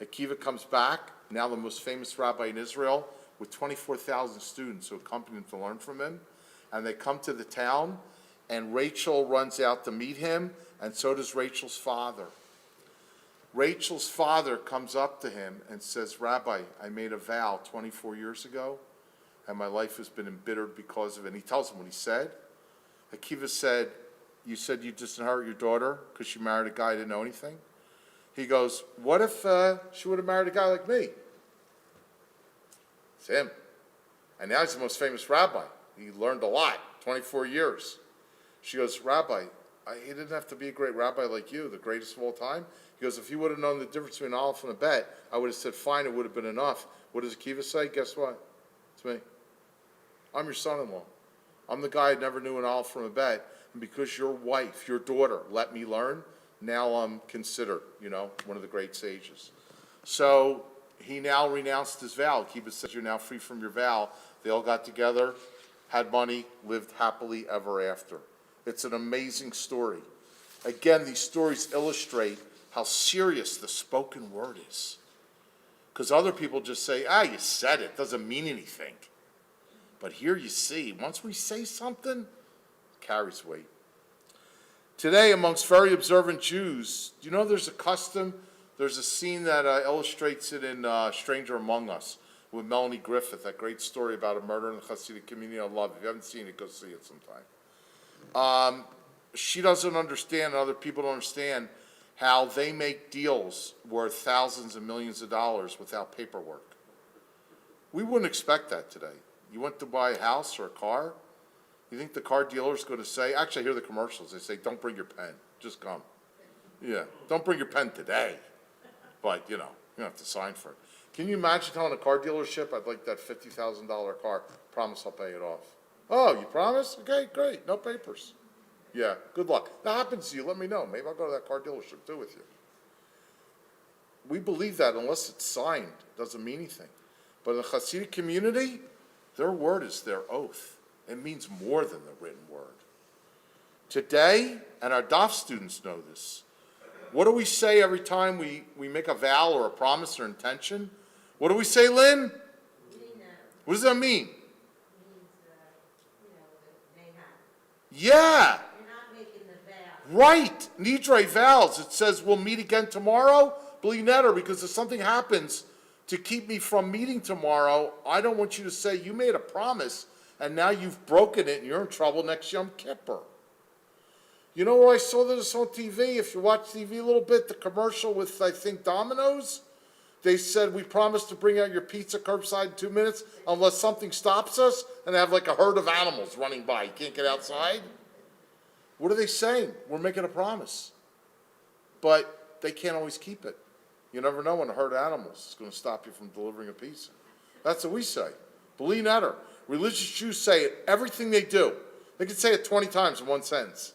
Akiva comes back, now the most famous rabbi in Israel, with 24,000 students who accompany him to learn from him. And they come to the town, and Rachel runs out to meet him, and so does Rachel's father. Rachel's father comes up to him and says, Rabbi, I made a vow 24 years ago, and my life has been embittered because of it. And he tells him what he said. Akiva said, you said you disinherit your daughter because she married a guy who didn't know anything? He goes, what if she would have married a guy like me? It's him. And now he's the most famous rabbi. He learned a lot, 24 years. She goes, Rabbi, he didn't have to be a great rabbi like you, the greatest of all time. He goes, if you would have known the difference between an aleph and a bet, I would have said, fine, it would have been enough. What does Akiva say? Guess what? It's me. I'm your son-in-law. I'm the guy who never knew an aleph from a bet. And because your wife, your daughter, let me learn, now I'm considered, one of the great sages. So he now renounced his vow. Akiva says, you're now free from your vow. They all got together, had money, lived happily ever after. It's an amazing story. Again, these stories illustrate how serious the spoken word is. Because other people just say, you said it, doesn't mean anything. But here you see, once we say something, it carries weight. Today, amongst very observant Jews, there's a custom, there's a scene that illustrates it in Stranger Among Us with Melanie Griffith, that great story about a murder in the Hasidic community. I love it. If you haven't seen it, go see it sometime. She doesn't understand, and other people don't understand, how they make deals worth thousands and millions of dollars without paperwork. We wouldn't expect that today. You went to buy a house or a car, you think the car dealer's going to say, actually I hear the commercials, they say, don't bring your pen, just come. Yeah, don't bring your pen today, but you don't have to sign for it. Can you imagine telling a car dealership, I'd like that $50,000 car, promise I'll pay it off. Oh, you promise? Okay, great, no papers. Yeah, good luck. That happens to you, let me know. Maybe I'll go to that car dealership too with you. We believe that unless it's signed, it doesn't mean anything. But in the Hasidic community, their word is their oath. It means more than the written word. Today, and our DAF students know this, what do we say every time we make a vow or a promise or intention? What do we say, Lynn? What does that mean? Yeah. Right. Nidre vows. It says we'll meet again tomorrow. Bli Neder, because if something happens to keep me from meeting tomorrow, I don't want you to say you made a promise and now you've broken it and you're in trouble next Yom Kippur. You know where I saw this on TV? If you watch TV a little bit, the commercial with, I think, Domino's, they said, we promise to bring out your pizza curbside in 2 minutes unless something stops us, and they have like a herd of animals running by. You can't get outside. What are they saying? We're making a promise. But they can't always keep it. You never know when a herd of animals is going to stop you from delivering a pizza. That's what we say. Bli Neder. Religious Jews say it, everything they do. They can say it 20 times in one sentence.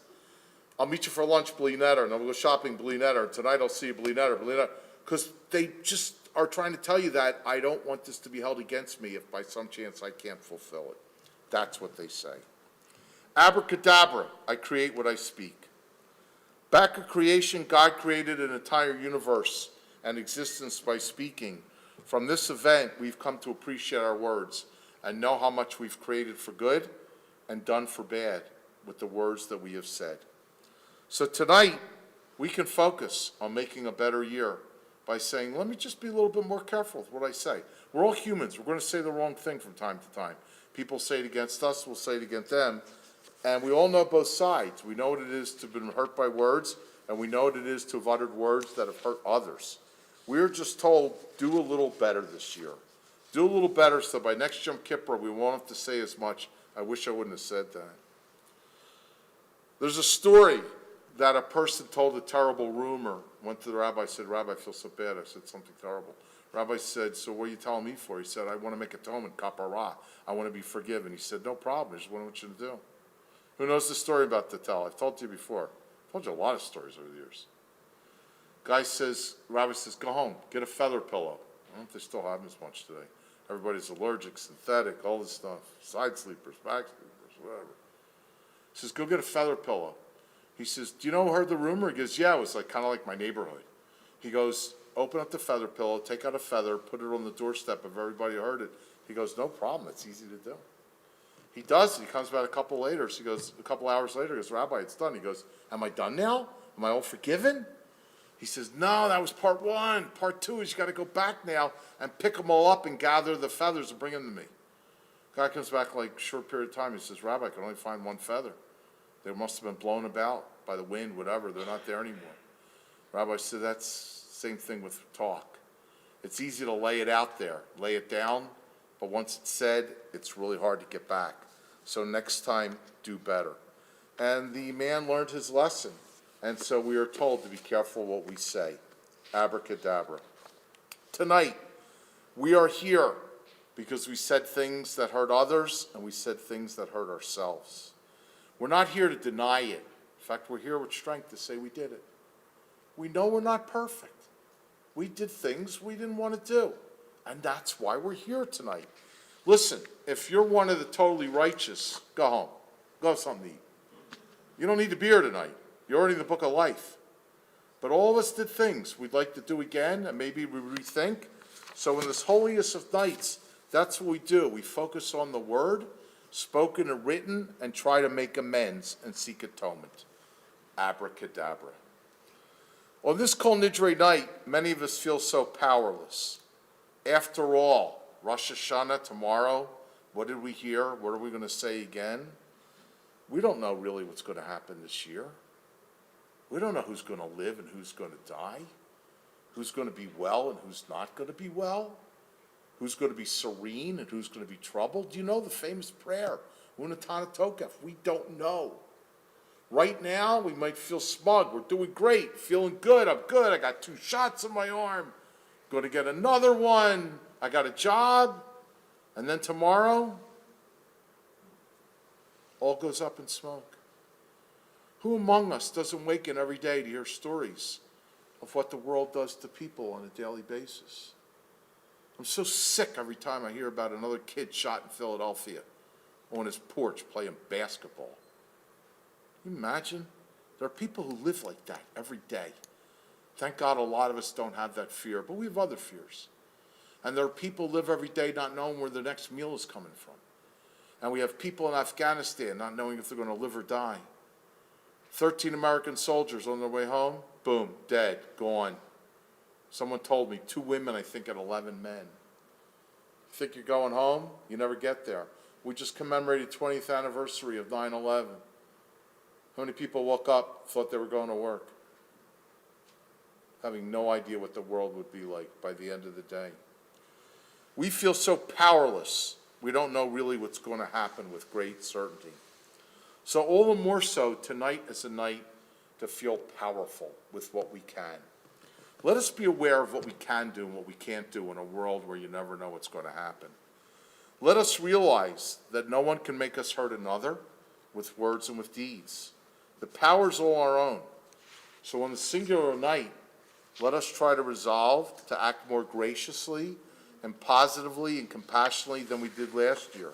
I'll meet you for lunch, Bli Neder, and then we'll go shopping, Bli Neder, and tonight I'll see you, Bli Neder, Bli Neder. Because they just are trying to tell you that I don't want this to be held against me if by some chance I can't fulfill it. That's what they say. Abracadabra, I create what I speak. Back at creation, God created an entire universe and existence by speaking. From this event, we've come to appreciate our words and know how much we've created for good and done for bad with the words that we have said. So tonight, we can focus on making a better year by saying, let me just be a little bit more careful with what I say. We're all humans. We're going to say the wrong thing from time to time. People say it against us, we'll say it against them. And we all know both sides. We know what it is to have been hurt by words, and we know what it is to have uttered words that have hurt others. We're just told, do a little better this year. Do a little better so by next Yom Kippur we won't have to say as much, I wish I wouldn't have said that. There's a story that a person told a terrible rumor, went to the rabbi, said, Rabbi, I feel so bad, I said something terrible. Rabbi said, so what are you telling me for? He said, I want to make atonement, kapara. I want to be forgiven. He said, no problem, I just want you to do. Who knows the story about to tell? I've told you before. I've told you a lot of stories over the years. Guy says, Rabbi says, go home, get a feather pillow. I don't know if they still have them as much today. Everybody's allergic, synthetic, all this stuff. Side sleepers, back sleepers, whatever. He says, go get a feather pillow. He says, do you know who heard the rumor? He goes, yeah, it was like kind of like my neighborhood. He goes, open up the feather pillow, take out a feather, put it on the doorstep of everybody who heard it. He goes, no problem, it's easy to do. He does it. He comes back a couple hours later, he goes, Rabbi, it's done. He goes, am I done now? Am I all forgiven? He says, no, that was part one. Part two is you got to go back now and pick them all up and gather the feathers and bring them to me. Guy comes back like a short period of time. He says, Rabbi, I can only find one feather. They must have been blown about by the wind, whatever. They're not there anymore. Rabbi said, that's the same thing with talk. It's easy to lay it out there, lay it down, but once it's said, it's really hard to get back. So next time, do better. and the man learned his lesson. And so we are told to be careful what we say. Abracadabra. Tonight, we are here because we said things that hurt others and we said things that hurt ourselves. We're not here to deny it. In fact, we're here with strength to say we did it. We know we're not perfect. We did things we didn't want to do. And that's why we're here tonight. Listen, if you're one of the totally righteous, go home. Go have something to eat. You don't need to be here tonight. You're already in the book of life. But all of us did things we'd like to do again, and maybe we rethink. So in this holiest of nights, that's what we do. We focus on the word, spoken and written, and try to make amends and seek atonement. Abracadabra. On this Kol Nidre night, many of us feel so powerless. After all, Rosh Hashanah tomorrow, what did we hear? What are we going to say again? We don't know really what's going to happen this year. We don't know who's going to live and who's going to die, who's going to be well and who's not going to be well, who's going to be serene and who's going to be troubled. Do you know the famous prayer, Unatana Tokef? We don't know. Right now, we might feel smug. We're doing great, feeling good. I'm good. I got 2 shots in my arm. Going to get another one. I got a job. And then tomorrow, all goes up in smoke. Who among us doesn't wake in every day to hear stories of what the world does to people on a daily basis? I'm so sick every time I hear about another kid shot in Philadelphia on his porch playing basketball. Can you imagine? There are people who live like that every day. Thank God a lot of us don't have that fear, but we have other fears. And there are people who live every day not knowing where the next meal is coming from. And we have people in Afghanistan not knowing if they're going to live or die. 13 American soldiers on their way home, boom, dead, gone. Someone told me 2 women, I think, and 11 men. You think you're going home? You never get there. We just commemorated 20th anniversary of 9/11. How many people woke up, thought they were going to work, having no idea what the world would be like by the end of the day? We feel so powerless. We don't know really what's going to happen with great certainty. So all the more so, tonight is a night to feel powerful with what we can. Let us be aware of what we can do and what we can't do in a world where you never know what's going to happen. Let us realize that no one can make us hurt another with words and with deeds. The power's all our own. So on the singular night, let us try to resolve to act more graciously and positively and compassionately than we did last year.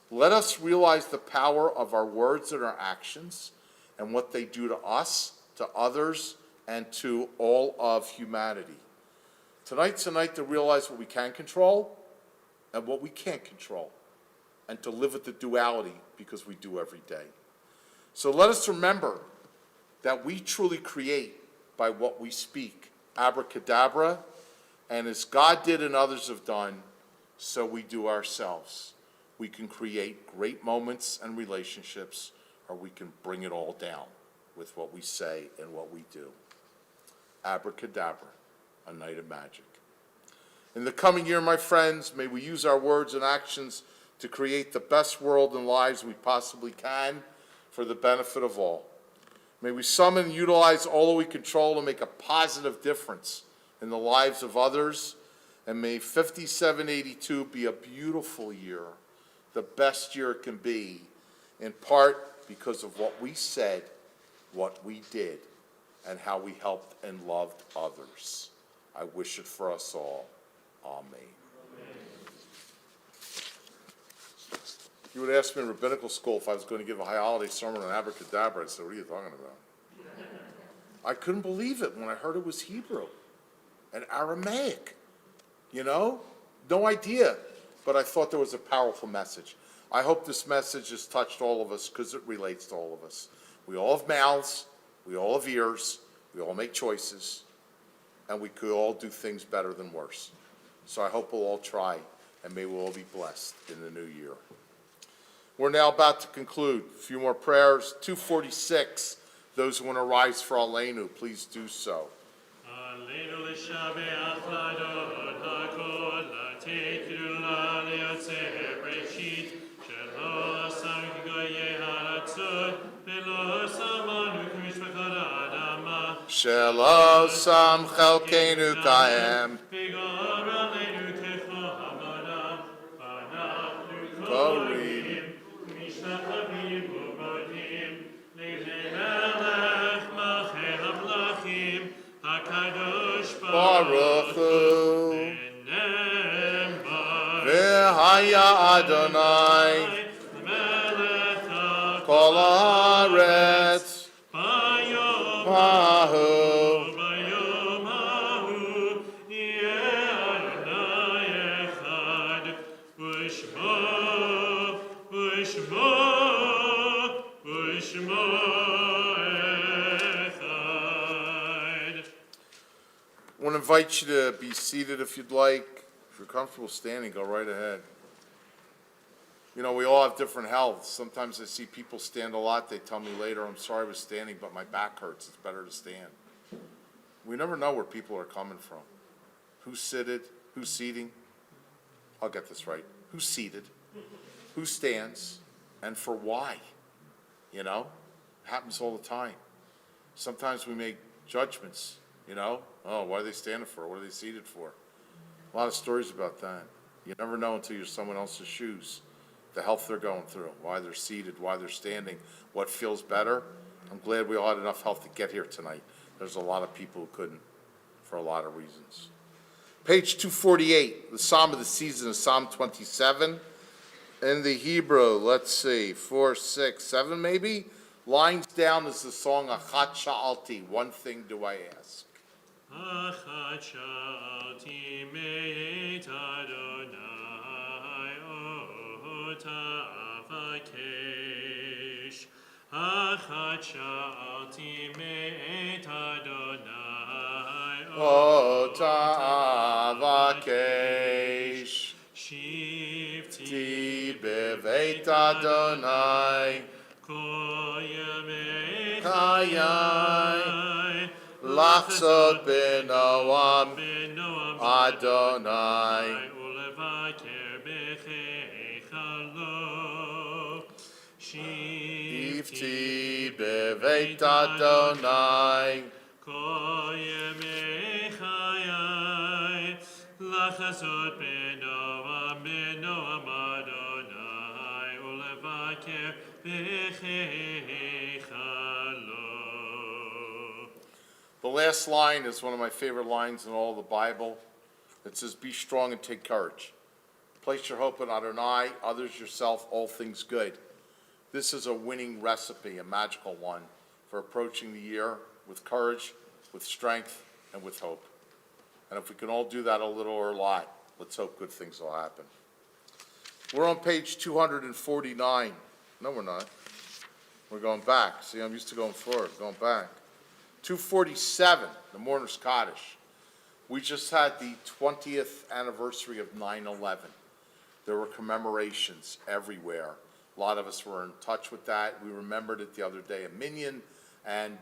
Let us realize the power of our words and our actions and what they do to us, to others, and to all of humanity. Tonight's a night to realize what we can control and what we can't control, and to live with the duality because we do every day. So let us remember that we truly create by what we speak. Abracadabra, and as God did and others have done, so we do ourselves. We can create great moments and relationships, or we can bring it all down with what we say and what we do. Abracadabra, a night of magic. In the coming year, my friends, may we use our words and actions to create the best world and lives we possibly can for the benefit of all. May we summon and utilize all that we control to make a positive difference in the lives of others, and may 5782 be a beautiful year, the best year it can be, in part because of what we said, what we did, and how we helped and loved others. I wish it for us all. Amen. You would ask me in rabbinical school if I was going to give a high holiday sermon on abracadabra. I'd say, what are you talking about? I couldn't believe it when I heard it was Hebrew and Aramaic. You know, no idea. But I thought there was a powerful message. I hope this message has touched all of us because it relates to all of us. We all have mouths, we all have ears, we all make choices, and we could all do things better than worse. So I hope we'll all try, and may we all be blessed in the new year. We're now about to conclude. A few more prayers. 246. Those who want to rise for Aleinu, please do so. Shelo Sam Chelkeinu Kaem. Korim. Baruch Hu. V'haya Adonai. Kol haaretz. Mahu. I want to invite you to be seated if you'd like. If you're comfortable standing, go right ahead. You know, we all have different healths. Sometimes I see people stand a lot. They tell me later, I'm sorry I was standing, but my back hurts. It's better to stand. We never know where people are coming from. Who's seated? Who's seating? I'll get this right. Who's seated? Who stands? And for why? You know? It happens all the time. Sometimes we make judgments, you know? Oh, what are they standing for? What are they seated for? A lot of stories about that. You never know until you're someone else's shoes. The health they're going through, why they're seated, why they're standing, what feels better. I'm glad we all had enough health to get here tonight. There's a lot of people who couldn't for a lot of reasons. Page 248, the Psalm of the season is Psalm 27. In the Hebrew, let's see, 4, 6, 7 maybe? Lines down is the song Achat Sha'alti, one thing do I ask. Achat sha'alti me'et Adonai ota avakesh. Achat sha'alti me'et Adonai Ota avakesh. Shivti Beveit Adonai. kol yemei Chayai. Lachzot b'noam b'noam Adonai. ulevaker b'cheichalo. Ifti beveit Adonai. Kol yemei chayai, lachzot b'noam Adonai, ulevaker b'cheichalo. The last line is one of my favorite lines in all the Bible. It says, be strong and take courage. Place your hope in Adonai, others, yourself, all things good. This is a winning recipe, a magical one, for approaching the year with courage, with strength, and with hope. And if we can all do that a little or a lot, let's hope good things will happen. We're on page 249. No, we're not. We're going back. See, I'm used to going forward, going back. 247, the Mourner's Kaddish. We just had the 20th anniversary of 9/11. There were commemorations everywhere. A lot of us were in touch with that. We remembered it the other day at Minyan, and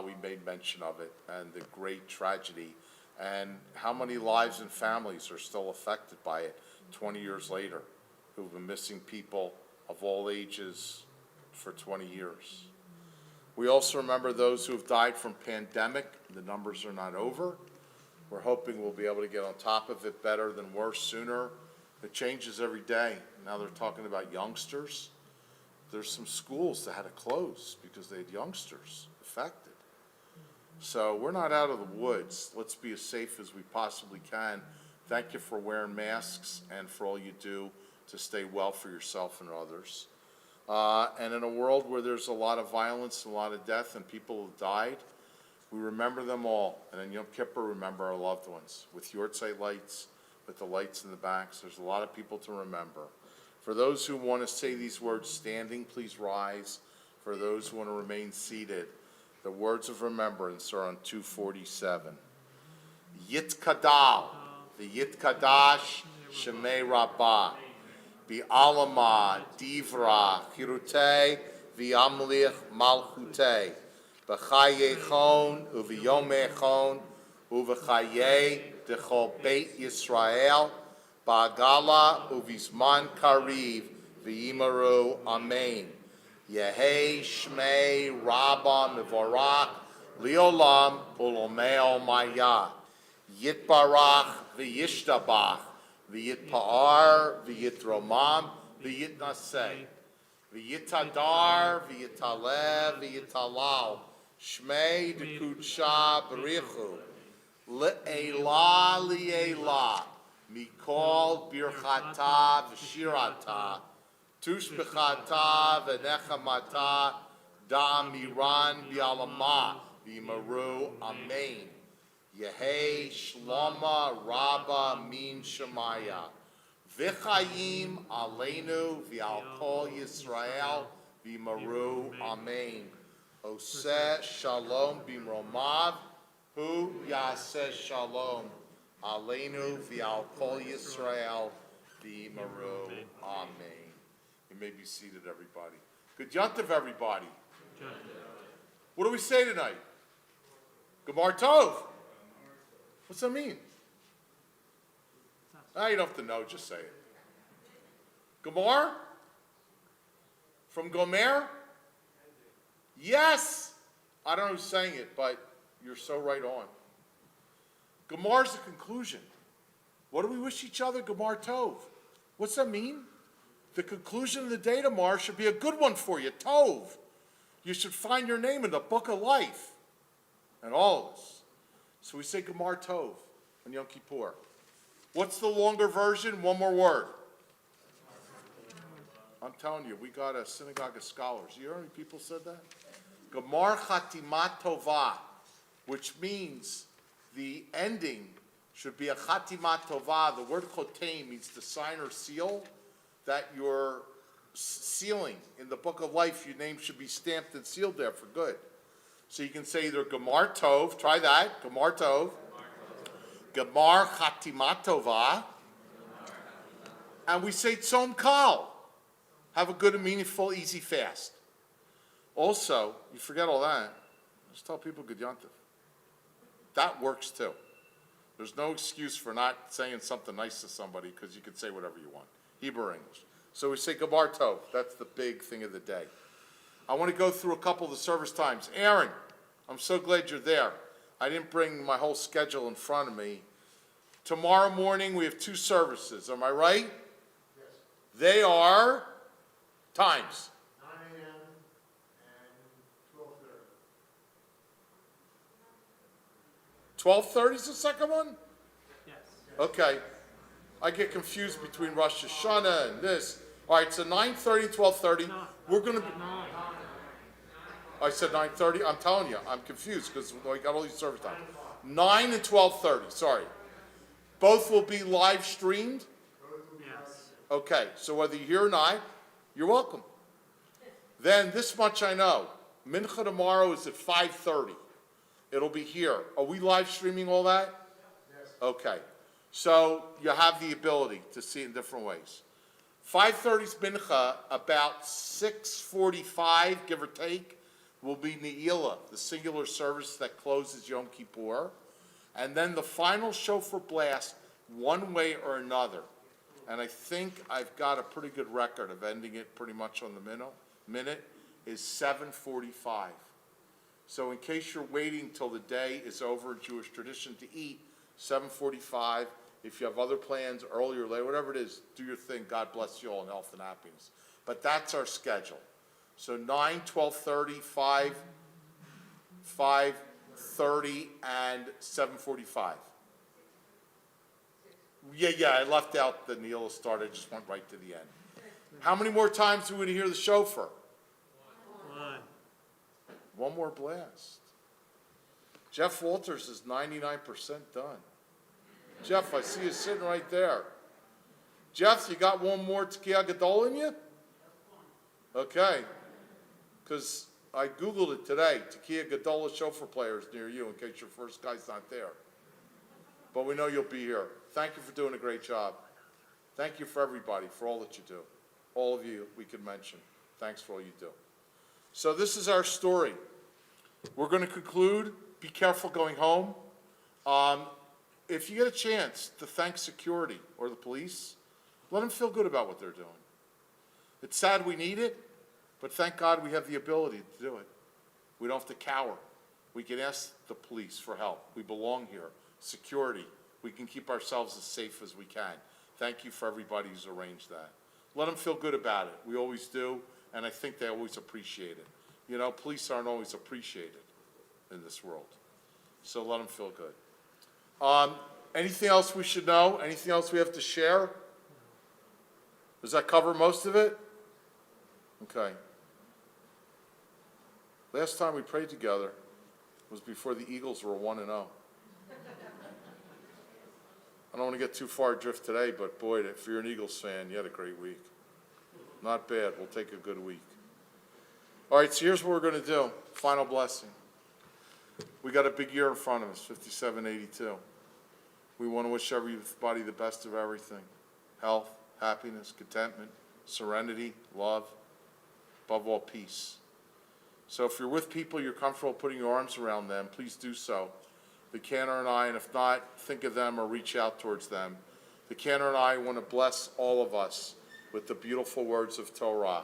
we made mention of it and the great tragedy and how many lives and families are still affected by it 20 years later, who've been missing people of all ages for 20 years. We also remember those who have died from pandemic. The numbers are not over. We're hoping we'll be able to get on top of it better than worse sooner. It changes every day. Now they're talking about youngsters. There's some schools that had to close because they had youngsters affected. So we're not out of the woods. Let's be as safe as we possibly can. Thank you for wearing masks and for all you do to stay well for yourself and others. And in a world where there's a lot of violence, a lot of death, and people have died, we remember them all. And in Yom Kippur, remember our loved ones with Yortzeit lights, with the lights in the backs. There's a lot of people to remember. For those who want to say these words standing, please rise. For those who want to remain seated, the words of remembrance are on 247. Yitkadal, the Yitkadash, Shemei Rabbah. Bi'alama, Divra, Chirutei, V'yamlich, Malchutei, B'chayechon, Uv'yomechon, Uv'chayei, Dechol Beit Yisrael, Ba'agala, Uv'izman Kariv, V'yimaru, Amen. Yehei Shmei Rabba Mevorach, Leolam Ulomeo Maya. Yitbarach v'yishtabach. V'yitpa'ar v'yitromam v'yitnaseh. V'yitadar v'yitaleh v'yitalal. Shmei dekudsha b'richu. Le'ela li'ela. Mikol birchata v'shirata. Tushbechata v'nechamata. Da'amiran bi'alama. V'yimaru amen. Yehei shloma rabba min shemaya. V'chayim aleinu v'al kol Yisrael v'yimaru amen. Oseh shalom b'mromav hu yaseh shalom aleinu v'al kol Yisrael v'yimaru amen. You may be seated, everybody. Good yontif, everybody. What do we say tonight? Gemar Tov. What's that mean? You don't have to know, just say it. Gomar? From Gomer? Yes! I don't know who's saying it, but you're so right on. Gomar's the conclusion. What do we wish each other? Gemar Tov. What's that mean? The conclusion of the day tomorrow should be a good one for you, Tov. You should find your name in the book of life. And all of us. So we say Gemar Tov on Yom Kippur. What's the longer version? One more word. I'm telling you, we got a synagogue of scholars. You hear how many people said that? Gemar Chatimat Tovah, which means the ending should be a Chatimat Tovah. The word Chotem means to sign or seal, that you're sealing. In the book of life, your name should be stamped and sealed there for good. So you can say either Gemar Tov, try that, Gemar Tov, Gemar Chatimat Tovah, and we say Tzom Kal. Have a good and meaningful, easy fast. Also, you forget all that, just tell people Good Yontif. That works too. There's no excuse for not saying something nice to somebody because you can say whatever you want, Hebrew or English. So we say Gemar Tov. That's the big thing of the day. I want to go through a couple of the service times. Aaron, I'm so glad you're there. I didn't bring my whole schedule in front of me. Tomorrow morning we have 2 services. Am I right? Yes. They are times. 9 a.m. and 12:30. 12:30 is the second one? Yes. Okay. I get confused between Rosh Hashanah and this. All right, so 9:30, 12:30. We're going to be... I said 9:30. I'm telling you, I'm confused because we got all these service times. 9 and 12:30, sorry. Both will be live streamed? Yes. Okay, so whether you're here or not, you're welcome. Then this much I know. Mincha tomorrow is at 5:30. It'll be here. Are we live streaming all that? Yes. Okay. So you have the ability to see it in different ways. 5:30's mincha, about 6:45, give or take, will be Ne'ilah, the singular service that closes Yom Kippur. And then the final shofar blast, one way or another. And I think I've got a pretty good record of ending it pretty much on the minute, is 7:45. So in case you're waiting till the day is over in Jewish tradition to eat, 7:45. If you have other plans, earlier or later, whatever it is, do your thing. God bless you all in health and happiness. But that's our schedule. So 9, 12:30, 5:30, and 7:45. Yeah, I left out the Neil start. I just went right to the end. How many more times do we hear the shofar? One more blast. Jeff Walters is 99% done. Jeff, I see you sitting right there. Jeff, you got one more Tekiah Gadol in you? Okay. Because I Googled it today. Tekiah Gadol shofar players near you in case your first guy's not there. But we know you'll be here. Thank you for doing a great job. Thank you for everybody, for all that you do. All of you we can mention. Thanks for all you do. So this is our story. We're going to conclude. Be careful going home. If you get a chance to thank security or the police, let them feel good about what they're doing. It's sad we need it, but thank God we have the ability to do it. We don't have to cower. We can ask the police for help. We belong here. Security. We can keep ourselves as safe as we can. Thank you for everybody who's arranged that. Let them feel good about it. We always do, and I think they always appreciate it. You know, police aren't always appreciated in this world. So let them feel good. Anything else we should know? Anything else we have to share? Does that cover most of it? Okay. Last time we prayed together was before the Eagles were 1-0. I don't want to get too far adrift today, but boy, if you're an Eagles fan, you had a great week. Not bad. We'll take a good week. All right, so here's what we're going to do. Final blessing. We got a big year in front of us, 5782. We want to wish everybody the best of everything. Health, happiness, contentment, serenity, love, above all, peace. So if you're with people you're comfortable putting your arms around them, please do so. The Cantor and I, and if not, think of them or reach out towards them. The Cantor and I want to bless all of us with the beautiful words of Torah.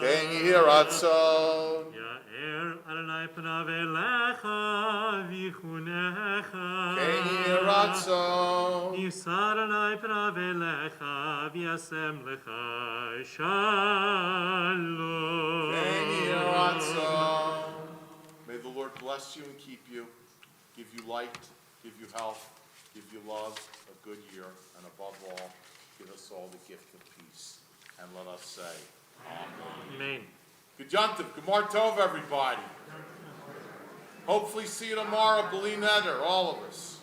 Ken Yehi Ratzon. Ya'er Adonai panav elecha v'yichunecha. Ken Yehi Ratzon. Yisar Adonai panav elecha v'yasem lecha shalom. Ken Yehi Ratzon. May the Lord bless you and keep you, give you light, give you health, give you love, a good year, and above all, give us all the gift of peace. And let us say, Amen. Amen. Good Yontif, good Mar Tov, everybody. Hopefully see you tomorrow, Kol Nidre, all of us.